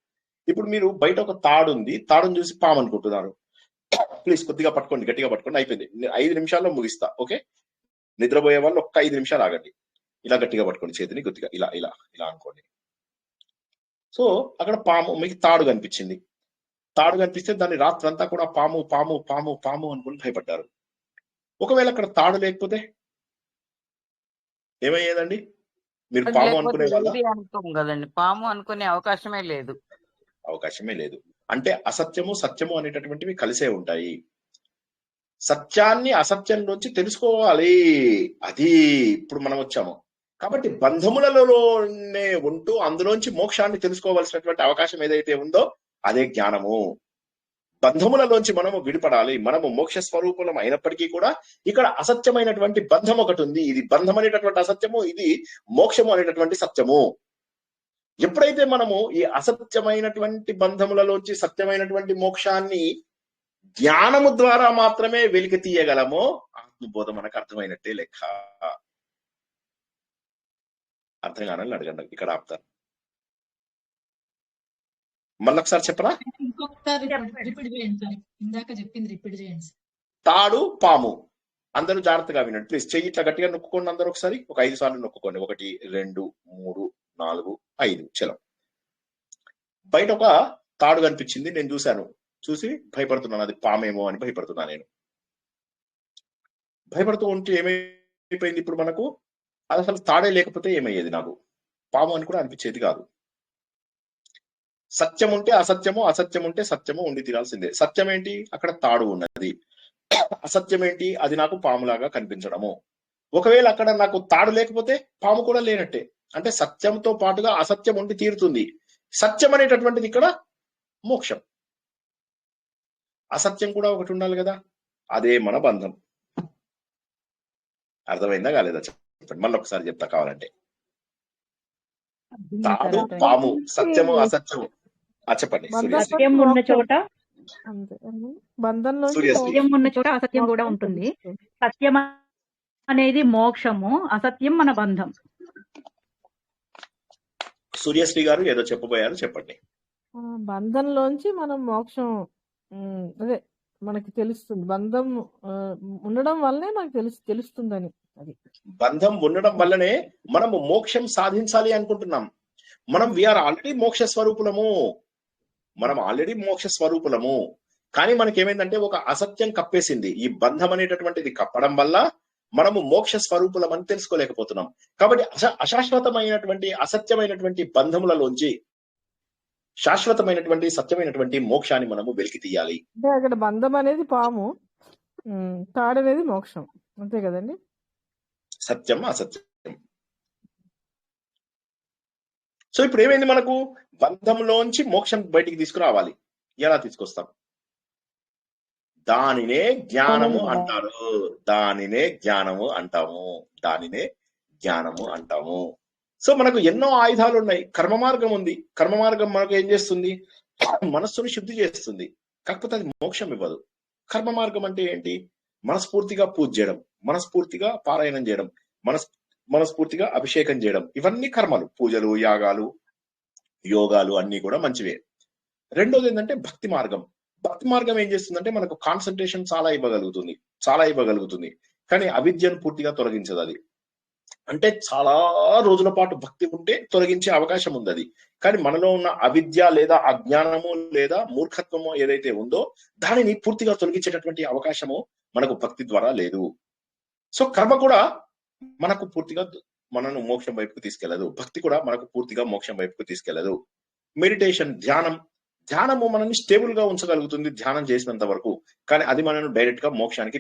ఇప్పుడు మీరు బయట ఒక తాడు ఉంది, తాడుని చూసి పాము అనుకుంటున్నారు. ప్లీజ్ కొద్దిగా పట్టుకోండి, గట్టిగా పట్టుకోండి. అయిపోయింది, 5 నిమిషాల్లో ముగిస్తా. ఓకే, నిద్రపోయే వాళ్ళు ఒక్క 5 నిమిషాలు ఆగండి. ఇలా గట్టిగా పట్టుకోండి, చేతిని కొద్దిగా ఇలా ఇలా ఇలా అనుకోండి. సో అక్కడ పాము, మీకు తాడు కనిపించింది. తాడు కనిపిస్తే దాన్ని రాత్రంతా కూడా పాము పాము పాము పాము అనుకుని భయపడ్డారు. ఒకవేళ అక్కడ తాడు లేకపోతే ఏమయ్యేదండి? మీరు పాము అనుకునే కదండి, పాము అనుకునే అవకాశమే లేదు. అంటే అసత్యము సత్యము అనేటటువంటివి కలిసే ఉంటాయి. సత్యాన్ని అసత్యం నుంచి తెలుసుకోవాలి. అది ఇప్పుడు మనం వచ్చాము. కాబట్టి బంధములలోనే ఉంటూ అందులోంచి మోక్షాన్ని తెలుసుకోవాల్సినటువంటి అవకాశం ఏదైతే ఉందో అదే జ్ఞానము. బంధములలోంచి మనము విడిపడాలి. మనము మోక్ష స్వరూపులం అయినప్పటికీ కూడా ఇక్కడ అసత్యమైనటువంటి బంధం ఒకటి ఉంది. ఇది బంధం అనేటటువంటి అసత్యము, ఇది మోక్షము అనేటటువంటి సత్యము. ఎప్పుడైతే మనము ఈ అసత్యమైనటువంటి బంధములలోంచి సత్యమైనటువంటి మోక్షాన్ని జ్ఞానము ద్వారా మాత్రమే వెలికి తీయగలమో ఆత్మబోధ మనకు అర్థమైనట్టే లెక్క. అర్థం కానని అడగండి, ఇక్కడ ఆపుతాను. మళ్ళొకసారి చెప్పరా? తాడు పాము అందరూ జాగ్రత్తగా వినండి ప్లీజ్. చెయ్యి ఇట్లా గట్టిగా నొక్కుకోండి అందరూ ఒకసారి. ఒక 5 సార్లు నొక్కుకోండి. 1 2 3 4 5 చలో. బయట ఒక తాడు కనిపించింది, నేను చూసి భయపడుతున్నాను. అది పామేమో అని భయపడుతున్నా. నేను భయపడుతూ ఉంటే ఏమైపోయింది? ఇప్పుడు మనకు అది అసలు తాడే లేకపోతే ఏమయ్యేది? నాకు పాము అని కూడా అనిపించేది కాదు. సత్యం ఉంటే అసత్యము, అసత్యం ఉంటే సత్యము ఉండి తీరాల్సిందే. సత్యం ఏంటి? అక్కడ తాడు ఉన్నది. అసత్యం ఏంటి? అది నాకు పాములాగా కనిపించడము. ఒకవేళ అక్కడ నాకు తాడు లేకపోతే పాము కూడా లేనట్టే. అంటే సత్యంతో పాటుగా అసత్యం ఉండి తీరుతుంది. సత్యం అనేటటువంటిది ఇక్కడ మోక్షం. అసత్యం కూడా ఒకటి ఉండాలి కదా, అదే మన బంధం. అర్థమైందా కాలేదా చెప్పండి, మళ్ళీ ఒకసారి చెప్తా కావాలంటే. తాడు పాము, సత్యము అసత్యము. చెప్పండి. సత్యం ఉన్న చోట సత్యం ఉన్న చోట అసత్యం కూడా ఉంటుంది. సత్యం అనేది మోక్షము, అసత్యం మన బంధం. సూర్యశ్రీ గారు ఏదో చెప్పబోయారు, చెప్పండి. బంధంలోంచి మనం మోక్షం అదే మనకి తెలుస్తుంది. బంధం ఉండడం వల్లనే మనకు తెలుస్తుందని. అది బంధం ఉండడం వల్లనే మనము మోక్షం సాధించాలి అనుకుంటున్నాం. మనం వీఆర్ ఆల్రెడీ మోక్ష స్వరూపులము, మనం ఆల్రెడీ మోక్ష స్వరూపులము. కానీ మనకేమైందంటే ఒక అసత్యం కప్పేసింది. ఈ బంధం అనేటటువంటిది కప్పడం వల్ల మనము మోక్ష స్వరూపులం అని తెలుసుకోలేకపోతున్నాం. కాబట్టి అశాశ్వతమైనటువంటి అసత్యమైనటువంటి బంధములలోంచి శాశ్వతమైనటువంటి సత్యమైనటువంటి మోక్షాన్ని మనము వెలికి తీయాలి. అంటే అక్కడ బంధం అనేది పాము, తాడు అనేది మోక్షం, అంతే కదండి? సత్యం అసత్యం. సో ఇప్పుడు ఏమైంది, మనకు బంధంలోంచి మోక్షం బయటికి తీసుకురావాలి. ఎలా తీసుకొస్తాం? దానినే జ్ఞానము అంటారు, దానినే జ్ఞానము అంటాము, దానినే జ్ఞానము అంటాము. సో మనకు ఎన్నో ఆయుధాలు ఉన్నాయి. కర్మ మార్గం ఉంది. కర్మ మార్గం మనకు ఏం చేస్తుంది? మనస్సును శుద్ధి చేస్తుంది. కాకపోతే అది మోక్షం ఇవ్వదు. కర్మ మార్గం అంటే ఏంటి? మనస్ఫూర్తిగా పూజ చేయడం, మనస్ఫూర్తిగా పారాయణం చేయడం, మనస్ఫూర్తిగా అభిషేకం చేయడం, ఇవన్నీ కర్మలు. పూజలు, యాగాలు, యోగాలు అన్ని కూడా మంచివే. రెండోది ఏంటంటే భక్తి మార్గం. భక్తి మార్గం ఏం చేస్తుందంటే మనకు కాన్సన్ట్రేషన్ చాలా ఇవ్వగలుగుతుంది. కానీ అవిద్యను పూర్తిగా తొలగించదు అది. అంటే చాలా రోజుల పాటు భక్తి ఉంటే తొలగించే అవకాశం ఉంది అది. కానీ మనలో ఉన్న అవిద్య లేదా అజ్ఞానము లేదా మూర్ఖత్వము ఏదైతే ఉందో దానిని పూర్తిగా తొలగించేటటువంటి అవకాశము మనకు భక్తి ద్వారా లేదు. సో కర్మ కూడా మనకు పూర్తిగా మనను మోక్షం వైపుకు తీసుకెళ్లదు. భక్తి కూడా మనకు పూర్తిగా మోక్షం వైపుకు తీసుకెళ్లదు. మెడిటేషన్, ధ్యానము మనల్ని స్టేబుల్ గా ఉంచగలుగుతుంది ధ్యానం చేసినంత వరకు. కానీ అది మనను డైరెక్ట్ గా మోక్షానికి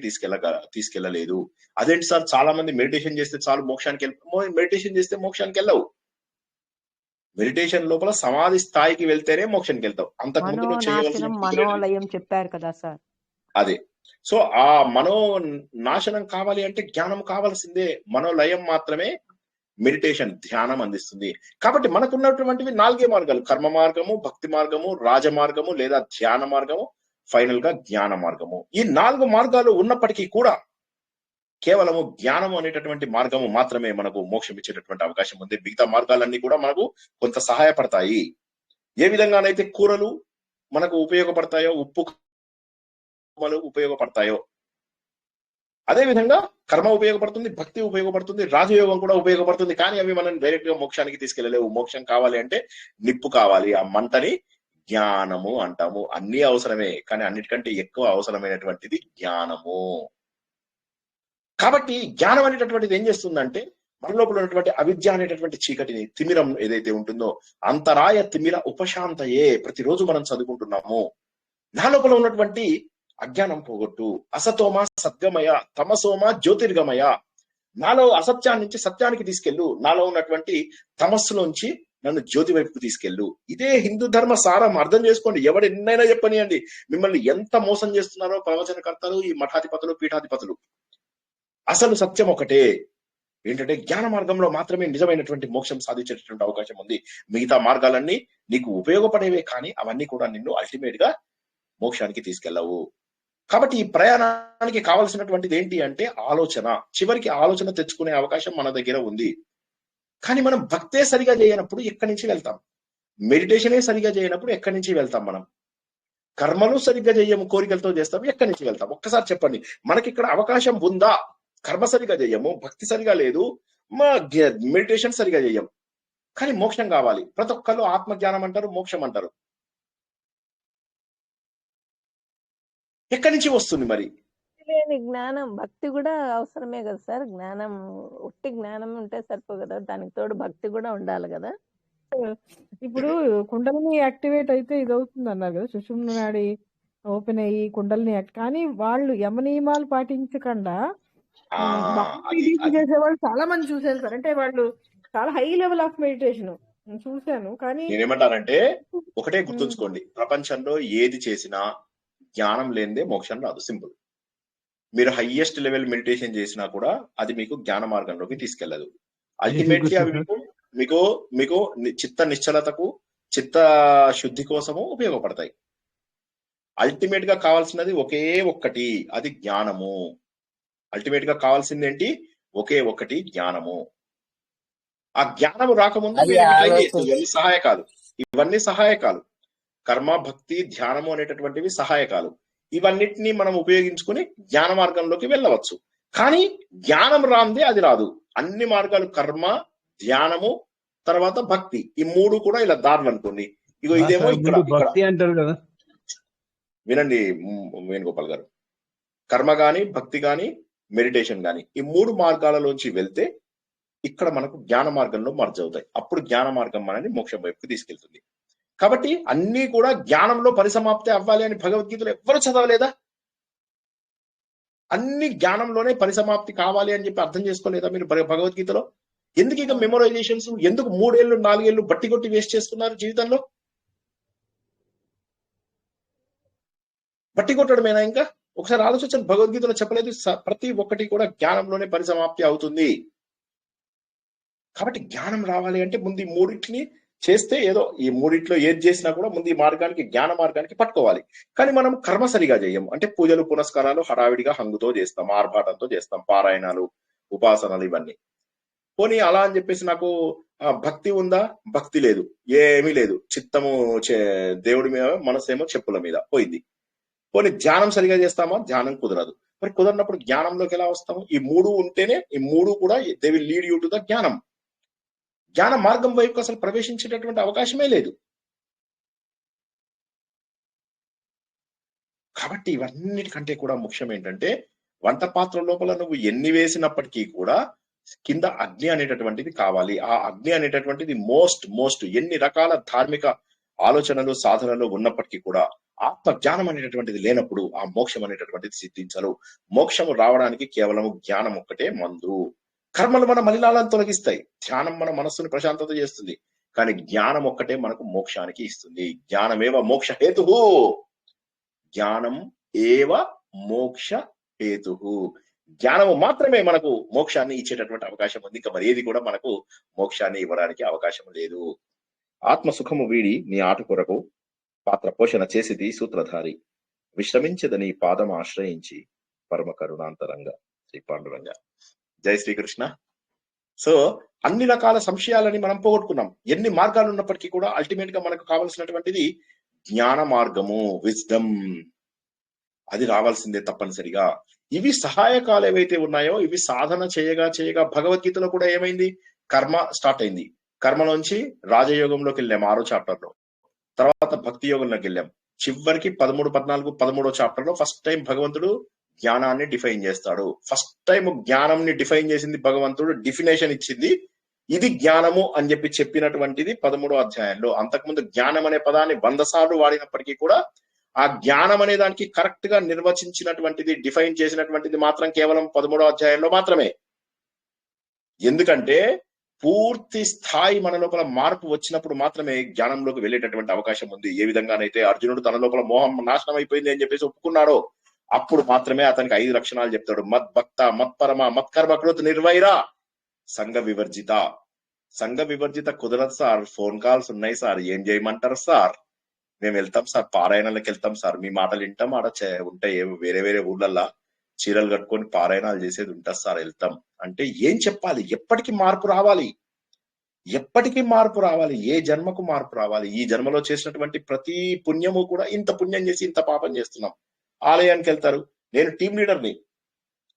తీసుకెళ్లలేదు. అదేంటి సార్, చాలా మంది మెడిటేషన్ చేస్తే చాలు మోక్షానికి మెడిటేషన్ చేస్తే మోక్షానికి వెళ్ళవు. మెడిటేషన్ లోపల సమాధి స్థాయికి వెళ్తేనే మోక్షానికి వెళ్తావు. అంతకుముందు నువ్వు చేయవలసిన మనోలయం చెప్పారు కదా సార్. అదే. సో ఆ మనో నాశనం కావాలి అంటే జ్ఞానం కావాల్సిందే. మనోలయం మాత్రమే మెడిటేషన్, ధ్యానం అందిస్తుంది. కాబట్టి మనకున్నటువంటివి 4 మార్గాలు: కర్మ మార్గము, భక్తి మార్గము, రాజ మార్గము లేదా ధ్యాన మార్గము, ఫైనల్ గా జ్ఞాన మార్గము. ఈ 4 మార్గాలు ఉన్నప్పటికీ కూడా కేవలము జ్ఞానము అనేటటువంటి మార్గము మాత్రమే మనకు మోక్షం ఇచ్చేటటువంటి అవకాశం ఉంది. మిగతా మార్గాలన్నీ కూడా మనకు కొంత సహాయపడతాయి. ఏ విధంగానైతే కూరలు మనకు ఉపయోగపడతాయో, ఉప్పు ఉపయోగపడతాయో, అదే విధంగా కర్మ ఉపయోగపడుతుంది, భక్తి ఉపయోగపడుతుంది, రాజయోగం కూడా ఉపయోగపడుతుంది. కానీ అవి మనం డైరెక్ట్ గా మోక్షానికి తీసుకెళ్లలేవు. మోక్షం కావాలి అంటే నిప్పు కావాలి. ఆ మంటని జ్ఞానము అంటాము. అన్ని అవసరమే, కానీ అన్నిటికంటే ఎక్కువ అవసరమైనటువంటిది జ్ఞానము. కాబట్టి జ్ఞానం అనేటటువంటిది ఏం చేస్తుందంటే మన లోపల ఉన్నటువంటి అవిద్య అనేటటువంటి చీకటిని, తిమిరం ఏదైతే ఉంటుందో, అంతరాయ తిమిర ఉపశాంతయే ప్రతిరోజు మనం చదువుకుంటున్నాము. నా లోపల ఉన్నటువంటి అజ్ఞానం పోగొట్టు, అసతోమ సద్గమయ, తమసోమ జ్యోతిర్గమయ. నాలో అసత్యాన్ని నుంచి సత్యానికి తీసుకెళ్ళు, నాలో ఉన్నటువంటి తమస్సులోంచి నన్ను జ్యోతి వైపుకు తీసుకెళ్ళు. ఇదే హిందూ ధర్మ సారం. అర్థం చేసుకోండి. ఎవడు ఎన్నైనా చెప్పనియండి, మిమ్మల్ని ఎంత మోసం చేస్తున్నారో ప్రవచనకర్తలు, ఈ మఠాధిపతులు, పీఠాధిపతులు. అసలు సత్యం ఒకటే, ఏంటంటే జ్ఞాన మార్గంలో మాత్రమే నిజమైనటువంటి మోక్షం సాధించేటటువంటి అవకాశం ఉంది. మిగతా మార్గాలన్నీ నీకు ఉపయోగపడేవే, కానీ అవన్నీ కూడా నిన్ను అల్టిమేట్ గా మోక్షానికి తీసుకెళ్ళవు. కాబట్టి ఈ ప్రయాణానికి కావాల్సినటువంటిది ఏంటి అంటే ఆలోచన. చివరికి ఆలోచన తెచ్చుకునే అవకాశం మన దగ్గర ఉంది. కానీ మనం భక్తే సరిగా చేయనప్పుడు ఎక్కడి నుంచి వెళ్తాం? మెడిటేషనే సరిగా చేయనప్పుడు ఎక్కడి నుంచి వెళ్తాం? మనం కర్మలు సరిగ్గా చేయము, కోరికలతో చేస్తాం, ఎక్కడి నుంచి వెళ్తాం? ఒక్కసారి చెప్పండి. మనకి ఇక్కడ అవకాశం ఉందా? కర్మ సరిగా చేయము, భక్తి సరిగా లేదు, మెడిటేషన్ సరిగా చేయము, కానీ మోక్షం కావాలి. ప్రతి ఒక్కళ్ళు ఆత్మజ్ఞానం అంటారు, మోక్షం అంటారు. ఎక్కడి నుంచి వస్తుంది మరి? లేని జ్ఞానం, భక్తి కూడా అవసరమే కదా సార్. జ్ఞానం, ఒట్టి జ్ఞానం ఉంటే సరిపో కదా, దానికి తోడు భక్తి కూడా ఉండాలి కదా. ఇప్పుడు కుండలిని యాక్టివేట్ అయితే ఇది అవుతుంది అన్నారు కదా, సుషుమ్న నాడి ఓపెన్ అయ్యి కుండలిని కానీ వాళ్ళు యమ నియమాలు పాటించకుండా చేసేవాళ్ళు చాలా మంది చూసారు సార్. అంటే వాళ్ళు చాలా హై లెవెల్ ఆఫ్ మెడిటేషన్ చూశాను. కానీ నేనేమంటానంటే ఒకటే గుర్తుంచుకోండి, ప్రపంచంలో ఏది చేసినా జ్ఞానం లేనిదే మోక్షం రాదు. సింపుల్. మీరు హైయెస్ట్ లెవెల్ మెడిటేషన్ చేసినా కూడా అది మీకు జ్ఞాన మార్గంలోకి తీసుకెళ్లదు. అల్టిమేట్లీ అవి మీకు చిత్త నిశ్చలతకు, చిత్త శుద్ధి కోసము ఉపయోగపడతాయి. అల్టిమేట్ గా కావాల్సినది ఒకే ఒక్కటి, అది జ్ఞానము. అల్టిమేట్ గా కావాల్సింది ఏంటి? ఒకే ఒక్కటి, జ్ఞానము. ఆ జ్ఞానము రాకముందు ఇవన్నీ సహాయకాలు. ఇవన్నీ సహాయకాలు. కర్మ, భక్తి, ధ్యానము అనేటటువంటివి సహాయకాలు. ఇవన్నిటిని మనం ఉపయోగించుకుని జ్ఞాన మార్గంలోకి వెళ్ళవచ్చు. కానీ జ్ఞానం రాందే అది రాదు. అన్ని మార్గాలు, కర్మ, ధ్యానము, తర్వాత భక్తి, ఈ మూడు కూడా ఇలా దారులు అనుకోండి. ఇగో ఇదేమో ఇక్కడ ముందు భక్తి అంటారు కదా. వినండి వేణుగోపాల్ గారు, కర్మ గాని, భక్తి గాని, మెడిటేషన్ గాని, ఈ మూడు మార్గాలలోంచి వెళ్తే ఇక్కడ మనకు జ్ఞాన మార్గంలో మర్జ్ అవుతాయి. అప్పుడు జ్ఞాన మార్గం మనని మోక్షం వైపుకి తీసుకెళ్తుంది. కాబట్టి అన్ని కూడా జ్ఞానంలో పరిసమాప్తి అవ్వాలి అని భగవద్గీతలో ఎవ్వరు చదవలేదా? అన్ని జ్ఞానంలోనే పరిసమాప్తి కావాలి అని చెప్పి అర్థం చేసుకోలేదా మీరు భగవద్గీతలో? ఎందుకు ఇక మెమొరైజేషన్స్, ఎందుకు 3 ఏళ్ళు 4 ఏళ్ళు బట్టి కొట్టి వేస్ట్ చేస్తున్నారు జీవితంలో? బట్టి కొట్టడమేనా? ఇంకా ఒకసారి ఆలోచించండి, భగవద్గీతలో చెప్పలేదు ప్రతి ఒక్కటి కూడా జ్ఞానంలోనే పరిసమాప్తి అవుతుంది. కాబట్టి జ్ఞానం రావాలి అంటే ముందు ఈ మూడింటిని చేస్తే, ఏదో ఈ మూడింటిలో ఏది చేసినా కూడా ముందు ఈ మార్గానికి, జ్ఞాన మార్గానికి పట్టుకోవాలి. కానీ మనం కర్మ సరిగా చేయం. అంటే పూజలు పునస్కారాలు హడావిడిగా హంగుతో చేస్తాం, ఆర్భాటంతో చేస్తాం, పారాయణాలు, ఉపాసనలు, ఇవన్నీ. పోనీ అలా అని చెప్పేసి నాకు భక్తి ఉందా? భక్తి లేదు, ఏమీ లేదు. చిత్తము దేవుడి మీద, మనసేమో చెప్పుల మీద పోయింది. పోనీ ధ్యానం సరిగా చేస్తామా? ధ్యానం కుదరదు. మరి కుదరినప్పుడు జ్ఞానంలోకి ఎలా వస్తాము? ఈ మూడు ఉంటేనే, ఈ మూడు కూడా they will lead you to the జ్ఞానం. జ్ఞాన మార్గం వైపు అసలు ప్రవేశించేటటువంటి అవకాశమే లేదు. కాబట్టి ఇవన్నిటికంటే కూడా ముఖ్యం ఏంటంటే, వంట పాత్ర లోపల నువ్వు ఎన్ని వేసినప్పటికీ కూడా కింద అగ్ని అనేటటువంటిది కావాలి. ఆ అగ్ని అనేటటువంటిది మోస్ట్ ఎన్ని రకాల ధార్మిక ఆలోచనలు, సాధనలు ఉన్నప్పటికీ కూడా ఆత్మ జ్ఞానం అనేటటువంటిది లేనప్పుడు ఆ మోక్షం అనేటటువంటిది సిద్ధించరు. మోక్షము రావడానికి కేవలం జ్ఞానం ఒక్కటే మందు. కర్మలు మన మలినాలను తొలగిస్తాయి, ధ్యానం మన మనస్సుని ప్రశాంతత చేస్తుంది. కానీ జ్ఞానం ఒక్కటే మనకు మోక్షానికి ఇస్తుంది. జ్ఞానమేవ మోక్ష హేతుః, జ్ఞానం ఏవ మోక్ష హేతుః. జ్ఞానము మాత్రమే మనకు మోక్షాన్ని ఇచ్చేటటువంటి అవకాశం ఉంది. ఇంకా మరి ఏది కూడా మనకు మోక్షాన్ని ఇవ్వడానికి అవకాశం లేదు. ఆత్మ సుఖము వీడి నీ ఆట కొరకు పాత్ర పోషణ చేసిది సూత్రధారి, విశ్రమించదని పాదం ఆశ్రయించి పరమ కరుణాంతరంగా. శ్రీ పాండురంగ. జై శ్రీకృష్ణ. సో అన్ని రకాల సంశయాలని మనం పోగొట్టుకున్నాం. ఎన్ని మార్గాలు ఉన్నప్పటికీ కూడా అల్టిమేట్ గా మనకు కావాల్సినటువంటిది జ్ఞాన మార్గము, విజ్డమ్. అది రావాల్సిందే తప్పనిసరిగా. ఇవి సహాయకాలు ఏవైతే ఉన్నాయో ఇవి సాధన చేయగా భగవద్గీతలో కూడా ఏమైంది? కర్మ స్టార్ట్ అయింది. కర్మలోంచి రాజయోగంలోకి వెళ్ళాం 6వ చాప్టర్ లో, తర్వాత భక్తి యోగంలోకి వెళ్ళాం. చివరికి 13, 14, 13వ చాప్టర్ లో ఫస్ట్ టైం భగవంతుడు జ్ఞానాన్ని డిఫైన్ చేస్తాడు. ఫస్ట్ టైం జ్ఞానంని డిఫైన్ చేసింది భగవంతుడు, డెఫినేషన్ ఇచ్చింది. ఇది జ్ఞానము అని చెప్పినటువంటిది 13వ అధ్యాయంలో. అంతకుముందు జ్ఞానం అనే పదాన్ని 100 సార్లు వాడినప్పటికీ కూడా ఆ జ్ఞానం అనే దానికి కరెక్ట్ గా నిర్వచించినటువంటిది, డిఫైన్ చేసినటువంటిది మాత్రం కేవలం 13వ అధ్యాయంలో మాత్రమే. ఎందుకంటే పూర్తి స్థాయి మన లోపల మార్పు వచ్చినప్పుడు మాత్రమే జ్ఞానంలోకి వెళ్ళేటటువంటి అవకాశం ఉంది. ఏ విధంగానైతే అర్జునుడు తన లోపల మోహం నాశనం అయిపోయింది అని చెప్పేసి ఒప్పుకున్నాడో అప్పుడు మాత్రమే అతనికి 5 లక్షణాలు చెప్తాడు. మద్భక్త, మత్పరమ, మత్కర్మకృత్ నిర్వైరా, సంఘ వివర్జిత. సంఘ వివర్జిత కుదరదు సార్, ఫోన్ కాల్స్ ఉన్నాయి సార్, ఏం చేయమంటారు సార్? మేము వెళ్తాం సార్, పారాయణాలకు వెళ్తాం సార్, మీ మాటలు వింటాం, ఆడ ఉంటాయి వేరే ఊర్లల్లా చీరలు కట్టుకొని పారాయణాలు చేసేది ఉంటుంది సార్, వెళ్తాం అంటే ఏం చెప్పాలి? ఎప్పటికీ మార్పు రావాలి, ఎప్పటికీ మార్పు రావాలి, ఏ జన్మకు మార్పు రావాలి. ఈ జన్మలో చేసినటువంటి ప్రతి పుణ్యము కూడా, ఇంత పుణ్యం చేసి ఇంత పాపం చేస్తున్నాం. ఆలయానికి వెళ్తారు, నేను టీం లీడర్ని,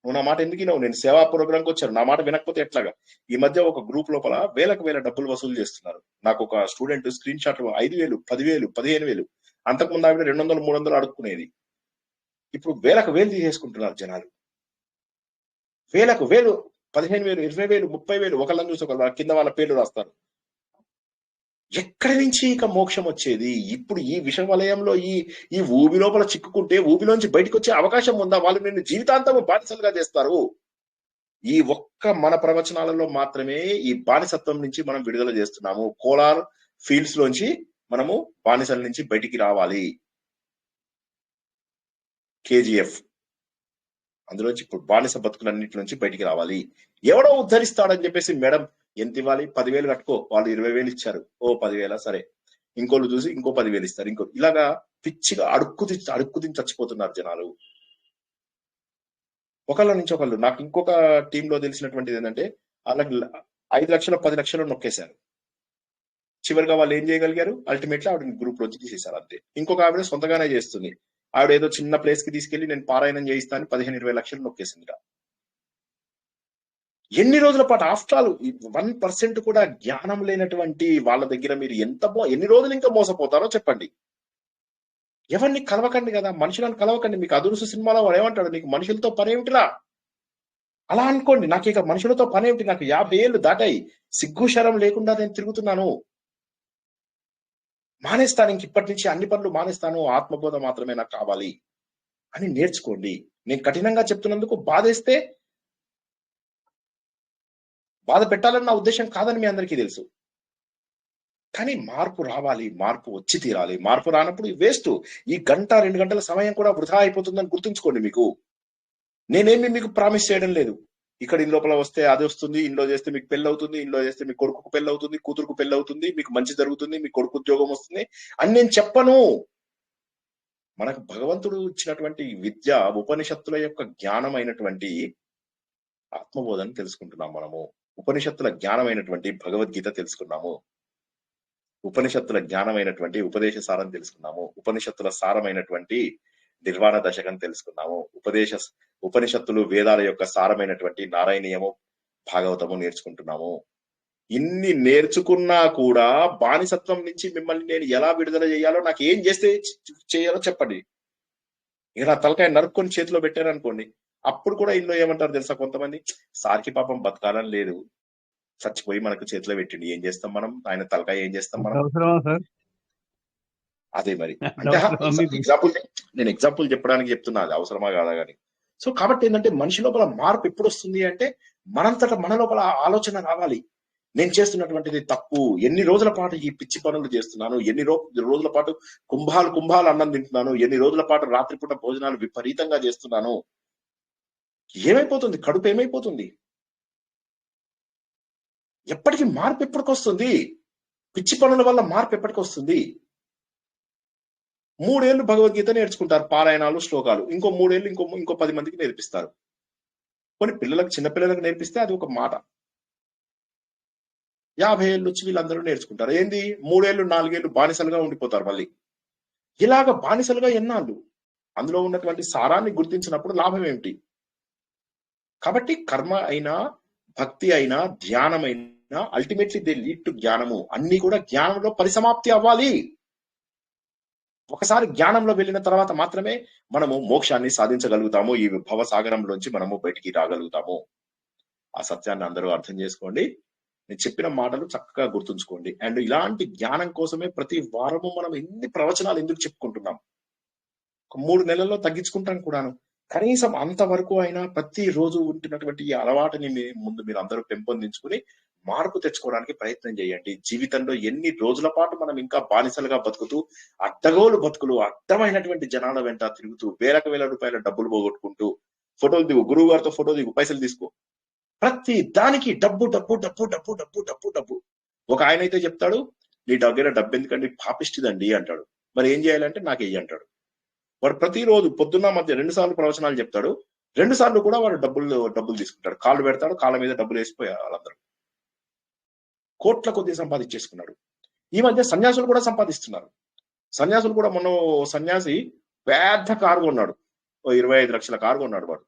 నువ్వు నా మాట ఎందుకు వినవు? నేను సేవా ప్రోగ్రాంకి వచ్చాను, నా మాట వినకపోతే ఎట్లాగా? ఈ మధ్య ఒక గ్రూప్ లోపల వేలకు వేల డబ్బులు వసూలు చేస్తున్నారు. నాకు ఒక స్టూడెంట్ స్క్రీన్ షాట్లు 5,000, 10,000, 15,000, అంతకుముందు ఆవిడ 200, 300 అడుక్కునేది. ఇప్పుడు వేలకు వేలు తీసేసుకుంటున్నారు జనాలు. వేలకు వేలు, 15,000, 20,000, 30,000, ఒకళ్ళని చూసి ఒకళ్ళ కింద వాళ్ళ పేర్లు రాస్తారు. ఎక్కడి నుంచి ఇక మోక్షం వచ్చేది? ఇప్పుడు ఈ విష వలయంలో ఈ ఊబి లోపల చిక్కుకుంటే ఊబిలోంచి బయటకు వచ్చే అవకాశం ఉందా? వాళ్ళు నిన్ను జీవితాంతం బానిసలుగా చేస్తారు. ఈ ఒక్క మన ప్రవచనాలలో మాత్రమే ఈ బానిసత్వం నుంచి మనం విడుదల చేస్తున్నాము. కోలార్ ఫీల్డ్స్ లోంచి మనము బానిసల నుంచి బయటికి రావాలి. KGF అందులోంచి ఇప్పుడు బానిస బతుకులన్నింటి నుంచి బయటికి రావాలి. ఎవడో ఉద్ధరిస్తాడని చెప్పేసి మేడం ఎంత ఇవ్వాలి? 10,000 కట్టుకో, వాళ్ళు 20,000 ఇచ్చారు, ఓ 10,000 సరే, ఇంకోళ్ళు చూసి ఇంకో 10,000 ఇస్తారు, ఇంకో ఇలాగా పిచ్చిగా అడుక్కు తిని చచ్చిపోతున్నారు జనాలు ఒకళ్ళ నుంచి ఒకళ్ళు. నాకు ఇంకొక టీంలో తెలిసినటువంటిది ఏంటంటే వాళ్ళకి 5 లక్షలు 10 లక్షలు నొక్కేశారు. చివరిగా వాళ్ళు ఏం చేయగలిగారు? అల్టిమేట్లీ ఆవిడ గ్రూప్ లోంచి తీసేశారు అంతే. ఇంకొక ఆవిడ సొంతగానే చేస్తుంది. ఆవిడ ఏదో చిన్న ప్లేస్ కి తీసుకెళ్లి నేను పారాయణం చేయిస్తాను 15-20 లక్షలు నొక్కేసిందిగా. ఎన్ని రోజుల పాటు ఆఫ్టర్ ఆల్ 1% కూడా జ్ఞానం లేనటువంటి వాళ్ళ దగ్గర మీరు ఎన్ని రోజులు ఇంకా మోసపోతారో చెప్పండి. ఎవరిని కలవకండి కదా, మనుషులను కలవకండి. మీకు అదురుసు సినిమాలో వాడు ఏమంటాడు, నీకు మనుషులతో పనేమిటిరా అలా అనుకోండి. నాకు ఇక మనుషులతో పనేమిటి, నాకు 50 ఏళ్ళు దాటాయి, సిగ్గు శరం లేకుండా నేను తిరుగుతున్నాను, మానేస్తాను, ఇంక ఇప్పటి నుంచి అన్ని పనులు మానేస్తాను, ఆత్మబోధ మాత్రమే నాకు కావాలి అని నేర్చుకోండి. నేను కఠినంగా చెప్తున్నందుకు బాధేస్తే బాధ పెట్టాలని నా ఉద్దేశం కాదని మీ అందరికీ తెలుసు. కానీ మార్పు రావాలి, మార్పు వచ్చి తీరాలి. మార్పు రానప్పుడు వేస్ట్. ఈ 1-2 గంటల సమయం కూడా వృధా అయిపోతుందని గుర్తుంచుకోండి. నేనేమి మీకు ప్రామిస్ చేయడం లేదు, ఇక్కడ ఇన్ లోపల వస్తే అది వస్తుంది, ఇంట్లో చేస్తే మీకు పెళ్లి అవుతుంది, ఇంట్లో చేస్తే మీ కొడుకుకు పెళ్లి అవుతుంది, కూతురుకు పెళ్లి అవుతుంది, మీకు మంచి జరుగుతుంది, మీ కొడుకు ఉద్యోగం వస్తుంది అని నేను చెప్పను. మనకు భగవంతుడు ఇచ్చినటువంటి విద్య ఉపనిషత్తుల యొక్క జ్ఞానమైనటువంటి ఆత్మబోధన తెలుసుకుంటున్నాం. మనము ఉపనిషత్తుల జ్ఞానమైనటువంటి భగవద్గీత తెలుసుకున్నాము, ఉపనిషత్తుల జ్ఞానమైనటువంటి ఉపదేశ సారం తెలుసుకున్నాము, ఉపనిషత్తుల సారమైనటువంటి నిర్వాణ దశకం తెలుసుకున్నాము, ఉపనిషత్తులు వేదాల యొక్క సారమైనటువంటి నారాయణీయము భాగవతము నేర్చుకుంటున్నాము. ఇన్ని నేర్చుకున్నా కూడా బానిసత్వం నుంచి మిమ్మల్ని నేను ఎలా విడుదల చేయాలో, నాకు ఏం చేస్తే చేయాలో చెప్పండి. ఇక నా తలకాయ నరుక్కొని చేతిలో పెట్టాను అనుకోండి, అప్పుడు కూడా ఇంట్లో ఏమంటారు తెలుసా కొంతమంది, సార్కి పాపం బతకాలని లేదు, చచ్చిపోయి మనకు చేతిలో పెట్టిండి, ఏం చేస్తాం మనం, ఆయన తలకాయ ఏం చేస్తాం మనం. అదే మరి అంటే నేను ఎగ్జాంపుల్ చెప్పడానికి చెప్తున్నా, అది అవసరమా కాదా కానీ. సో కాబట్టి ఏంటంటే మనిషి లోపల మార్పు ఎప్పుడు వస్తుంది అంటే మనంతట మన లోపల ఆలోచన రావాలి, నేను చేస్తున్నటువంటిది తప్పు, ఎన్ని రోజుల పాటు ఈ పిచ్చి పనులు చేస్తున్నాను, ఎన్ని రోజుల పాటు కుంభాలు అన్నం తింటున్నాను, ఎన్ని రోజుల పాటు రాత్రిపూట భోజనాలు విపరీతంగా చేస్తున్నాను, ఏమైపోతుంది, కడుపు ఏమైపోతుంది, ఎప్పటికీ మార్పు ఎప్పటికొస్తుంది, పిచ్చి పనుల వల్ల మార్పు ఎప్పటికొస్తుంది. 3 ఏళ్ళు భగవద్గీత నేర్చుకుంటారు, పారాయణాలు శ్లోకాలు, ఇంకో 3 ఏళ్ళు ఇంకో 10 మందికి నేర్పిస్తారు. కొన్ని పిల్లలకు, చిన్నపిల్లలకు నేర్పిస్తే అది ఒక మాట. 50 ఏళ్ళు వచ్చి వీళ్ళందరూ నేర్చుకుంటారు. ఏంది 3 ఏళ్ళు 4 ఏళ్ళు బానిసలుగా ఉండిపోతారు. మళ్ళీ ఇలాగ బానిసలుగా ఎన్నాళ్ళు, అందులో ఉన్నటువంటి సారాన్ని గుర్తించినప్పుడు లాభం ఏమిటి? కాబట్టి కర్మ అయినా, భక్తి అయినా, ధ్యానమైనా అల్టిమేట్లీ దే లీడ్ టు జ్ఞానము. అన్ని కూడా జ్ఞానంలో పరిసమాప్తి అవ్వాలి. ఒకసారి జ్ఞానంలో వెళ్ళిన తర్వాత మాత్రమే మనము మోక్షాన్ని సాధించగలుగుతాము, ఈ భవసాగరంలోంచి మనము బయటికి రాగలుగుతాము. ఆ సత్యాన్ని అందరూ అర్థం చేసుకోండి. నేను చెప్పిన మాటలు చక్కగా గుర్తుంచుకోండి. అండ్ ఇలాంటి జ్ఞానం కోసమే ప్రతి వారము మనం ఎన్ని ప్రవచనాలు ఎందుకు చెప్పుకుంటున్నాం, ఒక 3 నెలల్లో తగ్గించుకుంటాం కూడాను. కనీసం అంతవరకు అయినా ప్రతి రోజు ఉంటున్నటువంటి ఈ అలవాటుని ముందు మీరు అందరూ పెంపొందించుకుని మార్పు తెచ్చుకోవడానికి ప్రయత్నం చేయండి. జీవితంలో ఎన్ని రోజుల పాటు మనం ఇంకా బానిసలుగా బతుకుతూ, అడ్డగోలు బతుకులు, అడ్డమైనటువంటి జనాల వెంట తిరుగుతూ, వేల రూపాయల డబ్బులు పోగొట్టుకుంటూ, ఫోటోలు దిగు, గురువు గారితో ఫోటో దిగు, పైసలు తీసుకో, ప్రతి దానికి డబ్బు డబ్బు డబ్బు డబ్బు డబ్బు డబ్బు డబ్బు. ఒక ఆయన అయితే చెప్తాడు, నీ దగ్గర డబ్బు ఎందుకండి, పాపిష్టిదండి అంటాడు. మరి ఏం చేయాలంటే నాకు వెయ్యి అంటాడు. వాడు ప్రతిరోజు పొద్దున్న మధ్య 2 సార్లు ప్రవచనాలు చెప్తాడు, 2 సార్లు కూడా వాడు డబ్బులు తీసుకుంటాడు, కాళ్ళు పెడతాడు, కాళ్ళ మీద డబ్బులు వేసిపోయారు. వాళ్ళందరూ కోట్ల కొద్ది సంపాదించేసుకున్నాడు. ఈ మధ్య సన్యాసులు కూడా సంపాదిస్తున్నారు. సన్యాసులు కూడా, మొన్న సన్యాసి పెద్ద కారు కొన్నాడు, 25 లక్షల కారు కొన్నాడు వాడు.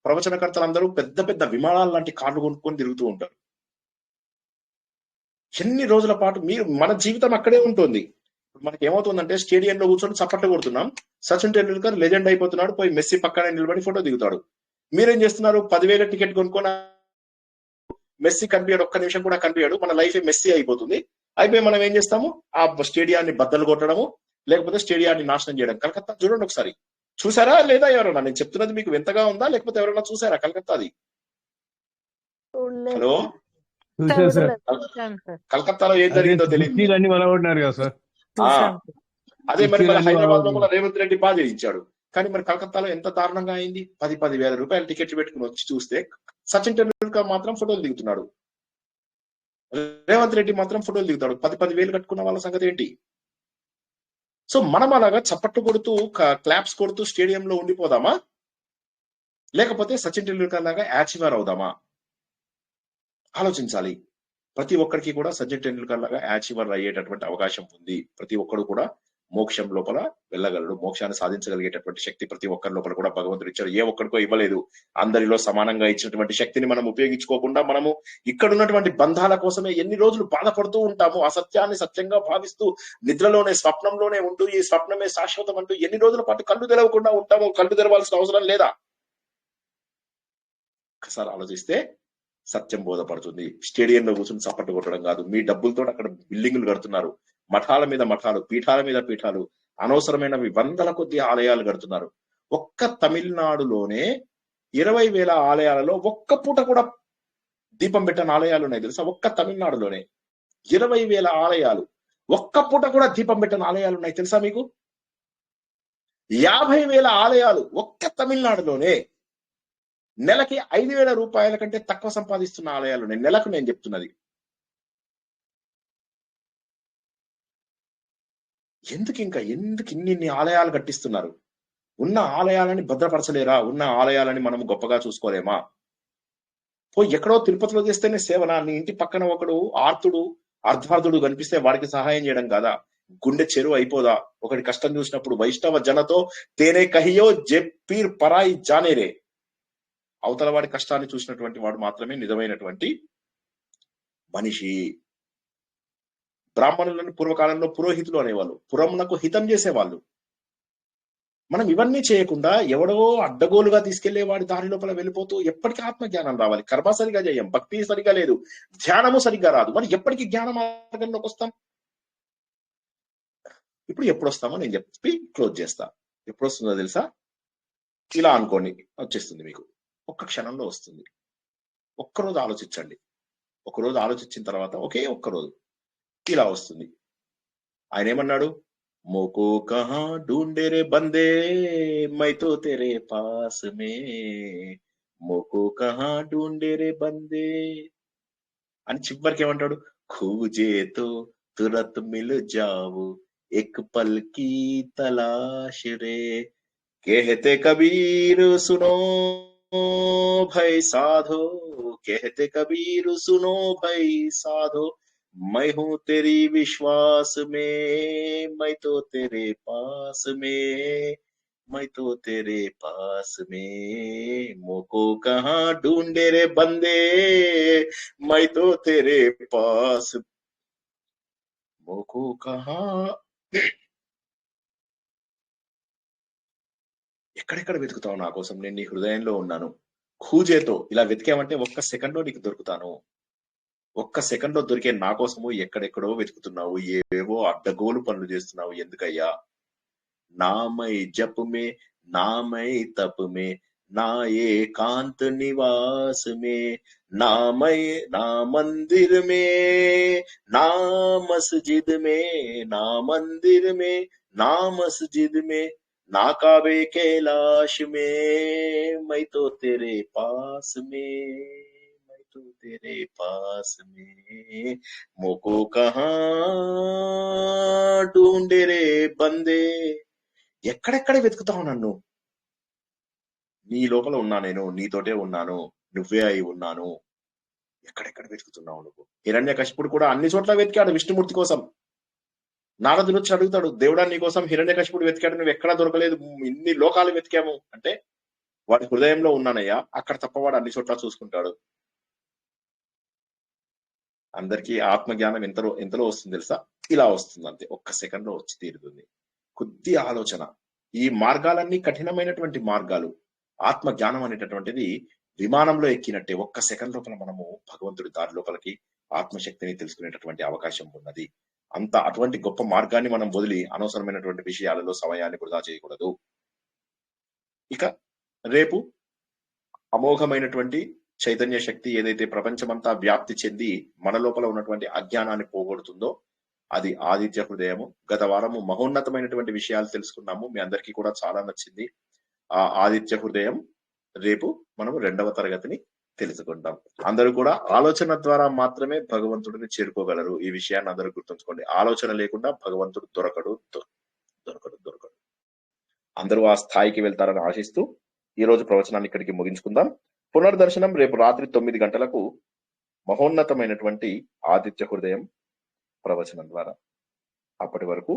ప్రవచనకర్తలందరూ పెద్ద పెద్ద విమానాలు లాంటి కార్లు కొనుక్కొని తిరుగుతూ ఉంటారు. ఎన్ని రోజుల పాటు మన జీవితం అక్కడే ఉంటుంది. మనకి ఏమవుతుందంటే స్టేడియంలో కూర్చొని చప్పట్లు కొడుతున్నాం, సచిన్ టెండూల్కర్ లెజెండ్ అయిపోతున్నాడు, పోయి మెస్సీ పక్కనే నిలబడి ఫోటో దిగుతాడు. మీరేం చేస్తున్నారు, 10,000 టికెట్ కొనుక్కొని మెస్సీ కనిపించాడు, ఒక్క నిమిషం కూడా కనిపించాడు, మన లైఫ్ మెస్సీ అయిపోతుంది. అయిపోయి మనం ఏం చేస్తాము, ఆ స్టేడియాన్ని బద్దలు కొట్టడము, లేకపోతే స్టేడియాన్ని నాశనం చేయడం. కలకత్తా చూడండి ఒకసారి, చూసారా లేదా ఎవరన్నా? నేను చెప్తున్నది మీకు వింతగా ఉందా, లేకపోతే ఎవరైనా చూసారా కలకత్తాది? హలో, కలకత్తాలో ఏం జరిగిందో తెలియదు. అదే మరి మన హైదరాబాద్ లో కూడా రేవంత్ రెడ్డి బాగా చేయించాడు. కానీ మరి కలకత్తాలో ఎంత దారుణంగా అయింది. 10,000 రూపాయలు టికెట్లు పెట్టుకుని వచ్చి చూస్తే సచిన్ టెండూల్కర్ మాత్రం ఫోటోలు దిగుతున్నాడు, రేవంత్ రెడ్డి మాత్రం ఫోటోలు దిగుతాడు. 10,000 కట్టుకున్న వాళ్ళ సంగతి ఏంటి? సో మనం అలాగా చప్పట్లు కొడుతూ, క్లాప్స్ కొడుతూ స్టేడియంలో ఉండిపోదామా, లేకపోతే సచిన్ టెండూల్కర్ లాగా యాచీవర్ అవుదామా? ఆలోచించాలి. ప్రతి ఒక్కరికి కూడా సచిన్ టెండూల్కర్ లాగా యాచీవర్ అయ్యేటటువంటి అవకాశం ఉంది. ప్రతి ఒక్కరు కూడా మోక్షం లోపల వెళ్ళగలడు. మోక్షాన్ని సాధించగలిగేటటువంటి శక్తి ప్రతి ఒక్కరి లోపల కూడా భగవంతుడు ఇచ్చాడు. ఏ ఒక్కడికో ఇవ్వలేదు. అందరిలో సమానంగా ఇచ్చినటువంటి శక్తిని మనం ఉపయోగించుకోకుండా మనము ఇక్కడ ఉన్నటువంటి బంధాల కోసమే ఎన్ని రోజులు బాధపడుతూ ఉంటాము. అసత్యాన్ని సత్యంగా భావిస్తూ నిద్రలోనే స్వప్నంలోనే ఉంటూ ఈ స్వప్నమే శాశ్వతం అంటూ ఎన్ని రోజుల పాటు కళ్ళు తెరవకుండా ఉంటాము. కళ్ళు తెరవాల్సిన అవసరం లేదా? ఒకసారి ఆలోచిస్తే సత్యం బోధపడుతుంది. స్టేడియంలో కూర్చొని చప్పట్లు కొట్టడం కాదు. మీ డబ్బులతో అక్కడ బిల్డింగులు కడుతున్నారు, మఠాల మీద మఠాలు, పీఠాల మీద పీఠాలు, అనవసరమైనవి వందల కొద్ది ఆలయాలు కడుతున్నారు. ఒక్క తమిళనాడులోనే 20,000 ఆలయాలలో ఒక్క పూట కూడా దీపం పెట్టని ఆలయాలు ఉన్నాయి తెలుసా? ఒక్క తమిళనాడులోనే 20,000 ఆలయాలు, ఒక్క పూట కూడా దీపం పెట్టని ఆలయాలు ఉన్నాయి తెలుసా మీకు? 50,000 ఆలయాలు ఒక్క తమిళనాడులోనే. నెలకి 5,000 రూపాయల కంటే తక్కువ సంపాదిస్తున్న ఆలయాలు ఉన్నాయి. నెలకు నేను చెప్తున్నది. ఎందుకు ఇన్ని ఆలయాలు కట్టిస్తున్నారు? ఉన్న ఆలయాలని భద్రపరచలేరా? ఉన్న ఆలయాలని మనం గొప్పగా చూసుకోలేమా? ఎక్కడో తిరుపతిలో చేస్తేనే సేవనా? నీ ఇంటి పక్కన ఒకడు ఆర్తుడు అర్ధార్థుడు కనిపిస్తే వాడికి సహాయం చేయడం కాదా? గుండె చెరువు అయిపోదా? ఒకటి కష్టం చూసినప్పుడు వైష్ణవ జనతో తేనే కహియో జెప్పీర్ పరాయి జానేరే. అవతల వాడి కష్టాన్ని చూసినటువంటి వాడు మాత్రమే నిజమైనటువంటి మనిషి. బ్రాహ్మణులను పూర్వకాలంలో పురోహితులు అనేవాళ్ళు, పురమునకు హితం చేసేవాళ్ళు. మనం ఇవన్నీ చేయకుండా ఎవడో అడ్డగోలుగా తీసుకెళ్లే వాడి దారి లోపల వెళ్ళిపోతూ ఎప్పటికీ ఆత్మజ్ఞానం రావాలి. కర్మ సరిగా చేయం, భక్తి సరిగా లేదు, ధ్యానము సరిగా రాదు. మరి ఎప్పటికీ జ్ఞాన మార్గంలోకి వస్తాం? ఇప్పుడు ఎప్పుడు వస్తామో నేను చెప్పి క్లోజ్ చేస్తా. ఎప్పుడు వస్తుందో తెలుసా? ఇలా అనుకోండి, వచ్చేస్తుంది మీకు. ఒక్క క్షణంలో వస్తుంది. ఒక్కరోజు ఆలోచించండి. ఒకరోజు ఆలోచించిన తర్వాత ఒకే ఒక్కరోజు ఇలా వస్తుంది. ఆయన ఏమన్నాడు? మోకో కహా ఢూండే రే బందే మై తో తెరే పాస్ మే, మోకో కహా ఢూండే రే బందే అని చివరికి ఏమంటాడు? ఖూజే తో తురత్ మిల్ జావు ఎక్ పల్ కీ తలాష్ రే, कहते कबीर सुनो भाई साधो, कहते कबीर सुनो भाई साधो, मैं हूँ तेरी विश्वास में, मैं तो तेरे पास में, मैं तो तेरे पास में, मोको कहाँ ढूंढे रे बंदे, मैं तो तेरे पास, मोको कहाँ ఎక్కడెక్కడ వెతుకుతావు నా కోసం? నేను నీ హృదయంలో ఉన్నాను. ఖూజేతో ఇలా వెతికామంటే ఒక్క సెకండ్ లో నీకు దొరుకుతాను. ఒక్క సెకండ్ లో దొరికే నా కోసము ఎక్కడెక్కడో వెతుకుతున్నావు, ఏవేవో అడ్డగోలు పనులు చేస్తున్నావు. ఎందుకయ్యా? నామై జప్ మే, నామై తప్ మే, నా ఏకాంత నివాస్ మే, నామై నా మందిర్ మే, నా మస్జిద్ మే, నా మందిర్ మే, నా మస్జిద్ మే, ना काबे कैलाश में, मैं तो तेरे पास में, मैं तो तेरे पास में, मोको कहाँ ढूंढे रे బందే. ఎక్కడెక్కడ వెతుకుతావు నన్ను? నీ లోపల ఉన్నా నేను, నీతోటే ఉన్నాను, నువ్వే అయి ఉన్నాను. ఎక్కడెక్కడ వెతుకుతున్నావు నువ్వు? హిరణ్యకశిపుడు కూడా అన్ని చోట్ల వెతికాడు విష్ణుమూర్తి కోసం. నారదుడు వచ్చి అడుగుతాడు, దేవుడా నీ కోసం హిరణ్యకశిపుడు వెతికాడు, నువ్వు ఎక్కడా దొరకలేదు, ఇన్ని లోకాలు వెతికాము అంటే, వాడి హృదయంలో ఉన్నానయ్యా, అక్కడ తప్ప వాడు అన్ని చోట్ల చూసుకుంటాడు. అందరికీ ఆత్మజ్ఞానం ఎంతలో వస్తుంది తెలుసా? ఇలా వస్తుంది అంతే. ఒక్క సెకండ్ లో వచ్చి తీరుతుంది. కొద్ది ఆలోచన. ఈ మార్గాలన్నీ కఠినమైనటువంటి మార్గాలు. ఆత్మజ్ఞానం అనేటటువంటిది విమానంలో ఎక్కినట్టే. ఒక్క సెకండ్ లోపల మనము భగవంతుడి దారి లోపలికి ఆత్మశక్తిని తెలుసుకునేటటువంటి అవకాశం ఉన్నది. అటువంటి గొప్ప మార్గాన్ని మనం వదిలి అనవసరమైనటువంటి విషయాలలో సమయాన్ని వృధా చేయకూడదు. ఇక రేపు అమోఘమైనటువంటి చైతన్య శక్తి ఏదైతే ప్రపంచమంతా వ్యాప్తి చెంది మన లోపల ఉన్నటువంటి అజ్ఞానాన్ని పోగొడుతుందో అది ఆదిత్య హృదయము. గత వారము మహోన్నతమైనటువంటి విషయాలు తెలుసుకున్నాము. మీ అందరికీ కూడా చాలా నచ్చింది. ఆ ఆదిత్య హృదయం రేపు మనము 2వ తరగతిని తెలుసుకుంటాం. అందరూ కూడా ఆలోచన ద్వారా మాత్రమే భగవంతుడిని చేరుకోగలరు. ఈ విషయాన్ని అందరూ గుర్తుంచుకోండి. ఆలోచన లేకుండా భగవంతుడు దొరకడు. అందరూ ఆ స్థాయికి వెళ్తారని ఆశిస్తూ ఈ రోజు ప్రవచనాన్ని ఇక్కడికి ముగించుకుందాం. పునర్దర్శనం రేపు రాత్రి 9 గంటలకు మహోన్నతమైనటువంటి ఆదిత్య హృదయం ప్రవచనం ద్వారా. అప్పటి వరకు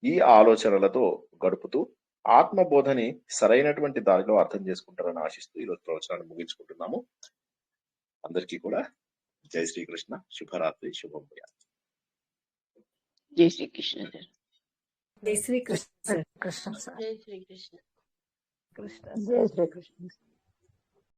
ఈ ఆలోచనలతో గడుపుతూ ఆత్మబోధని సరైనటువంటి దారిలో అర్థం చేసుకుంటారని ఆశిస్తూ ఈరోజు ప్రవచనాన్ని ముగించుకుంటున్నాము. అందరికీ కూడా జై శ్రీకృష్ణ, శుభరాత్రి, శుభం. జై శ్రీకృష్ణ సార్. జై శ్రీకృష్ణ కృష్ణ సార్. జై శ్రీకృష్ణ. జై శ్రీకృష్ణ.